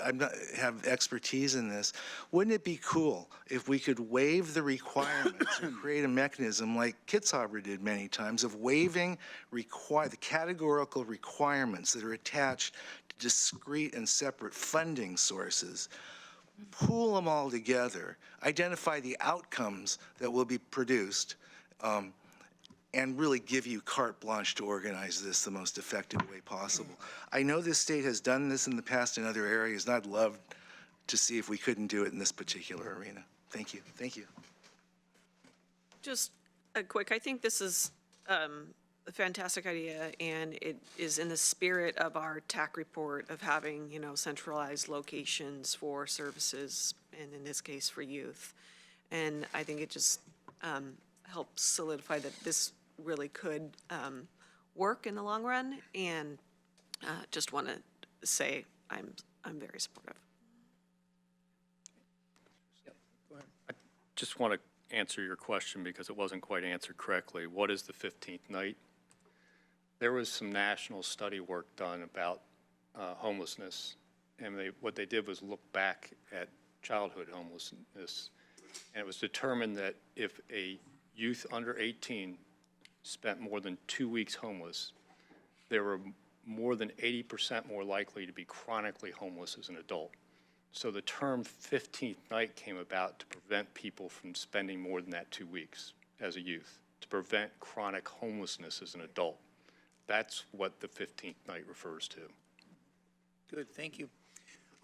have expertise in this, wouldn't it be cool if we could waive the requirements and create a mechanism like Kitzhaber did many times of waiving the categorical requirements that are attached to discrete and separate funding sources, pool them all together, identify the outcomes that will be produced, and really give you carte blanche to organize this the most effective way possible. I know this state has done this in the past in other areas, and I'd love to see if we couldn't do it in this particular arena. Thank you. Thank you. Just a quick, I think this is a fantastic idea, and it is in the spirit of our TAC report of having, centralized locations for services, and in this case for youth. And I think it just helps solidify that this really could work in the long run, and just want to say I'm very supportive. I just want to answer your question because it wasn't quite answered correctly. What is the 15th night? There was some national study work done about homelessness, and what they did was look back at childhood homelessness, and it was determined that if a youth under 18 spent more than 2 weeks homeless, they were more than 80% more likely to be chronically homeless as an adult. So the term 15th night came about to prevent people from spending more than that 2 weeks as a youth, to prevent chronic homelessness as an adult. That's what the 15th night refers to. Good, thank you.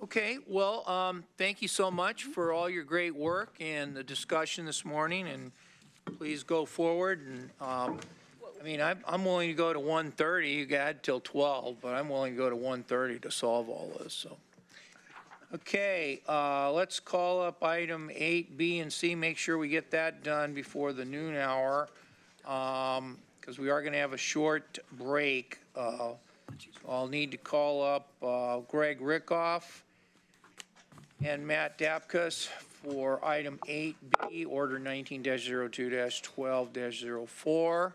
Okay, well, thank you so much for all your great work and the discussion this morning, and please go forward. And I'm willing to go to 1:30. You got till 12, but I'm willing to go to 1:30 to solve all this. So, okay, let's call up item 8, B, and C. Make sure we get that done before the noon hour, because we are going to have a short break. I'll need to call up Greg Rickoff and Matt Dapkus for item 8B, order 19-02-12-04,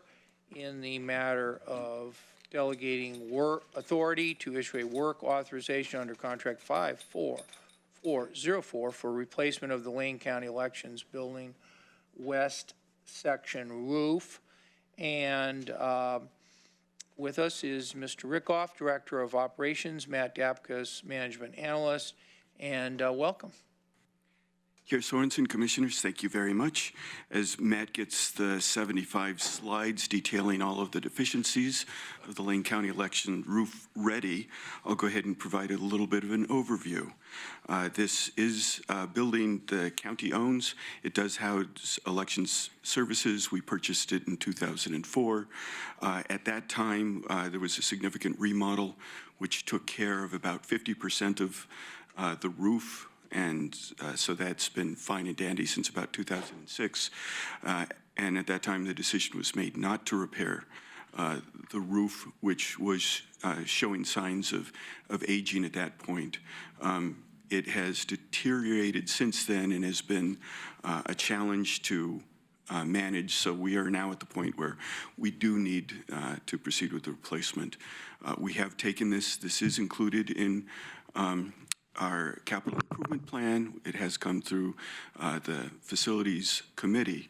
in the matter of delegating work authority to issue a work authorization under contract 54404 for replacement of the Lane County Elections Building West section roof. And with us is Mr. Rickoff, Director of Operations, Matt Dapkus, Management Analyst, and welcome. Chair Sorensen, Commissioners, thank you very much. As Matt gets the 75 slides detailing all of the deficiencies of the Lane County election roof ready, I'll go ahead and provide a little bit of an overview. This is a building the county owns. It does house elections services. We purchased it in 2004. At that time, there was a significant remodel which took care of about 50% of the roof. And so that's been fine and dandy since about 2006. And at that time, the decision was made not to repair the roof, which was showing signs of aging at that point. It has deteriorated since then and has been a challenge to managed. So we are now at the point where we do need to proceed with the replacement. We have taken this. This is included in our capital improvement plan. It has come through the facilities committee.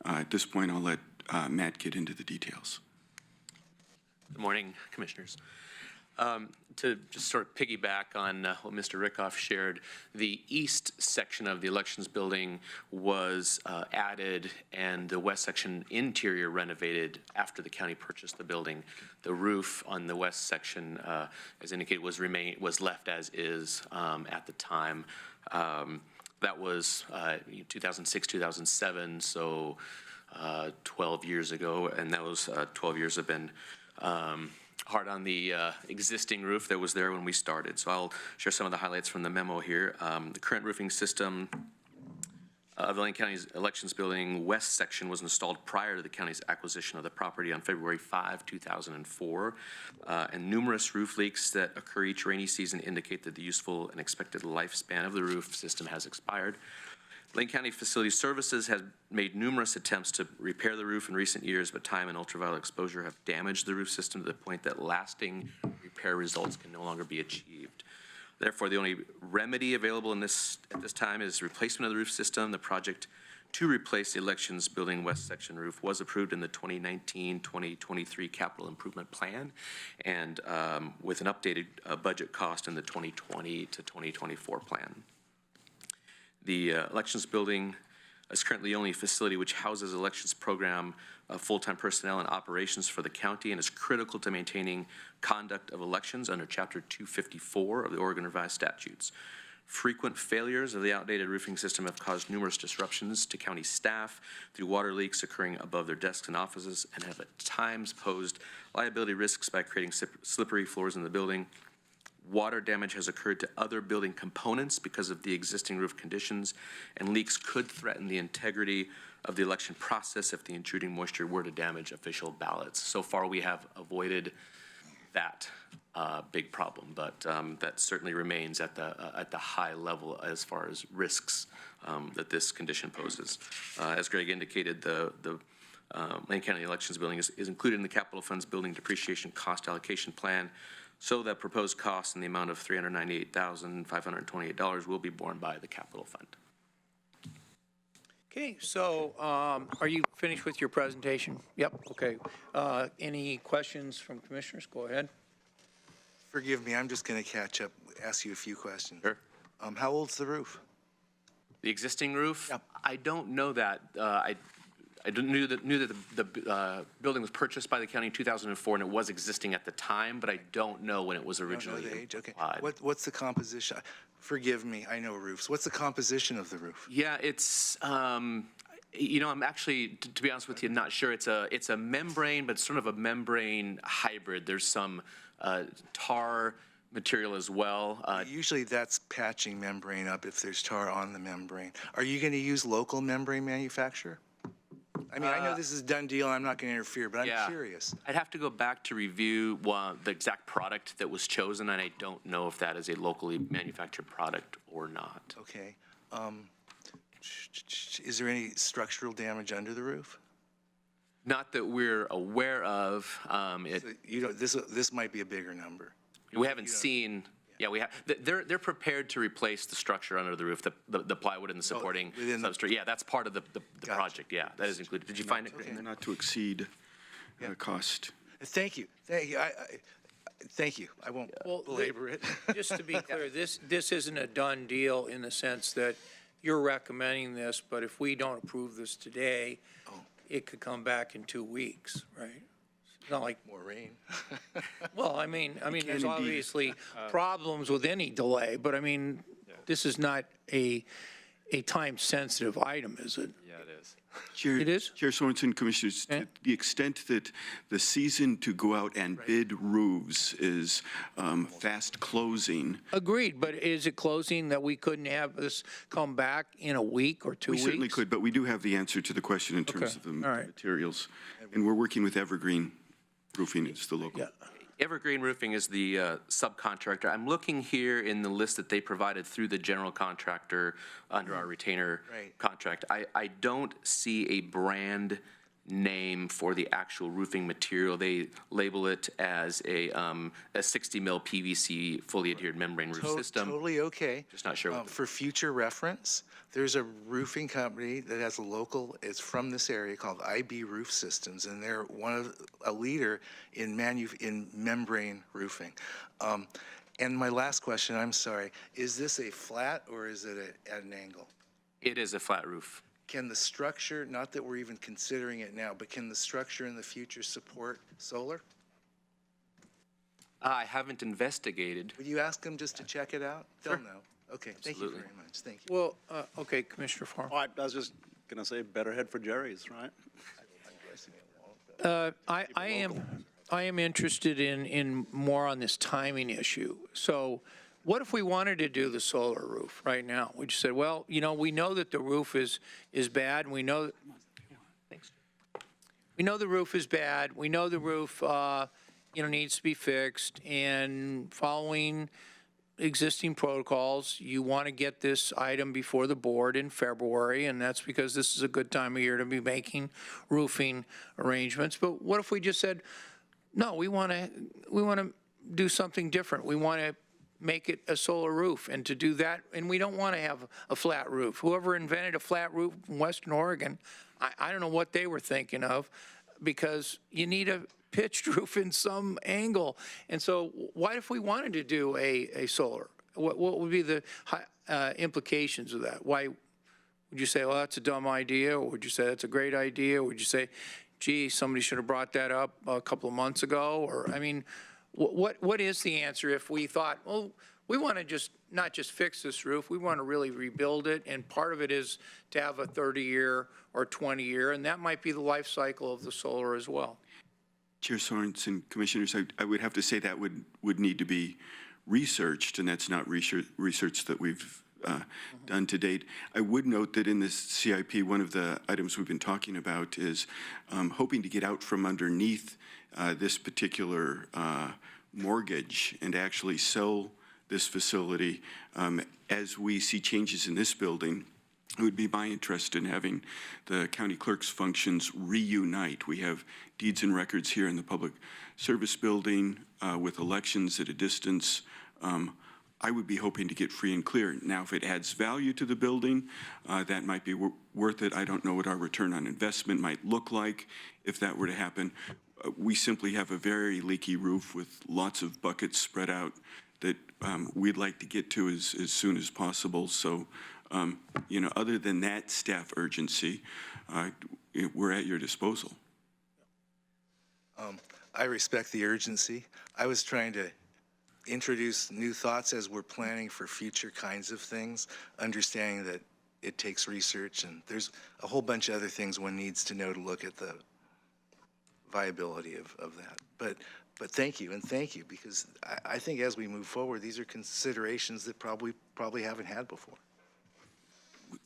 At this point, I'll let Matt get into the details. Good morning, Commissioners. To just sort of piggyback on what Mr. Rickoff shared, the east section of the elections building was added and the west section interior renovated after the county purchased the building. The roof on the west section, as indicated, was left as is at the time. That was 2006, 2007, so 12 years ago, and those 12 years have been hard on the existing roof that was there when we started. So I'll share some of the highlights from the memo here. The current roofing system of the Lane County's elections building west section was installed prior to the county's acquisition of the property on February 5, 2004. And numerous roof leaks that occur each rainy season indicate that the useful and expected lifespan of the roof system has expired. Lane County Facility Services has made numerous attempts to repair the roof in recent years, but time and ultraviolet exposure have damaged the roof system to the point that lasting repair results can no longer be achieved. Therefore, the only remedy available at this time is replacement of the roof system. The project to replace the elections building west section roof was approved in the 2019-2023 capital improvement plan, and with an updated budget cost in the 2020 to 2024 plan. The elections building is currently the only facility which houses elections program full-time personnel and operations for the county and is critical to maintaining conduct of elections under Chapter 254 of the Oregon Revised Statutes. Frequent failures of the outdated roofing system have caused numerous disruptions to county staff through water leaks occurring above their desks and offices and have at times posed liability risks by creating slippery floors in the building. Water damage has occurred to other building components because of the existing roof conditions, and leaks could threaten the integrity of the election process if the intruding moisture were to damage official ballots. So far, we have avoided that big problem, but that certainly remains at the high level as far as risks that this condition poses. As Greg indicated, the Lane County Elections Building is included in the Capital Funds Building Depreciation Cost Allocation Plan, so that proposed costs in the amount of $398,528 will be borne by the capital fund. Okay, so are you finished with your presentation? Yep, okay. Any questions from commissioners? Go ahead. Forgive me, I'm just going to catch up, ask you a few questions. Sure. How old's the roof? The existing roof? Yep. I don't know that. I knew that the building was purchased by the county in 2004 and it was existing at the time, but I don't know when it was originally You don't know the age? Okay. applied. What's the composition? Forgive me, I know roofs. What's the composition of the roof? Yeah, it's, you know, I'm actually, to be honest with you, not sure. It's a membrane, but sort of a membrane hybrid. There's some tar material as well. Usually that's patching membrane up if there's tar on the membrane. Are you going to use local membrane manufacturer? I mean, I know this is a done deal, and I'm not going to interfere, but I'm curious. I'd have to go back to review the exact product that was chosen, and I don't know if that is a locally manufactured product or not. Okay. Is there any structural damage under the roof? Not that we're aware of. This might be a bigger number. We haven't seen. Yeah, we have. They're prepared to replace the structure under the roof, the plywood and the supporting substrate. Yeah, that's part of the project. Yeah, that is included. Did you find it? Okay. Not to exceed cost. Thank you. Thank you. Thank you. I won't belabor it. Just to be clear, this isn't a done deal in the sense that you're recommending this, but if we don't approve this today, it could come back in 2 weeks, right? It's not like more rain. Well, I mean, there's obviously problems with any delay, but I mean, this is not a time-sensitive item, is it? Yeah, it is. Chair, It is? Chair Sorensen, Commissioners, to the extent that the season to go out and bid roofs is fast closing. Agreed, but is it closing that we couldn't have this come back in a week or 2 weeks? We certainly could, but we do have the answer to the question in terms of the materials. And we're working with Evergreen Roofing, it's the local. Evergreen Roofing is the subcontractor. I'm looking here in the list that they provided through the general contractor under our retainer contract. I don't see a brand name for the actual roofing material. They label it as a 60 mil PVC fully adhered membrane roof system. Totally okay. Just not sure. What For future reference, there's a roofing company that has it's from this area called IB Roof Systems, and they're a leader in membrane roofing. And my last question, I'm sorry, is this a flat or is it at an angle? It is a flat roof. Can the structure, not that we're even considering it now, but can the structure in the future support solar? I haven't investigated. Would you ask them just to check it out? Sure. They'll know. Okay, thank you very much. Thank you. Well, okay, Commissioner Farr. Oh, I was just going to say better head for Jerry's, right? I am interested in more on this timing issue. So what if we wanted to do the solar roof right now? We just said, well, you know, we know that the roof is bad, and we know the roof is bad. We know the roof, needs to be fixed, and following existing protocols, you want to get this item before the board in February, and that's because this is a good time of year to be making roofing arrangements. But what if we just said, no, we want to do something different. We want to make it a solar roof, and to do that, and we don't want to have a flat roof. Whoever invented a flat roof in Western Oregon, I don't know what they were thinking of, because you need a pitched roof in some angle. And so what if we wanted to do a solar? What would be the implications of that? Why would you say, well, that's a dumb idea? Or would you say that's a great idea? Or would you say, gee, somebody should have brought that up a couple of months ago? Or, I mean, what is the answer if we thought, well, we want to not just fix this roof, we want to really rebuild it, and part of it is to have a 30-year or 20-year, and that might be the life cycle of the solar as well. Chair Sorensen, Commissioners, I would have to say that would need to be researched, and that's not research that we've done to date. I would note that in this CIP, one of the items we've been talking about is hoping to get out from underneath this particular mortgage and actually sell this facility. As we see changes in this building, it would be my interest in having the county clerk's functions reunite. We have deeds and records here in the public service building with elections at a distance. I would be hoping to get free and clear. Now, if it adds value to the building, that might be worth it. I don't know what our return on investment might look like if that were to happen. We simply have a very leaky roof with lots of buckets spread out that we'd like to get to as soon as possible. So, other than that staff urgency, we're at your disposal. I respect the urgency. I was trying to introduce new thoughts as we're planning for future kinds of things, understanding that it takes research, and there's a whole bunch of other things one needs to know to look at the viability of that. But thank you, because I think as we move forward, these are considerations that probably haven't had before.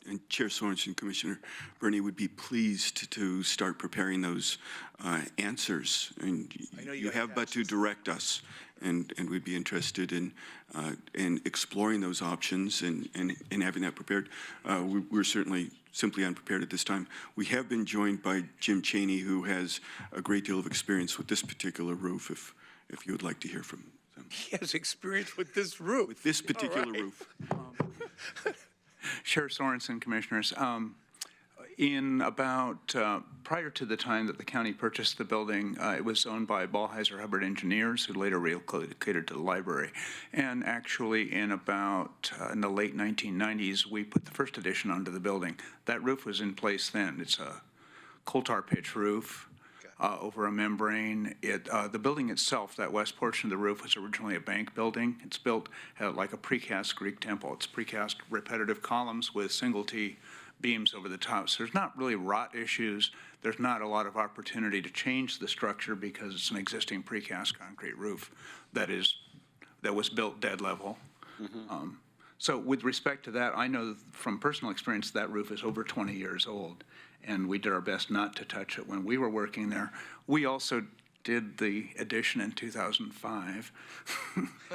And Chair Sorensen, Commissioner Bernie would be pleased to start preparing those answers. And you have but to direct us, and we'd be interested in exploring those options and having that prepared. We're certainly simply unprepared at this time. We have been joined by Jim Cheney, who has a great deal of experience with this particular roof, if you would like to hear from them. He has experience with this roof. With this particular roof. Chair Sorensen, Commissioners, in about prior to the time that the county purchased the building, it was owned by Ballheiser Hubbard Engineers, who later relocated to the library. And actually, in the late 1990s, we put the first addition onto the building. That roof was in place then. It's a coal tar pitch roof. Over a membrane. The building itself, that west portion of the roof, was originally a bank building. It's built like a precast Greek temple. It's precast repetitive columns with single T beams over the top. So there's not really rot issues. There's not a lot of opportunity to change the structure because it's an existing precast concrete roof that was built dead level. Mm-hmm. So with respect to that, I know from personal experience that roof is over 20 years old, and we did our best not to touch it when we were working there. We also did the addition in 2005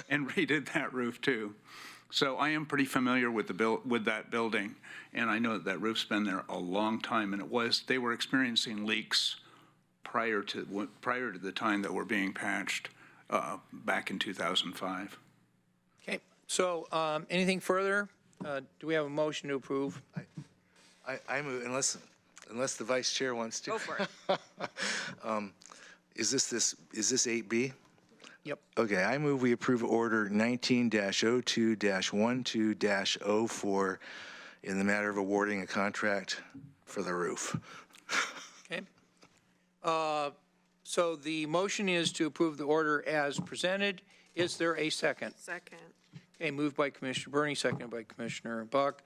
and redid that roof too. So I am pretty familiar with that building, and I know that roof's been there a long time, and they were experiencing leaks prior to the time that were being patched back in 2005. Okay, so anything further? Do we have a motion to approve? I move, unless the vice chair wants to. Go for it. Is this 8B? Yep. Okay, I move we approve order 19-02-12-04 in the matter of awarding a contract for the roof. Okay. So the motion is to approve the order as presented. Is there a second? Second. Okay, moved by Commissioner Berney, seconded by Commissioner Buck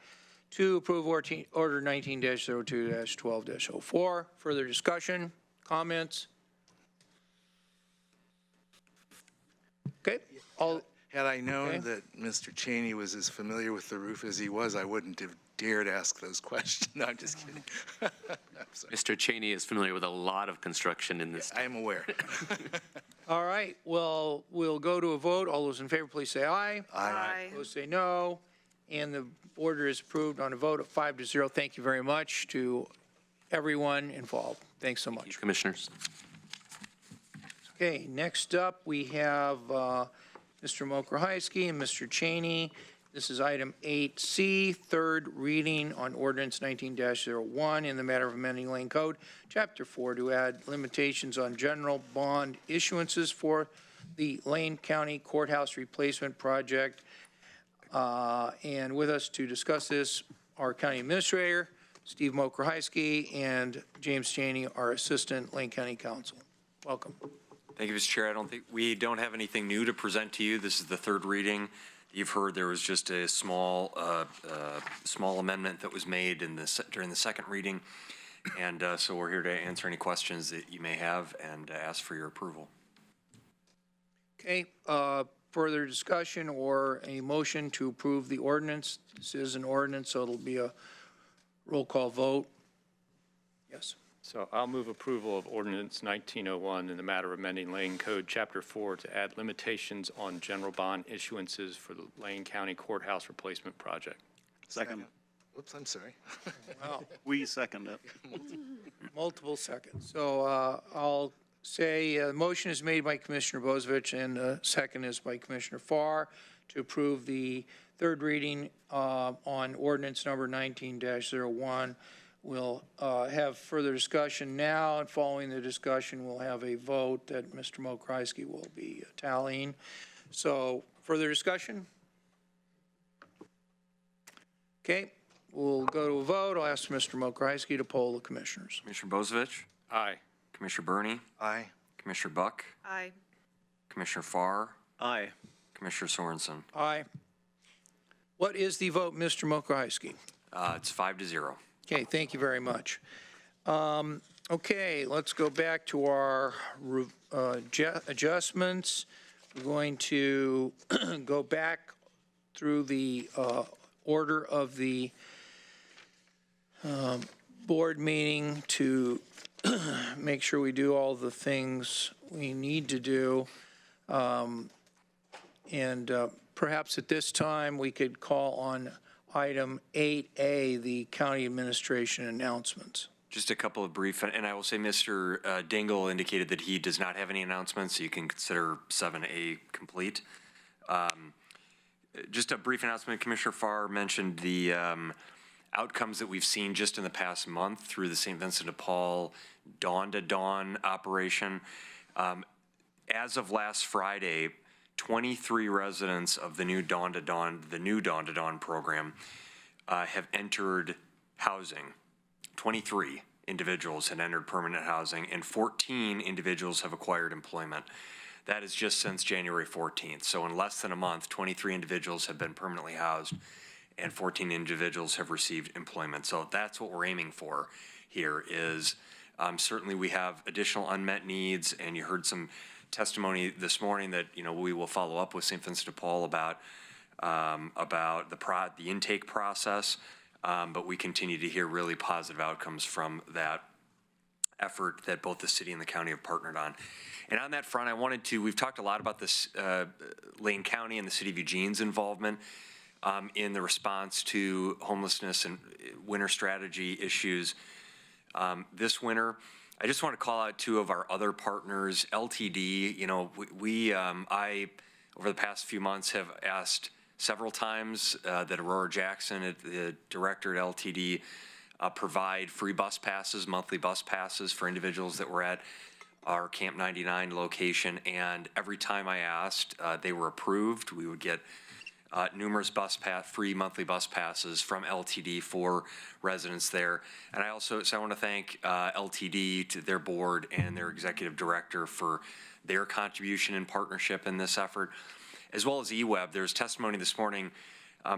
to approve order 19-02-12-04. Further discussion, comments? Okay. Had I known that Mr. Cheney was as familiar with the roof as he was, I wouldn't have dared ask those questions. No, I'm just kidding. I'm sorry. Mr. Cheney is familiar with a lot of construction in this. I am aware. All right, well, we'll go to a vote. All those in favor, please say aye. Aye. Opposed, say no. And the order is approved on a vote of 5-0. Thank you very much to everyone involved. Thanks so much. Thank you, Commissioners. Okay, next up, we have Mr. Mokrahysky and Mr. Cheney. This is item 8C, third reading on ordinance 19-01 in the matter of amending Lane Code, Chapter 4, to add limitations on general bond issuances for the Lane County Courthouse Replacement Project. And with us to discuss this, our County Administrator, Steve Mokrahysky, and James Cheney, our Assistant Lane County Counsel. Welcome. Thank you, Mr. Chair. We don't have anything new to present to you. This is the third reading. You've heard there was just a small amendment that was made during the second reading. And so we're here to answer any questions that you may have and ask for your approval. Okay, further discussion or a motion to approve the ordinance? This is an ordinance, so it'll be a roll call vote. Yes. So I'll move approval of ordinance 1901 in the matter of amending Lane Code Chapter 4 to add limitations on general bond issuances for the Lane County Courthouse Replacement Project. Second. Whoops, I'm sorry. Wow. We second it. Multiple seconds. So I'll say the motion is made by Commissioner Bozevich and the second is by Commissioner Farr to approve the third reading on ordinance number 19-01. We'll have further discussion now, and following the discussion, we'll have a vote that Mr. Mokrahysky will be tallying. So, further discussion? Okay, we'll go to a vote. I'll ask Mr. Mokrahysky to poll the commissioners. Commissioner Bozevich? Aye. Commissioner Berney? Aye. Commissioner Buck? Aye. Commissioner Farr? Aye. Commissioner Sorensen? Aye. What is the vote, Mr. Mokrahysky? It's 5-0. Okay, thank you very much. Okay, let's go back to our adjustments. We're going to go back through the order of the board meeting to make sure we do all the things we need to do. And perhaps at this time, we could call on item 8A, the county administration announcements. Just a couple of brief, and I will say Mr. Dingle indicated that he does not have any announcements, so you can consider 7A complete. Just a brief announcement. Commissioner Farr mentioned the outcomes that we've seen just in the past month through the St. Vincent de Paul Dawn to Dawn operation. As of last Friday, 23 residents of the new Dawn to Dawn program have entered housing. 23 individuals had entered permanent housing, and 14 individuals have acquired employment. That is just since January 14th. So in less than a month, 23 individuals have been permanently housed, and 14 individuals have received employment. So that's what we're aiming for here is certainly we have additional unmet needs, and you heard some testimony this morning that we will follow up with St. Vincent de Paul about the intake process, but we continue to hear really positive outcomes from that effort that both the city and the county have partnered on. And on that front, we've talked a lot about this Lane County and the city of Eugene's involvement in the response to homelessness and winter strategy issues this winter. I just want to call out two of our other partners, LTD. You know, I, over the past few months, have asked several times that Aurora Jackson, the director at LTD, provide free bus passes, monthly bus passes for individuals that were at our Camp 99 location. And every time I asked, they were approved. We would get numerous free monthly bus passes from LTD for residents there. And I want to thank LTD, to their board and their executive director, for their contribution and partnership in this effort, as well as EWEB. There's testimony this morning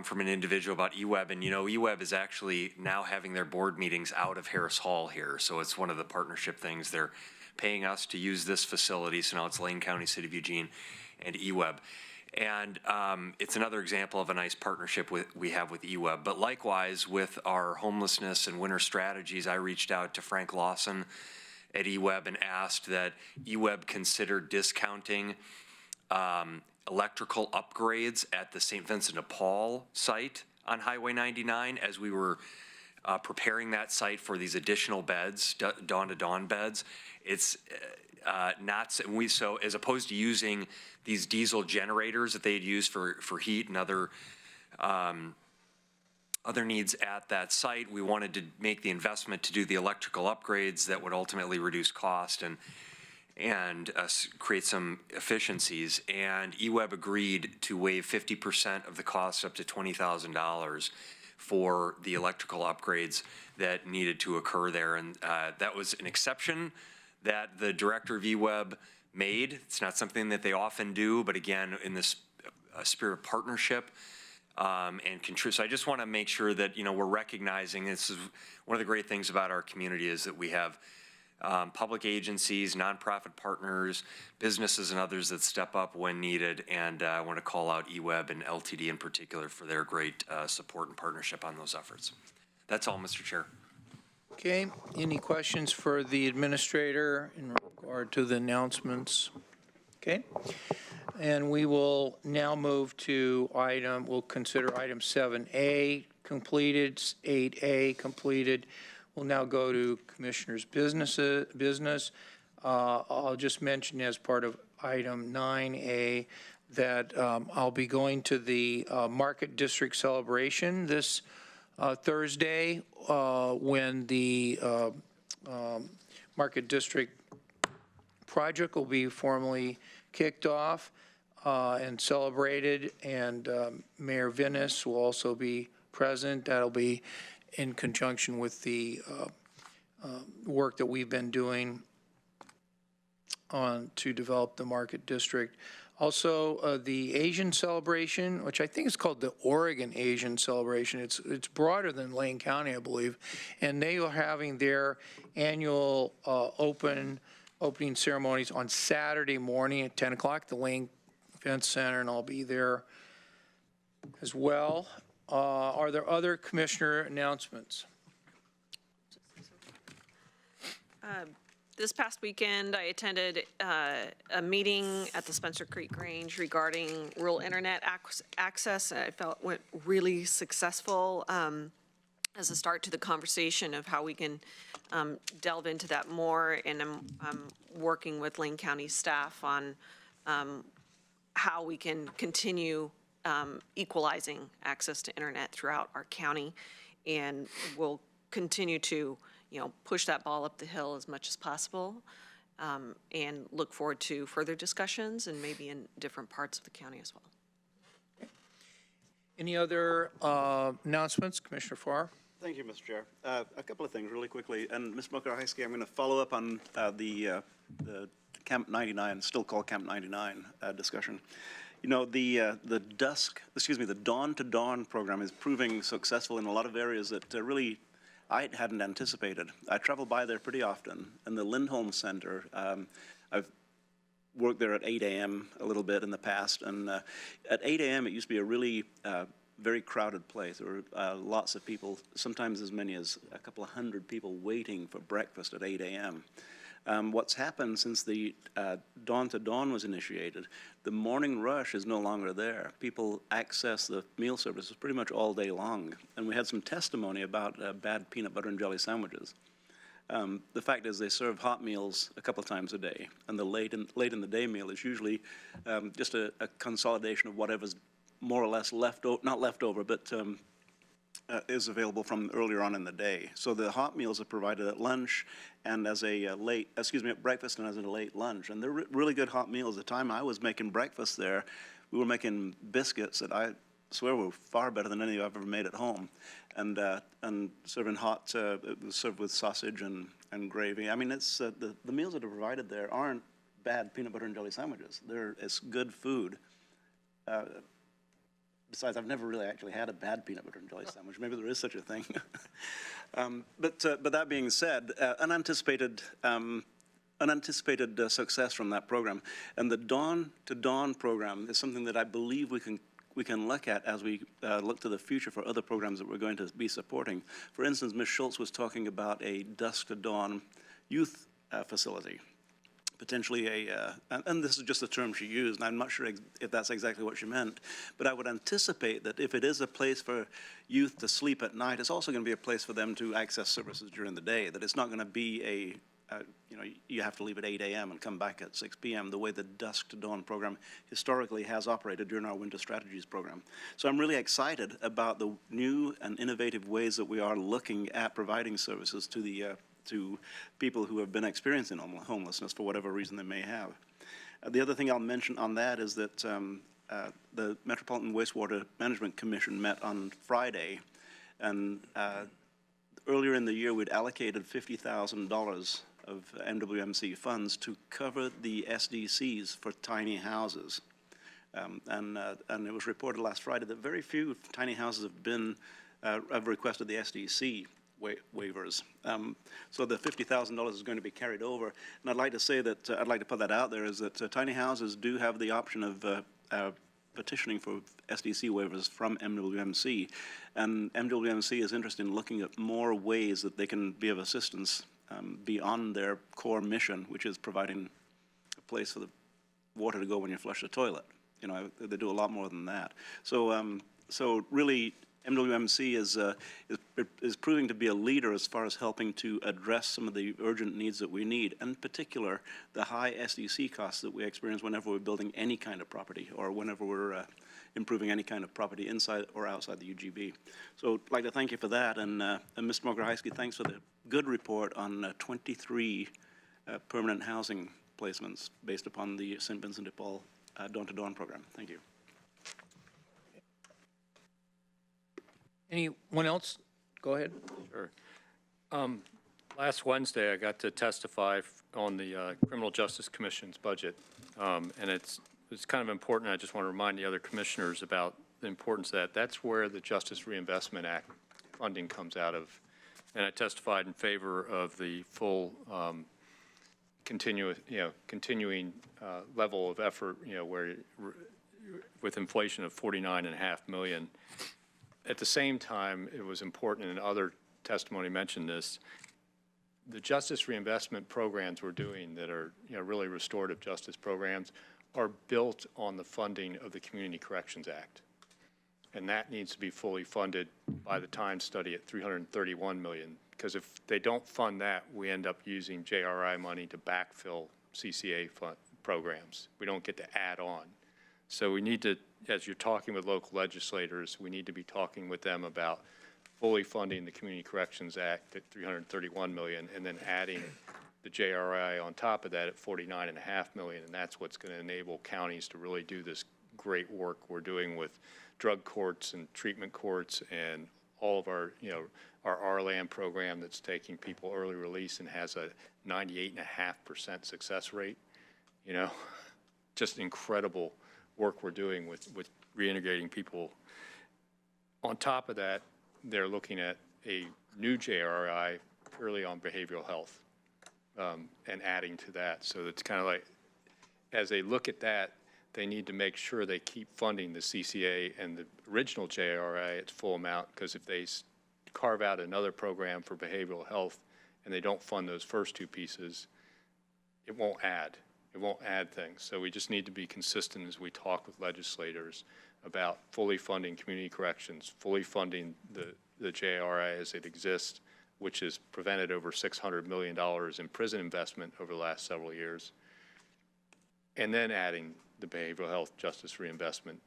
from an individual about EWEB, and you know, EWEB is actually now having their board meetings out of Harris Hall here, so it's one of the partnership things. They're paying us to use this facility, so now it's Lane County, City of Eugene, and EWEB. And it's another example of a nice partnership we have with EWEB. But likewise, with our homelessness and winter strategies, I reached out to Frank Lawson at EWEB and asked that EWEB consider discounting electrical upgrades at the St. Vincent de Paul site on Highway 99 as we were preparing that site for these additional beds, dawn-to-dawn beds. It's so as opposed to using these diesel generators that they'd use for heat and other needs at that site, we wanted to make the investment to do the electrical upgrades that would ultimately reduce cost and create some efficiencies. And EWEB agreed to waive 50% of the cost up to $20,000 for the electrical upgrades that needed to occur there. And that was an exception that the director of EWEB made. It's not something that they often do, but again, in this spirit of partnership and control. So I just want to make sure that, you know, we're recognizing this is one of the great things about our community is that we have public agencies, nonprofit partners, businesses, and others that step up when needed. And I want to call out EWEB and LTD in particular for their great support and partnership on those efforts. That's all, Mr. Chair. Okay, any questions for the administrator in regard to the announcements? Okay, and we will now move to we'll consider item 7A completed, 8A completed. We'll now go to Commissioner's business. I'll just mention as part of item 9A that I'll be going to the Market District celebration this Thursday when the Market District project will be formally kicked off and celebrated, and Mayor Venice will also be present. That'll be in conjunction with the work that we've been doing to develop the Market District. Also, the Asian celebration, which I think is called the Oregon Asian Celebration. It's broader than Lane County, I believe, and they are having their annual opening ceremonies on Saturday morning at 10 o'clock, the Lane Event Center, and I'll be there as well. Are there other commissioner announcements? This past weekend, I attended a meeting at the Spencer Creek Grange regarding rural internet access. I felt it went really successful as a start to the conversation of how we can delve into that more. And I'm working with Lane County staff on how we can continue equalizing access to internet throughout our county. And we'll continue to push that ball up the hill as much as possible, and look forward to further discussions and maybe in different parts of the county as well. Any other announcements, Commissioner Farr? Thank you, Mr. Chair. A couple of things really quickly. And Ms. Mokrahysky, I'm going to follow up on the Camp 99, still called Camp 99 discussion. You know, the dawn-to-dawn program is proving successful in a lot of areas that really I hadn't anticipated. I travel by there pretty often, and the Lindholm Center, I've worked there at 8 a.m. a little bit in the past, and at 8 a.m. it used to be a really very crowded place. There were lots of people, sometimes as many as a couple of hundred people waiting for breakfast at 8 a.m. What's happened since the Dawn to Dawn was initiated, the morning rush is no longer there. People access the meal services pretty much all day long. And we had some testimony about bad peanut butter and jelly sandwiches. The fact is they serve hot meals a couple of times a day, and the late in the day meal is usually just a consolidation of whatever's more or less not leftover, but is available from earlier on in the day. So the hot meals are provided at lunch and as a at breakfast and as a late lunch. And they're really good hot meals. The time I was making breakfast there, we were making biscuits that I swear were far better than any I've ever made at home. And serving hot, it was served with sausage and gravy. I mean, it's the meals that are provided there aren't bad peanut butter and jelly sandwiches. It's good food. Besides, I've never really actually had a bad peanut butter and jelly sandwich. Maybe there is such a thing. But that being said, unanticipated success from that program, and the Dawn to Dawn program is something that I believe we can look at as we look to the future for other programs that we're going to be supporting. For instance, Ms. Schultz was talking about a dusk to dawn youth facility. Potentially and this is just the term she used, and I'm not sure if that's exactly what she meant, but I would anticipate that if it is a place for youth to sleep at night, it's also going to be a place for them to access services during the day, that it's not going to be you have to leave at 8 a.m. and come back at 6 p.m., the way the Dusk to Dawn program historically has operated during our Winter Strategies program. So I'm really excited about the new and innovative ways that we are looking at providing services to people who have been experiencing homelessness for whatever reason they may have. The other thing I'll mention on that is that the Metropolitan Wastewater Management Commission met on Friday, and earlier in the year we'd allocated $50,000 of MWMC funds to cover the SDCs for tiny houses. And it was reported last Friday that very few tiny houses have requested the SDC waivers. So the $50,000 is going to be carried over. And I'd like to say that, I'd like to put that out there, is that tiny houses do have the option of petitioning for SDC waivers from MWMC. And MWMC is interested in looking at more ways that they can be of assistance beyond their core mission, which is providing a place for the water to go when you flush the toilet. You know, they do a lot more than that. So, so really, MWMC is proving to be a leader as far as helping to address some of the urgent needs that we need, in particular, the high SDC costs that we experience whenever we're building any kind of property or whenever we're improving any kind of property inside or outside the UGB. So I'd like to thank you for that. And Mr. Mograhiski, thanks for the good report on 23 permanent housing placements based upon the St. Vincent de Paul Dawn to Dawn program. Thank you. Anyone else? Go ahead. Sure. Last Wednesday, I got to testify on the Criminal Justice Commission's budget, and it's kind of important. I just want to remind the other commissioners about the importance of that. That's where the Justice Reinvestment Act funding comes out of, and I testified in favor of the full continuing level of effort, where with inflation of $49.5 million. At the same time, it was important, and other testimony mentioned this, the justice reinvestment programs we're doing that are really restorative justice programs are built on the funding of the Community Corrections Act. And that needs to be fully funded by the time study at $331 million, because if they don't fund that, we end up using JRI money to backfill CCA programs. We don't get to add on. So we need to, as you're talking with local legislators, we need to be talking with them about fully funding the Community Corrections Act at $331 million and then adding the JRI on top of that at $49.5 million. And that's what's going to enable counties to really do this great work we're doing with drug courts and treatment courts and all of our, our RLAM program that's taking people early release and has a 98.5% success rate. Just incredible work we're doing with reintegrating people. On top of that, they're looking at a new JRI purely on behavioral health and adding to that. So it's kind of like, as they look at that, they need to make sure they keep funding the CCA and the original JRA at full amount, because if they carve out another program for behavioral health and they don't fund those first two pieces, it won't add. It won't add things. So we just need to be consistent as we talk with legislators about fully funding community corrections, fully funding the JRA as it exists, which has prevented over $600 million in prison investment over the last several years, and then adding the behavioral health justice reinvestment,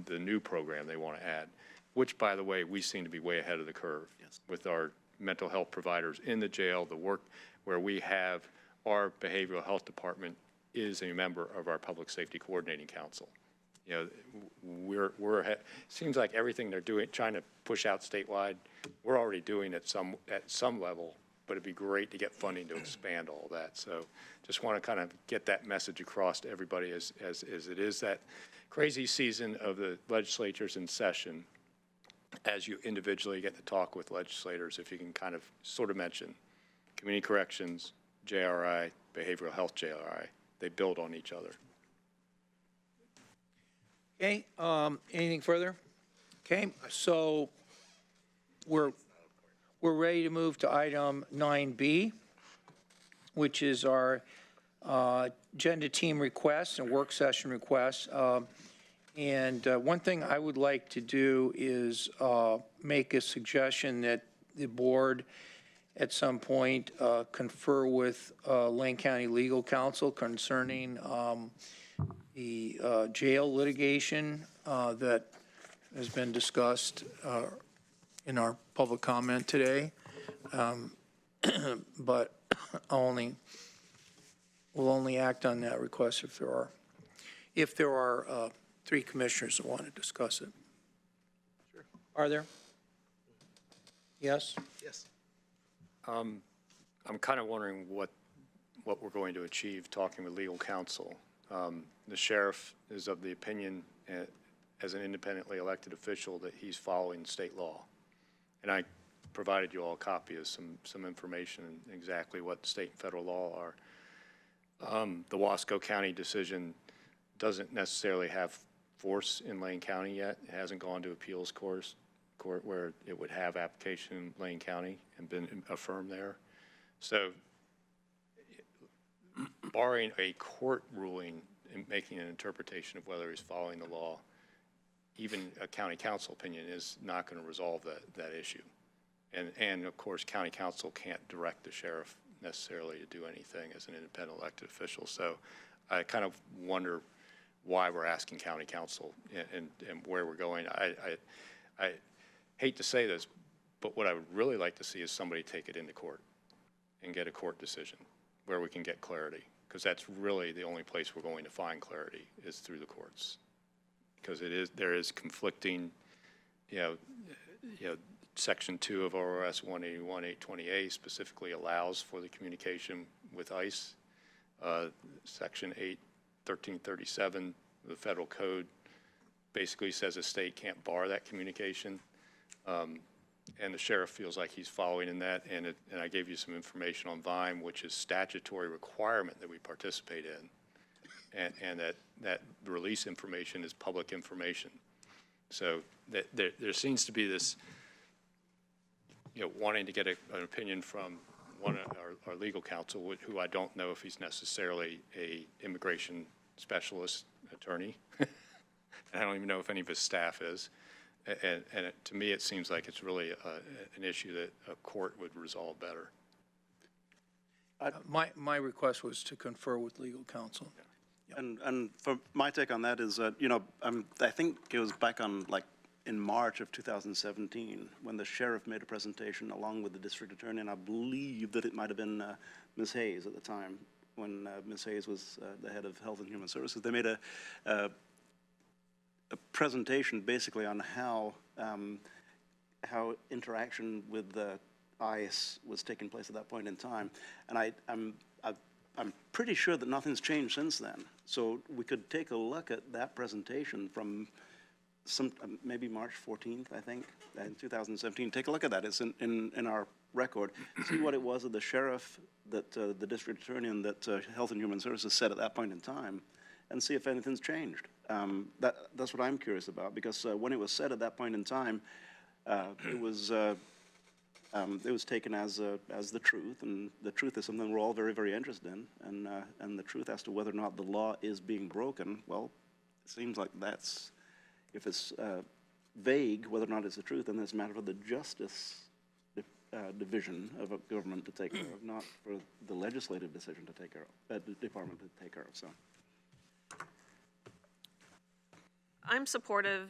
the new program they want to add, which, by the way, we seem to be way ahead of the curve with our mental health providers in the jail. The work where we have our behavioral health department is a member of our Public Safety Coordinating Council. You know, we're ahead. Seems like everything they're doing, trying to push out statewide, we're already doing at some level, but it'd be great to get funding to expand all that. So just want to kind of get that message across to everybody as it is that crazy season of the legislatures in session. As you individually get to talk with legislators, if you can kind of sort of mention community corrections, JRI, behavioral health JRI, they build on each other. Okay, anything further? Okay, so we're ready to move to item 9B, which is our agenda team requests and work session requests. And one thing I would like to do is make a suggestion that the board at some point confer with Lane County Legal Counsel concerning the jail litigation that has been discussed in our public comment today. But we'll only act on that request if there are 3 commissioners that want to discuss it. Sure. Are there? Yes? Yes. I'm kind of wondering what we're going to achieve talking with legal counsel. The sheriff is of the opinion, as an independently elected official, that he's following state law. And I provided you all a copy of some information on exactly what state and federal law are. The Wasco County decision doesn't necessarily have force in Lane County yet. It hasn't gone to appeals court where it would have application in Lane County and been affirmed there. So barring a court ruling and making an interpretation of whether he's following the law, even a county council opinion is not going to resolve that issue. And of course, county council can't direct the sheriff necessarily to do anything as an independent elected official. So I kind of wonder why we're asking county council and where we're going. I hate to say this, but what I would really like to see is somebody take it into court and get a court decision where we can get clarity, because that's really the only place we're going to find clarity is through the courts, because there is conflicting, Section 2 of ORS 181-820A specifically allows for the communication with ICE. Section 1337 of the federal code basically says a state can't bar that communication. And the sheriff feels like he's following in that. And I gave you some information on VIME, which is statutory requirement that we participate in. And that release information is public information. So there seems to be this, wanting to get an opinion from one of our legal counsel, who I don't know if he's necessarily a immigration specialist attorney. And I don't even know if any of his staff is. And to me, it seems like it's really an issue that a court would resolve better. My request was to confer with legal counsel. Yeah. And for my take on that is that, I think it was back on in March of 2017 when the sheriff made a presentation along with the district attorney, and I believe that it might have been Ms. Hayes at the time when Ms. Hayes was the head of Health and Human Services. They made a presentation basically on how interaction with the ICE was taking place at that point in time, and I'm pretty sure that nothing's changed since then. So we could take a look at that presentation from maybe March 14th, I think, in 2017. Take a look at that. It's in our record. See what it was that the sheriff, that the district attorney, and that Health and Human Services said at that point in time, and see if anything's changed. That's what I'm curious about, because when it was said at that point in time, it was taken as the truth, and the truth is something we're all very, very interested in, and the truth as to whether or not the law is being broken, well, it seems like that's, if it's vague whether or not it's the truth, then it's a matter for the justice division of a government to take care of, not for the legislative decision to take care of, the department to take care of. So, I'm supportive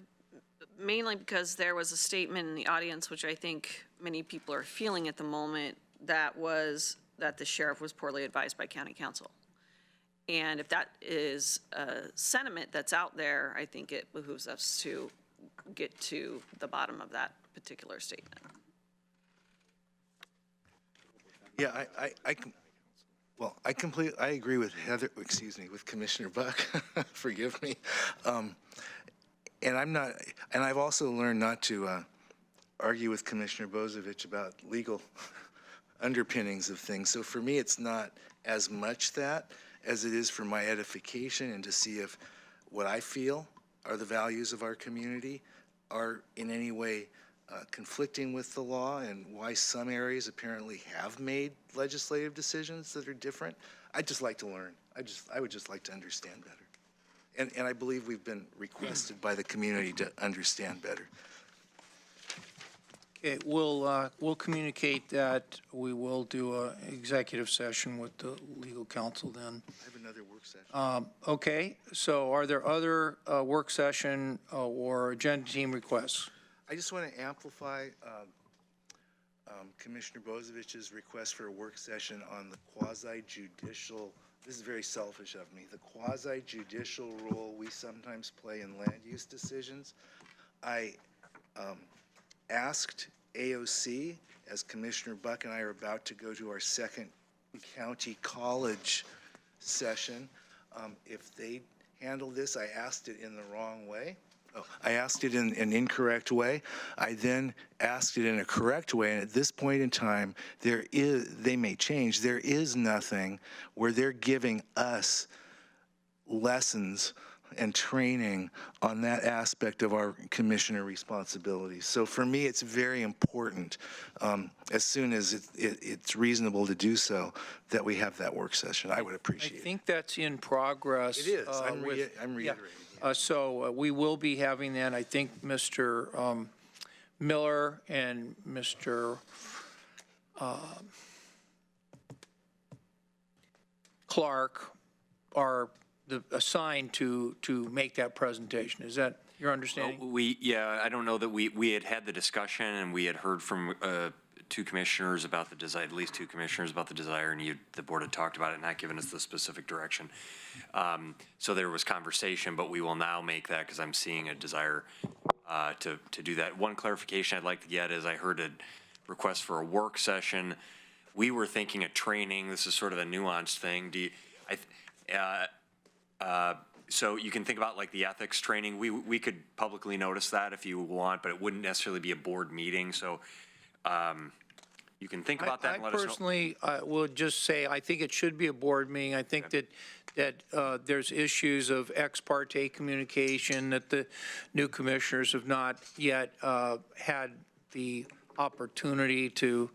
mainly because there was a statement in the audience, which I think many people are feeling at the moment, that was that the sheriff was poorly advised by county council. And if that is a sentiment that's out there, I think it behooves us to get to the bottom of that particular statement. Yeah, I agree with with Commissioner Buck. Forgive me. And I've also learned not to argue with Commissioner Bozovich about legal underpinnings of things. So for me, it's not as much that as it is for my edification and to see if what I feel are the values of our community are in any way conflicting with the law, and why some areas apparently have made legislative decisions that are different. I'd just like to learn. I would just like to understand better. And I believe we've been requested by the community to understand better. Okay, we'll communicate that. We will do an executive session with the legal counsel then. I have another work session. Okay, so are there other work session or agenda team requests? I just want to amplify Commissioner Bozovich's request for a work session on the quasi-judicial, this is very selfish of me, the quasi-judicial role we sometimes play in land use decisions. I asked AOC, as Commissioner Buck and I are about to go to our second county college session, if they handle this. I asked it in the wrong way. I asked it in an incorrect way. I then asked it in a correct way, and at this point in time, they may change. There is nothing where they're giving us lessons and training on that aspect of our commissioner responsibilities. So for me, it's very important, as soon as it's reasonable to do so, that we have that work session. I would appreciate it. I think that's in progress. It is. I'm reiterating. Yeah. So we will be having that. I think Mr. Miller and Mr. Clark are assigned to make that presentation. Is that your understanding? I don't know that we had the discussion, and we had heard from two commissioners about the desire, at least two commissioners about the desire, and the board had talked about it, not given us the specific direction. So there was conversation, but we will now make that, because I'm seeing a desire to do that. One clarification I'd like to get is I heard a request for a work session. We were thinking of training. This is sort of a nuanced thing. So you can think about like the ethics training. We could publicly notice that if you want, but it wouldn't necessarily be a board meeting. So you can think about that and let us know. I personally would just say I think it should be a board meeting. I think that there's issues of ex parte communication that the new commissioners have not yet had the opportunity to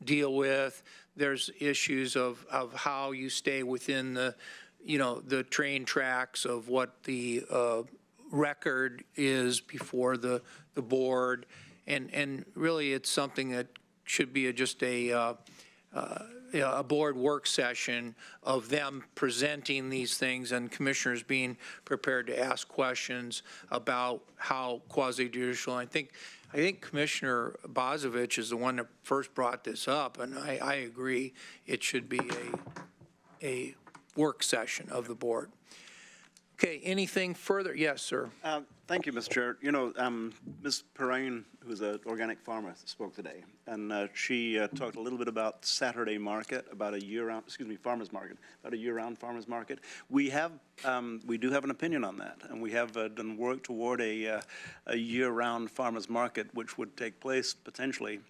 deal with. There's issues of how you stay within the train tracks of what the record is before the board. And really, it's something that should be just a board work session of them presenting these things and commissioners being prepared to ask questions about how quasi-judicial. I think Commissioner Bozovich is the one that first brought this up, and I agree it should be a work session of the board. Okay, anything further? Yes, sir. Thank you, Mr. Chair. You know, Ms. Perrin, who's an organic farmer, spoke today, and she talked a little bit about Saturday market, about a year-round, farmers market, about a year-round farmers market. We do have an opinion on that, and we have done work toward a year-round farmers market, which would take place potentially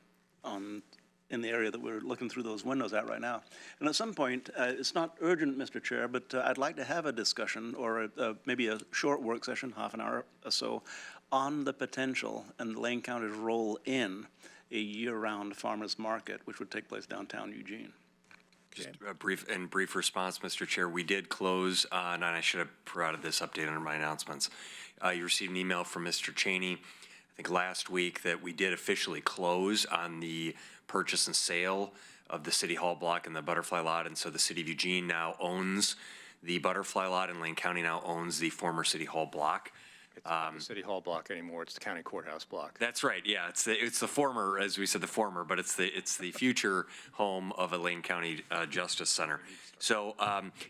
on in the area that we're looking through those windows at right now. And at some point, it's not urgent, Mr. Chair, but I'd like to have a discussion or maybe a short work session, half an hour or so, on the potential and Lane County's role in a year-round farmers market, which would take place downtown Eugene. Just a brief response, Mr. Chair. We did close on, and I should have provided this update under my announcements. You received an email from Mr. Cheney, I think last week, that we did officially close on the purchase and sale of the City Hall block and the Butterfly lot. And so the City of Eugene now owns the Butterfly lot, and Lane County now owns the former City Hall block. It's not the City Hall block anymore, it's the county courthouse block. That's right, yeah, it's the former, as we said, the former, but it's the future home of a Lane County Justice Center. So,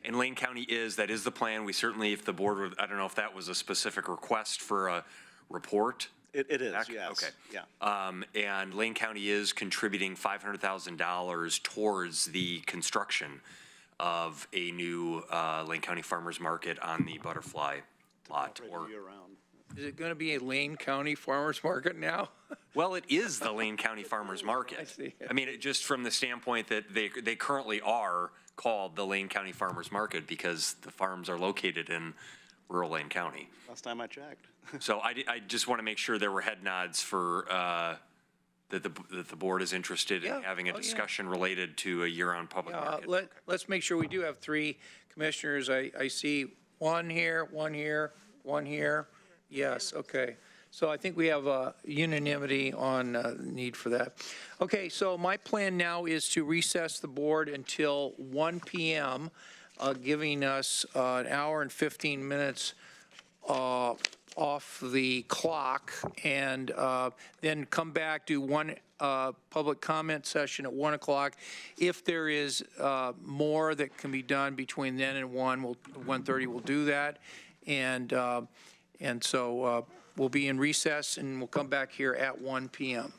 and Lane County that is the plan. We certainly, if the board would, I don't know if that was a specific request for a report. It is, back? yes. Okay. Yeah. And Lane County is contributing $500,000 towards the construction of a new Lane County Farmers Market on the Butterfly lot. Is it going to be a Lane County Farmers Market now? Well, it is the Lane County Farmers Market. I see. I mean, just from the standpoint that they currently are called the Lane County Farmers Market because the farms are located in rural Lane County. Last time I checked. So I just want to make sure there were head nods for, that the board is interested in having a discussion related to a year-round public market. Let's make sure we do have 3 commissioners. I see one here, one here, one here. Yes, okay. So I think we have unanimity on the need for that. Okay, so my plan now is to recess the board until 1 p.m., giving us an hour and 15 minutes off the clock, and then come back, do one public comment session at 1 o'clock. If there is more that can be done between then and 1:30, we'll do that. And so we'll be in recess, and we'll come back here at 1 p.m.